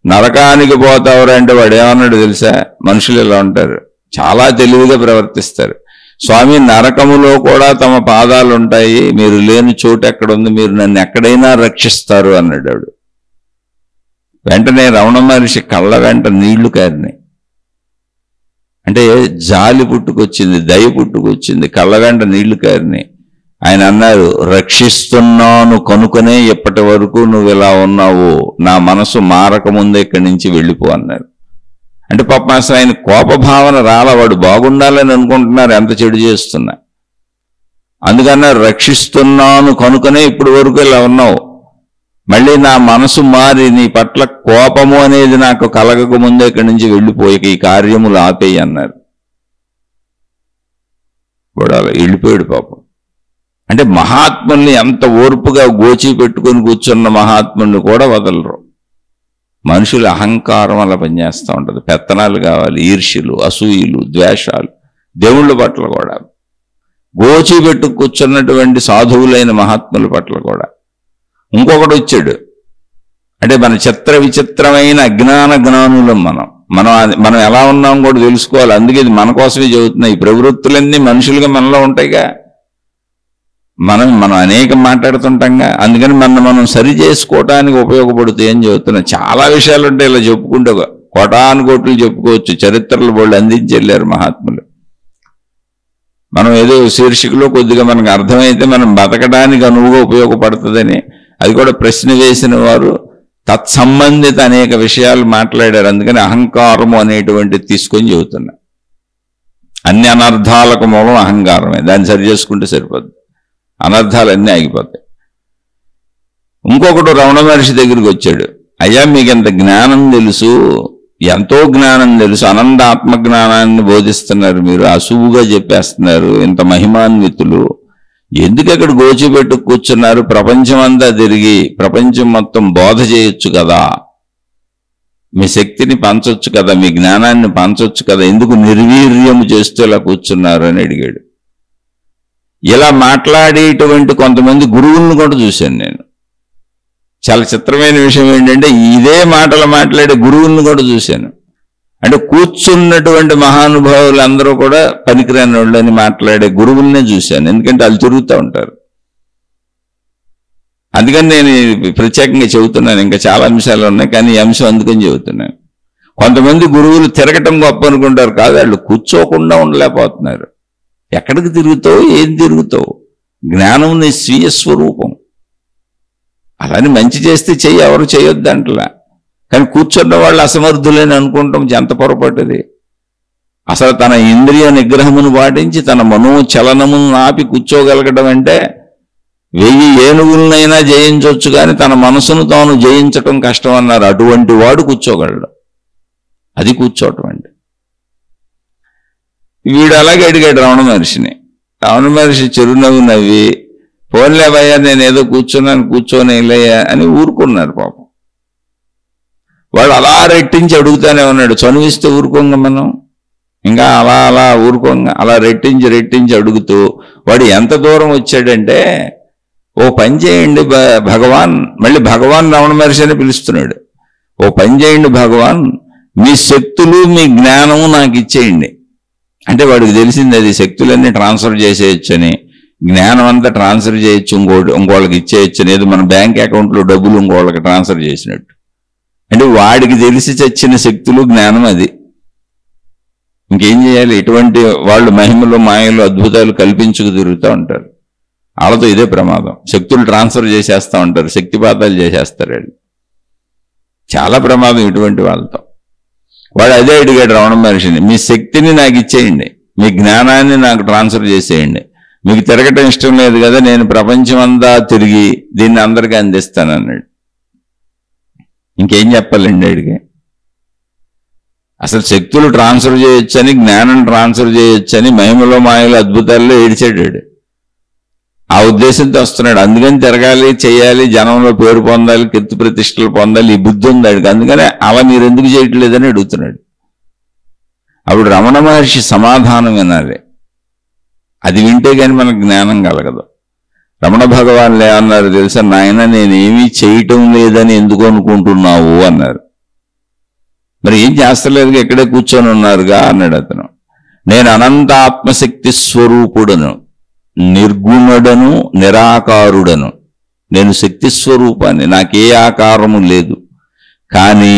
[SPEAKER 1] నరకానికి పోతావురా అంటే వాడు ఏమన్నాడు తెలుసా, మనుషులు ఇలా ఉంటారు, చాలా తెలివిగా ప్రవర్తిస్తారు. స్వామి నరకములో కూడా తమ పాదాలు ఉంటాయి, మీరు లేని చోటు ఎక్కడుంది, మీరు నన్ను ఎక్కడైనా రక్షిస్తారు అన్నాడు. వెంటనే రమణ మహర్షి కళ్ళ వెంట నీళ్లు కారినాయి. అంటే జాలి పుట్టుకొచ్చింది, దయ పుట్టుకొచ్చింది, కళ్ళ వెంట నీళ్లు కారినాయి. ఆయన అన్నారు, రక్షిస్తున్నాను కనుకనే ఇప్పటి వరకు నువ్వు ఇలా ఉన్నావు, నా మనసు మారకముందే ఇక్కడి నుంచి వెళ్ళిపో అన్నారు. అంటే పాపం అసలు ఆయన కోపభావన రాలా, వాడు బాగుండాలని అనుకుంటున్నారు, ఎంత చెడు చేస్తున్నా. అందుకన్నారు, రక్షిస్తున్నాను కనుకనే ఇప్పటి వరకు ఇలా ఉన్నావు, మళ్ళీ నా మనసు మారి నీ పట్ల కోపము అనేది నాకు కలగక ముందే ఇక్కడి నుంచి వెళ్ళిపోయి ఈ కార్యములు ఆపేయి అన్నారు. వాడు అలా వెళ్ళిపోయాడు పాపం. అంటే మహాత్ముల్ని ఎంత ఓర్పుగా గోచి పెట్టుకొని కూర్చున్న మహాత్ముల్ని కూడా వదలరు. మనుషుల అహంకారం అలా పనిచేస్తూ ఉంటుంది. పెత్తనాలు కావాలి, ఈర్ష్యలు, అసూయలు, ద్వేషాలు, దేవుళ్ళ పట్ల కూడా, గోచి పెట్టు కూర్చున్నటువంటి సాధువులైన మహాత్ముల పట్ల కూడా. ఇంకొకటి వచ్చాడు, అంటే మన చిత్ర విచిత్రమైన అజ్ఞాన జ్ఞానులం మనం ఎలా ఉన్నాం కూడా తెలుసుకోవాలి. అందుకే ఇది మన కోసమే చెబుతున్నాయి. ఈ ప్రవృత్తులన్నీ మనుషులుగా మనలో ఉంటాయిగా, మనం అనేకం మాట్లాడుతుంటాంగా. అందుకని మనం సరి చేసుకోవటానికి ఉపయోగపడుతాయి అని చెబుతున్నాం. చాలా విషయాలు ఉంటాయి, ఇలా చెప్పుకుంటే కోటాను కోట్లు చెప్పుకోవచ్చు. చరిత్రలు వాళ్ళు అందించి వెళ్ళారు మహాత్ములు. మనం ఏదో శీర్షికలో కొద్దిగా మనకు అర్థమైతే మనం బతకడానికి అనువుగా ఉపయోగపడుతుందని అది కూడా ప్రశ్న వేసిన వారు తత్సంబంధిత అనేక విషయాలు మాట్లాడారు. అందుకని అహంకారము అనేటువంటిది తీసుకొని చెబుతున్నా. అన్ని అనర్థాలకు మూలం అహంకారమే, దాన్ని సరి చేసుకుంటే సరిపోద్ది, అనర్థాలన్నీ ఆగిపోతాయి. ఇంకొకటి రమణ మహర్షి దగ్గరికి వచ్చాడు. అయ్యా, మీకు ఎంత జ్ఞానం తెలుసు, ఎంతో జ్ఞానం తెలుసు, అనంత ఆత్మజ్ఞానాన్ని బోధిస్తున్నారు మీరు, అశువుగా చెప్పేస్తున్నారు, ఇంత మహిమాన్వితులు, ఎందుకు అక్కడ గోచిపెట్టు కూర్చున్నారు? ప్రపంచం అంతా తిరిగి ప్రపంచం మొత్తం బోధ చేయొచ్చు కదా, మీ శక్తిని పంచొచ్చు కదా, మీ జ్ఞానాన్ని పంచొచ్చు కదా, ఎందుకు నిర్వీర్యము చేస్తూ ఇలా కూర్చున్నారు అని అడిగాడు. ఇలా మాట్లాడేటువంటి కొంతమంది గురువులను కూడా చూశాను నేను. చాలా చిత్రమైన విషయం ఏంటంటే, ఇదే మాటలు మాట్లాడే గురువులను కూడా చూశాను. అంటే కూర్చున్నటువంటి మహానుభావులు అందరూ కూడా పనికిరాని వాళ్ళని మాట్లాడే గురువులనే చూశాను. ఎందుకంటే వాళ్ళు తిరుగుతూ ఉంటారు. అందుకని నేను ప్రత్యేకంగా చెబుతున్నాను. ఇంకా చాలా అంశాలు ఉన్నాయి, కానీ ఈ అంశం అందుకని చెబుతున్నాను. కొంతమంది గురువులు తిరగటం గొప్ప అనుకుంటారు, కాదు, వాళ్ళు కూర్చోకుండా ఉండలేకపోతున్నారు. ఎక్కడికి తిరుగుతావు, ఏం తిరుగుతావు? జ్ఞానం నీ స్వీయ స్వరూపం. అలాని మంచి చేస్తే చెయ్యి, ఎవరు చేయొద్దంటలా. కానీ కూర్చున్న వాళ్ళు అసమర్థులని అనుకుంటాం, ఎంత పొరపాటుది. అసలు తన ఇంద్రియ నిగ్రహమును పాటించి తన మనోచలనమును ఆపి కూర్చోగలగడం అంటే 1000 ఏనుగులనైనా జయించవచ్చు, కానీ తన మనసును తాను జయించటం కష్టం అన్నారు. అటువంటి వాడు కూర్చోగలడు. అది కూర్చోవటం అంటే. వీడు అలాగే అడిగాడు రమణ మహర్షిని. రమణ మహర్షి చిరునవ్వు నవ్వి, పోన్లేవయ్యా, నేను ఏదో కూర్చున్నాను, కూర్చోనేలయ్యా అని ఊరుకున్నారు పాపం. వాడు అలా రెట్టించి అడుగుతానే ఉన్నాడు. చనువిస్తే ఊరుకోంగా మనం, ఇంకా అలా ఊరుకోంగా, అలా రెట్టించి అడుగుతూ వాడు ఎంత దూరం వచ్చాడంటే, ఓ పని చేయండి భగవాన్, మళ్ళీ భగవాన్ రమణ మహర్షి అని పిలుస్తున్నాడు. ఓ పని చేయండి భగవాన్, మీ శక్తులు మీ జ్ఞానము నాకు ఇచ్చేయండి. అంటే వాడికి తెలిసింది అది, శక్తులన్నీ ట్రాన్స్ఫర్ చేసేయచ్చని, జ్ఞానం అంతా ట్రాన్స్ఫర్ చేయొచ్చు, ఇంకోళ్ళకి ఇచ్చేయచ్చు అని. ఏదో మన బ్యాంక్ అకౌంట్లో డబ్బులు ఇంకోళ్ళకి ట్రాన్స్ఫర్ చేసినట్టు. అంటే వాడికి తెలిసి చచ్చిన శక్తులు, జ్ఞానం అది. ఇంకేం చేయాలి? ఇటువంటి వాళ్ళు మహిమలు, మాయలు, అద్భుతాలు కల్పించుకు తిరుగుతూ ఉంటారు. వాళ్ళతో ఇదే ప్రమాదం. శక్తులు ట్రాన్స్ఫర్ చేసేస్తూ ఉంటారు, శక్తిపాతాలు చేసేస్తారు వాళ్ళు. చాలా ప్రమాదం ఇటువంటి వాళ్ళతో. వాడు అదే అడిగాడు రమణ మహర్షిని, మీ శక్తిని నాకు ఇచ్చేయండి, మీ జ్ఞానాన్ని నాకు ట్రాన్స్ఫర్ చేసేయండి. మీకు తిరగటం ఇష్టం లేదు కదా, నేను ప్రపంచం అంతా తిరిగి దీన్ని అందరికీ అందిస్తాను అన్నాడు. ఇంకేం చెప్పాలండి అడిగి? అసలు శక్తులు ట్రాన్స్ఫర్ చేయొచ్చని, జ్ఞానం ట్రాన్స్ఫర్ చేయొచ్చని మహిమలో మాయలు అద్భుతాల్లో ఏడిచాడు. ఆ ఉద్దేశంతో వస్తున్నాడు. అందుకని తిరగాలి, చేయాలి, జనంలో పేరు పొందాలి, కీర్తి ప్రతిష్టలు పొందాలి, ఈ బుద్ధి ఉంది అడిగి. అందుకనే అలా మీరు ఎందుకు చేయట్లేదని అడుగుతున్నాడు. అప్పుడు రమణ మహర్షి సమాధానం వినాలి. అది వింటే కానీ మనకు జ్ఞానం కలగదు. రమణ భగవాన్లు ఏమన్నారు తెలుసా? నాయన, నేనేమీ చేయటం లేదని ఎందుకు అనుకుంటున్నావు అన్నారు. మరి ఏం చేస్తలేదుగా, ఇక్కడే కూర్చొని ఉన్నారుగా అన్నాడు అతను. నేను అనంత ఆత్మశక్తి స్వరూపుడను, నిర్గుణుడను, నిరాకారుడను. నేను శక్తి స్వరూపాన్ని, నాకే ఆకారము లేదు. కానీ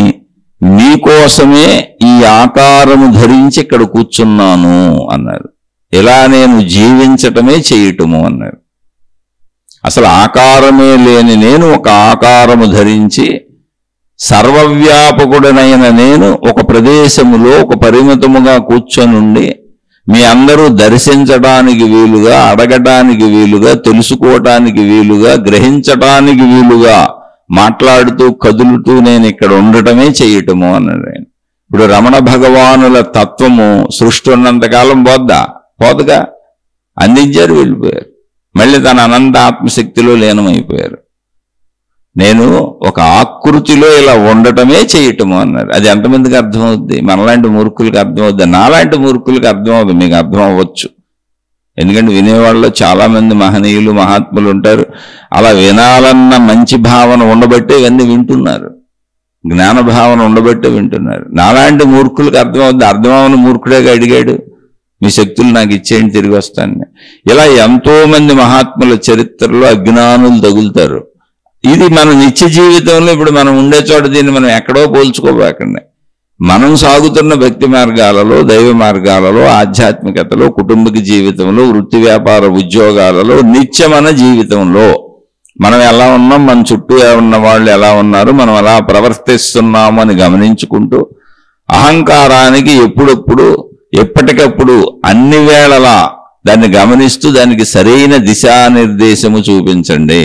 [SPEAKER 1] నీకోసమే ఈ ఆకారము ధరించి ఇక్కడ కూర్చున్నాను అన్నారు. ఇలా నేను జీవించటమే చేయటము అన్నారు. అసలు ఆకారమే లేని నేను ఒక ఆకారము ధరించి సర్వవ్యాపకుడనైన నేను ఒక ప్రదేశములో ఒక పరిమితముగా కూర్చొనుండి మీ అందరూ దర్శించడానికి వీలుగా, అడగటానికి వీలుగా, తెలుసుకోవటానికి వీలుగా, గ్రహించటానికి వీలుగా మాట్లాడుతూ కదులుతూ నేను ఇక్కడ ఉండటమే చేయటము అన్నాడు ఆయన. ఇప్పుడు రమణ భగవానుల తత్వము సృష్టి ఉన్నంతకాలం పోదుగా, అందించారు, వెళ్ళిపోయారు. మళ్ళీ తన అనంత ఆత్మశక్తిలో లీనమైపోయారు. నేను ఒక ఆకృతిలో ఇలా ఉండటమే చేయటము అన్నారు. అది ఎంతమందికి అర్థమవుద్ది? మనలాంటి మూర్ఖులకి అర్థమవుద్ది, నాలాంటి మూర్ఖులకి అర్థమవుద్ది, మీకు అర్థం అవ్వచ్చు. ఎందుకంటే వినేవాళ్ళలో చాలా మంది మహనీయులు మహాత్ములు ఉంటారు. అలా వినాలన్న మంచి భావన ఉండబట్టే ఇవన్నీ వింటున్నారు, జ్ఞాన భావన ఉండబట్టే వింటున్నారు. నాలాంటి మూర్ఖులకు అర్థమవుద్ది. అర్థమవని మూర్ఖుడేగా అడిగాడు, మీ శక్తులు నాకు ఇచ్చేయండి, తిరిగి వస్తాను. ఇలా ఎంతో మంది మహాత్ముల చరిత్రలో అజ్ఞానులు తగులుతారు. ఇది మన నిత్య జీవితంలో ఇప్పుడు మనం ఉండే చోట దీన్ని మనం ఎక్కడో పోల్చుకోబోకండి. మనం సాగుతున్న భక్తి మార్గాలలో, దైవ మార్గాలలో, ఆధ్యాత్మికతలో, కుటుంబిక జీవితంలో, వృత్తి వ్యాపార ఉద్యోగాలలో, నిత్యమన జీవితంలో మనం ఎలా ఉన్నాం, మన చుట్టూ ఉన్న వాళ్ళు ఎలా ఉన్నారు, మనం ఎలా ప్రవర్తిస్తున్నాము అని గమనించుకుంటూ అహంకారానికి ఎప్పటికప్పుడు అన్ని వేళలా దాన్ని గమనిస్తూ దానికి సరైన దిశానిర్దేశము చూపించండి.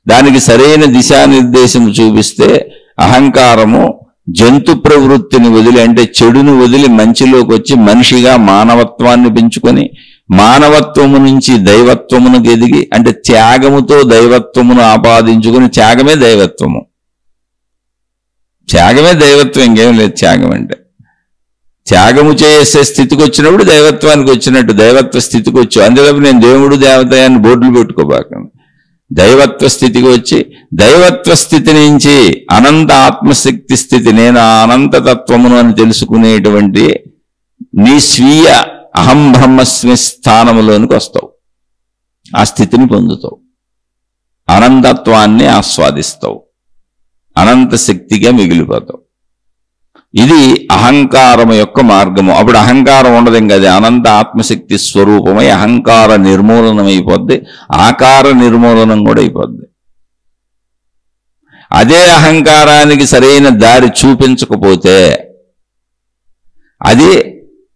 [SPEAKER 1] దానికి సరైన దిశానిర్దేశము చూపిస్తే అహంకారము జంతు ప్రవృత్తిని వదిలి, అంటే చెడును వదిలి మంచిలోకి వచ్చి మనిషిగా మానవత్వాన్ని పెంచుకొని, మానవత్వము నుంచి దైవత్వమునకు ఎదిగి, అంటే త్యాగముతో దైవత్వమును ఆపాదించుకుని, త్యాగమే దైవత్వము, త్యాగమే దైవత్వం, ఇంకేం లేదు. త్యాగం అంటే త్యాగము చేసే స్థితికి వచ్చినప్పుడు దైవత్వానికి వచ్చినట్టు, దైవత్వ స్థితికి వచ్చు. అందువల్ల నేను దేవుడు దేవత అని బోర్డులు పెట్టుకోబాకండి. దైవత్వ స్థితికి వచ్చి, దైవత్వ స్థితి నుంచి అనంత ఆత్మశక్తి స్థితి, నేను ఆ అనంతతత్వమును అని తెలుసుకునేటువంటి నీ స్వీయ అహం బ్రహ్మస్మి స్థానములోనికి వస్తావు. ఆ స్థితిని పొందుతావు, అనంతత్వాన్ని ఆస్వాదిస్తావు, అనంత శక్తిగా మిగిలిపోతావు. ఇది అహంకారము యొక్క మార్గము. అప్పుడు అహంకారం ఉండదు, ఇంకా అది అనంత ఆత్మశక్తి స్వరూపమై అహంకార నిర్మూలనం అయిపోద్ది, ఆకార నిర్మూలనం కూడా అయిపోద్ది. అదే అహంకారానికి సరైన దారి చూపించకపోతే అది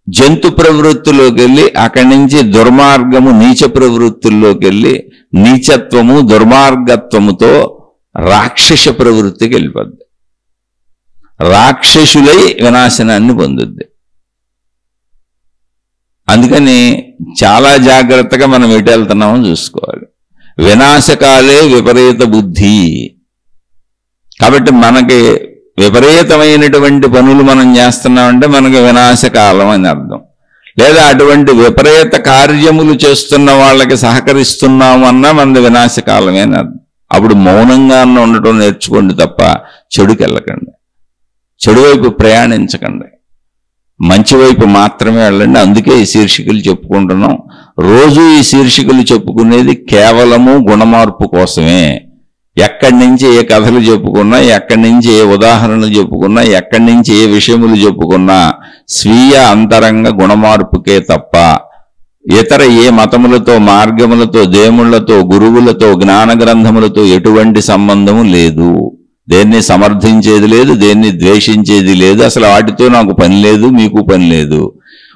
[SPEAKER 1] జంతు ప్రవృత్తిలోకి వెళ్ళి, అక్కడి నుంచి దుర్మార్గము నీచ ప్రవృత్తుల్లోకి వెళ్ళి, నీచత్వము దుర్మార్గత్వముతో రాక్షస ప్రవృత్తికి వెళ్ళిపోద్ది. రాక్షసులై వినాశనాన్ని పొందుద్ది. అందుకని చాలా జాగ్రత్తగా మనం ఎటు వెళ్తున్నామో చూసుకోవాలి. వినాశకాలే విపరీత బుద్ధి. కాబట్టి మనకి విపరీతమైనటువంటి పనులు మనం చేస్తున్నామంటే మనకి వినాశకాలం అని అర్థం. లేదా అటువంటి విపరీత కార్యములు చేస్తున్న వాళ్ళకి సహకరిస్తున్నాము అన్నా మనది వినాశకాలమే అని అర్థం. అప్పుడు మౌనంగా ఉండటం నేర్చుకోండి తప్ప చెడుకి వెళ్ళకండి, చెడు వైపు ప్రయాణించకండి, మంచి వైపు మాత్రమే వెళ్ళండి. అందుకే ఈ శీర్షికలు చెప్పుకుంటున్నాం. రోజు ఈ శీర్షికలు చెప్పుకునేది కేవలము గుణమార్పు కోసమే. ఎక్కడి నుంచి ఏ కథలు చెప్పుకున్నా, ఎక్కడి నుంచి ఏ ఉదాహరణలు చెప్పుకున్నా, ఎక్కడి నుంచి ఏ విషయములు చెప్పుకున్నా స్వీయ అంతరంగ గుణమార్పుకే తప్ప ఇతర ఏ మతములతో, మార్గములతో, దేవుళ్లతో, గురువులతో, జ్ఞాన గ్రంథములతో ఎటువంటి సంబంధము లేదు. దేన్ని సమర్థించేది లేదు, దేన్ని ద్వేషించేది లేదు. అసలు వాటితో నాకు పని లేదు, మీకు పని లేదు.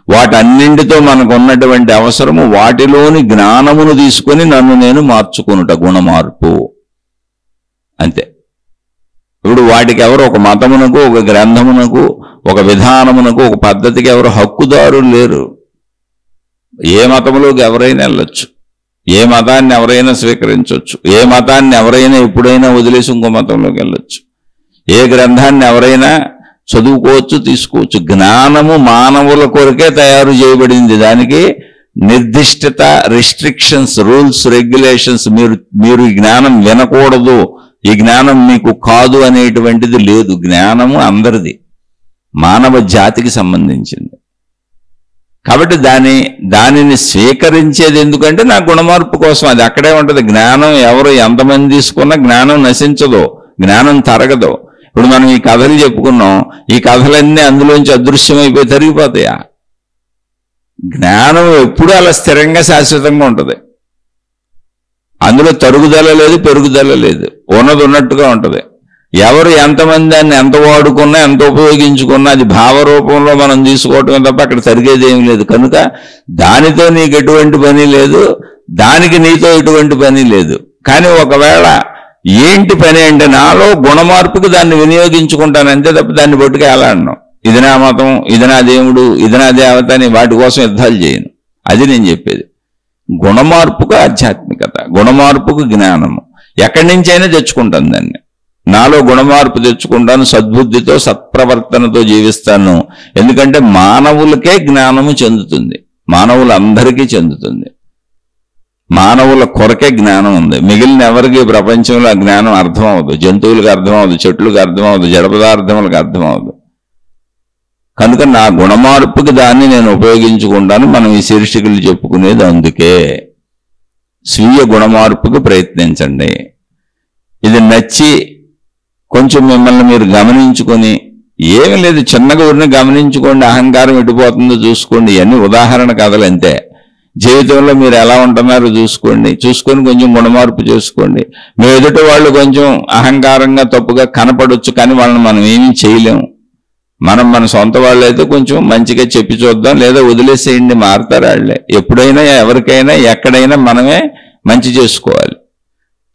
[SPEAKER 1] వాటన్నింటితో మనకు ఉన్నటువంటి అవసరము వాటిలోని జ్ఞానమును తీసుకొని నన్ను నేను మార్చుకునుట, గుణమార్పు, అంతే. ఇప్పుడు వాటికి ఎవరు ఒక మతమునకు, ఒక గ్రంథమునకు, ఒక విధానమునకు, ఒక పద్ధతికి ఎవరు హక్కుదారులు లేరు. ఏ మతములోకి ఎవరైనా వెళ్ళొచ్చు, ఏ మతాన్ని ఎవరైనా స్వీకరించవచ్చు, ఏ మతాన్ని ఎవరైనా ఎప్పుడైనా వదిలేసి ఇంకో మతంలోకి వెళ్ళొచ్చు, ఏ గ్రంథాన్ని ఎవరైనా చదువుకోవచ్చు, తీసుకోవచ్చు. జ్ఞానము మానవుల కొరకే తయారు చేయబడింది. దానికి నిర్దిష్టత, రిస్ట్రిక్షన్స్, రూల్స్, రెగ్యులేషన్స్, మీరు ఈ జ్ఞానం వినకూడదు, ఈ జ్ఞానం మీకు కాదు అనేటువంటిది లేదు. జ్ఞానము అందరిది, మానవ జాతికి సంబంధించింది. కాబట్టి దానిని స్వీకరించేది ఎందుకంటే నా గుణమార్పు కోసం. అది అక్కడే ఉంటుంది. జ్ఞానం ఎవరు ఎంతమంది తీసుకున్నా జ్ఞానం నశించదు, జ్ఞానం తరగదు. ఇప్పుడు మనం ఈ కథలు చెప్పుకున్నాం, ఈ కథలన్నీ అందులోంచి అదృశ్యమైపోయి తరిగిపోతాయా? జ్ఞానం ఎప్పుడూ అలా స్థిరంగా శాశ్వతంగా ఉంటుంది. అందులో తరుగుదల లేదు, పెరుగుదల లేదు, ఉన్నది ఉన్నట్టుగా ఉంటుంది. ఎవరు ఎంతమంది దాన్ని ఎంత వాడుకున్నా ఎంత ఉపయోగించుకున్నా అది భావరూపంలో మనం తీసుకోవటమే తప్ప అక్కడ తరిగేది ఏమి లేదు. కనుక దానితో నీకు ఎటువంటి పని లేదు, దానికి నీతో ఎటువంటి పని లేదు. కానీ ఒకవేళ ఏంటి పని అంటే నాలో గుణమార్పుకి దాన్ని వినియోగించుకుంటాను అంతే తప్ప దాన్ని బొట్టుగా ఎలా అన్నాం ఇది నా మతం, ఇది నా దేవుడు, ఇది నా దేవత అని వాటి కోసం యుద్ధాలు చేయను. అది నేను చెప్పేది. గుణమార్పుకు ఆధ్యాత్మికత, గుణమార్పుకు జ్ఞానము ఎక్కడి నుంచైనా తెచ్చుకుంటాను దాన్ని. నాలో గుణమార్పు తెచ్చుకుంటాను, సద్బుద్ధితో సత్ప్రవర్తనతో జీవిస్తాను. ఎందుకంటే మానవులకే జ్ఞానము చెందుతుంది, మానవులందరికీ చెందుతుంది. మానవుల కొరకే జ్ఞానం ఉంది. మిగిలిన ఎవరికి ప్రపంచంలో ఆ జ్ఞానం అర్థం అవ్వదు. జంతువులకు అర్థం అవ్వదు, చెట్లకు అర్థం అవ్వదు, జడ పదార్థములకు అర్థం అవ్వదు. కనుక నా గుణమార్పుకి దాన్ని నేను ఉపయోగించుకుంటాను. మనం ఈ శీర్షికలు చెప్పుకునేది అందుకే. స్వీయ గుణమార్పుకు ప్రయత్నించండి. ఇది నచ్చి కొంచెం మిమ్మల్ని మీరు గమనించుకొని, ఏమీ లేదు చిన్నగా ఊరిని గమనించుకోండి, అహంకారం ఎటుపోతుందో చూసుకోండి. ఇవన్నీ ఉదాహరణ కథలు అంతే. జీవితంలో మీరు ఎలా ఉంటున్నారో చూసుకోండి, చూసుకొని కొంచెం గుణమార్పు చేసుకోండి. మీ ఎదుటి వాళ్ళు కొంచెం అహంకారంగా తప్పుగా కనపడొచ్చు, కానీ వాళ్ళని మనం ఏమీ చేయలేము. మన సొంత వాళ్ళు అయితే కొంచెం మంచిగా చెప్పి చూద్దాం, లేదా వదిలేసేయండి, మారుతారు వాళ్ళే. ఎప్పుడైనా ఎవరికైనా ఎక్కడైనా మనమే మంచి చేసుకోవాలి.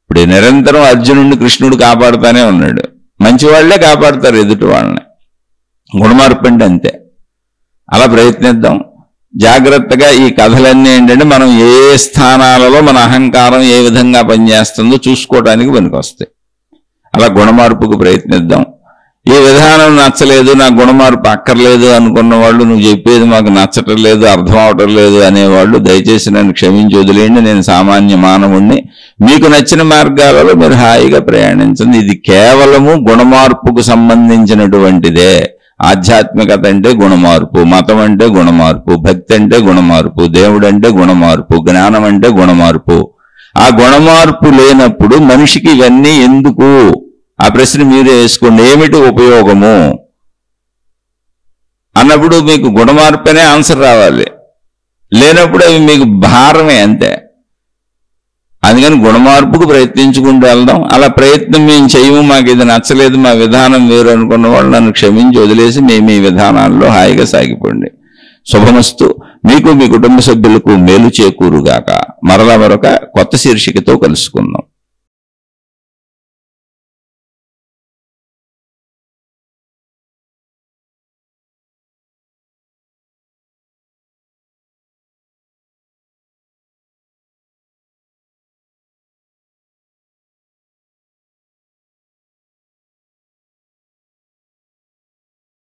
[SPEAKER 1] ఇప్పుడు నిరంతరం అర్జునుడిని కృష్ణుడు కాపాడుతానే ఉన్నాడు. మంచి వాళ్లే కాపాడుతారు ఎదుటి వాళ్ళని. గుణమార్పు అంటే అంతే. అలా ప్రయత్నిద్దాం. జాగ్రత్తగా ఈ కథలన్నీ ఏంటంటే మనం ఏ స్థానాలలో మన అహంకారం ఏ విధంగా పనిచేస్తుందో చూసుకోవడానికి పనికొస్తాయి. అలా గుణమార్పుకు ప్రయత్నిద్దాం. ఈ విధానం నచ్చలేదు, నాకు గుణమార్పు అక్కర్లేదు అనుకున్న వాళ్ళు, నువ్వు చెప్పేది మాకు నచ్చటం లేదు, అర్థం అవటం లేదు అనేవాళ్ళు దయచేసి నన్ను క్షమించి వదిలేయండి. నేను సామాన్య మానవుణ్ణి. మీకు నచ్చిన మార్గాలలో మీరు హాయిగా ప్రయాణించండి. ఇది కేవలము గుణమార్పుకు సంబంధించినటువంటిదే. ఆధ్యాత్మికత అంటే గుణమార్పు, మతం అంటే గుణమార్పు, భక్తి అంటే గుణమార్పు, దేవుడు అంటే గుణమార్పు, జ్ఞానం అంటే గుణమార్పు. ఆ గుణమార్పు లేనప్పుడు మనిషికి ఇవన్నీ ఎందుకు? ఆ ప్రశ్న మీరే వేసుకోండి. ఏమిటి ఉపయోగము అన్నప్పుడు మీకు గుణమార్పనే ఆన్సర్ రావాలి. లేనప్పుడు అవి మీకు భారమే అంతే. అందుకని గుణమార్పుకు ప్రయత్నించుకుంటూ వెళ్దాం. అలా ప్రయత్నం మేము చేయము, మాకు ఇది నచ్చలేదు, మా విధానం వేరు అనుకున్న వాళ్ళు నన్ను క్షమించి వదిలేసి మేము ఈ విధానాల్లో హాయిగా సాగిపోండి. శుభమస్తు. మీకు మీ కుటుంబ సభ్యులకు మేలు చేకూరుగాక. మరలా మరొక కొత్త శీర్షికతో కలుసుకుందాం.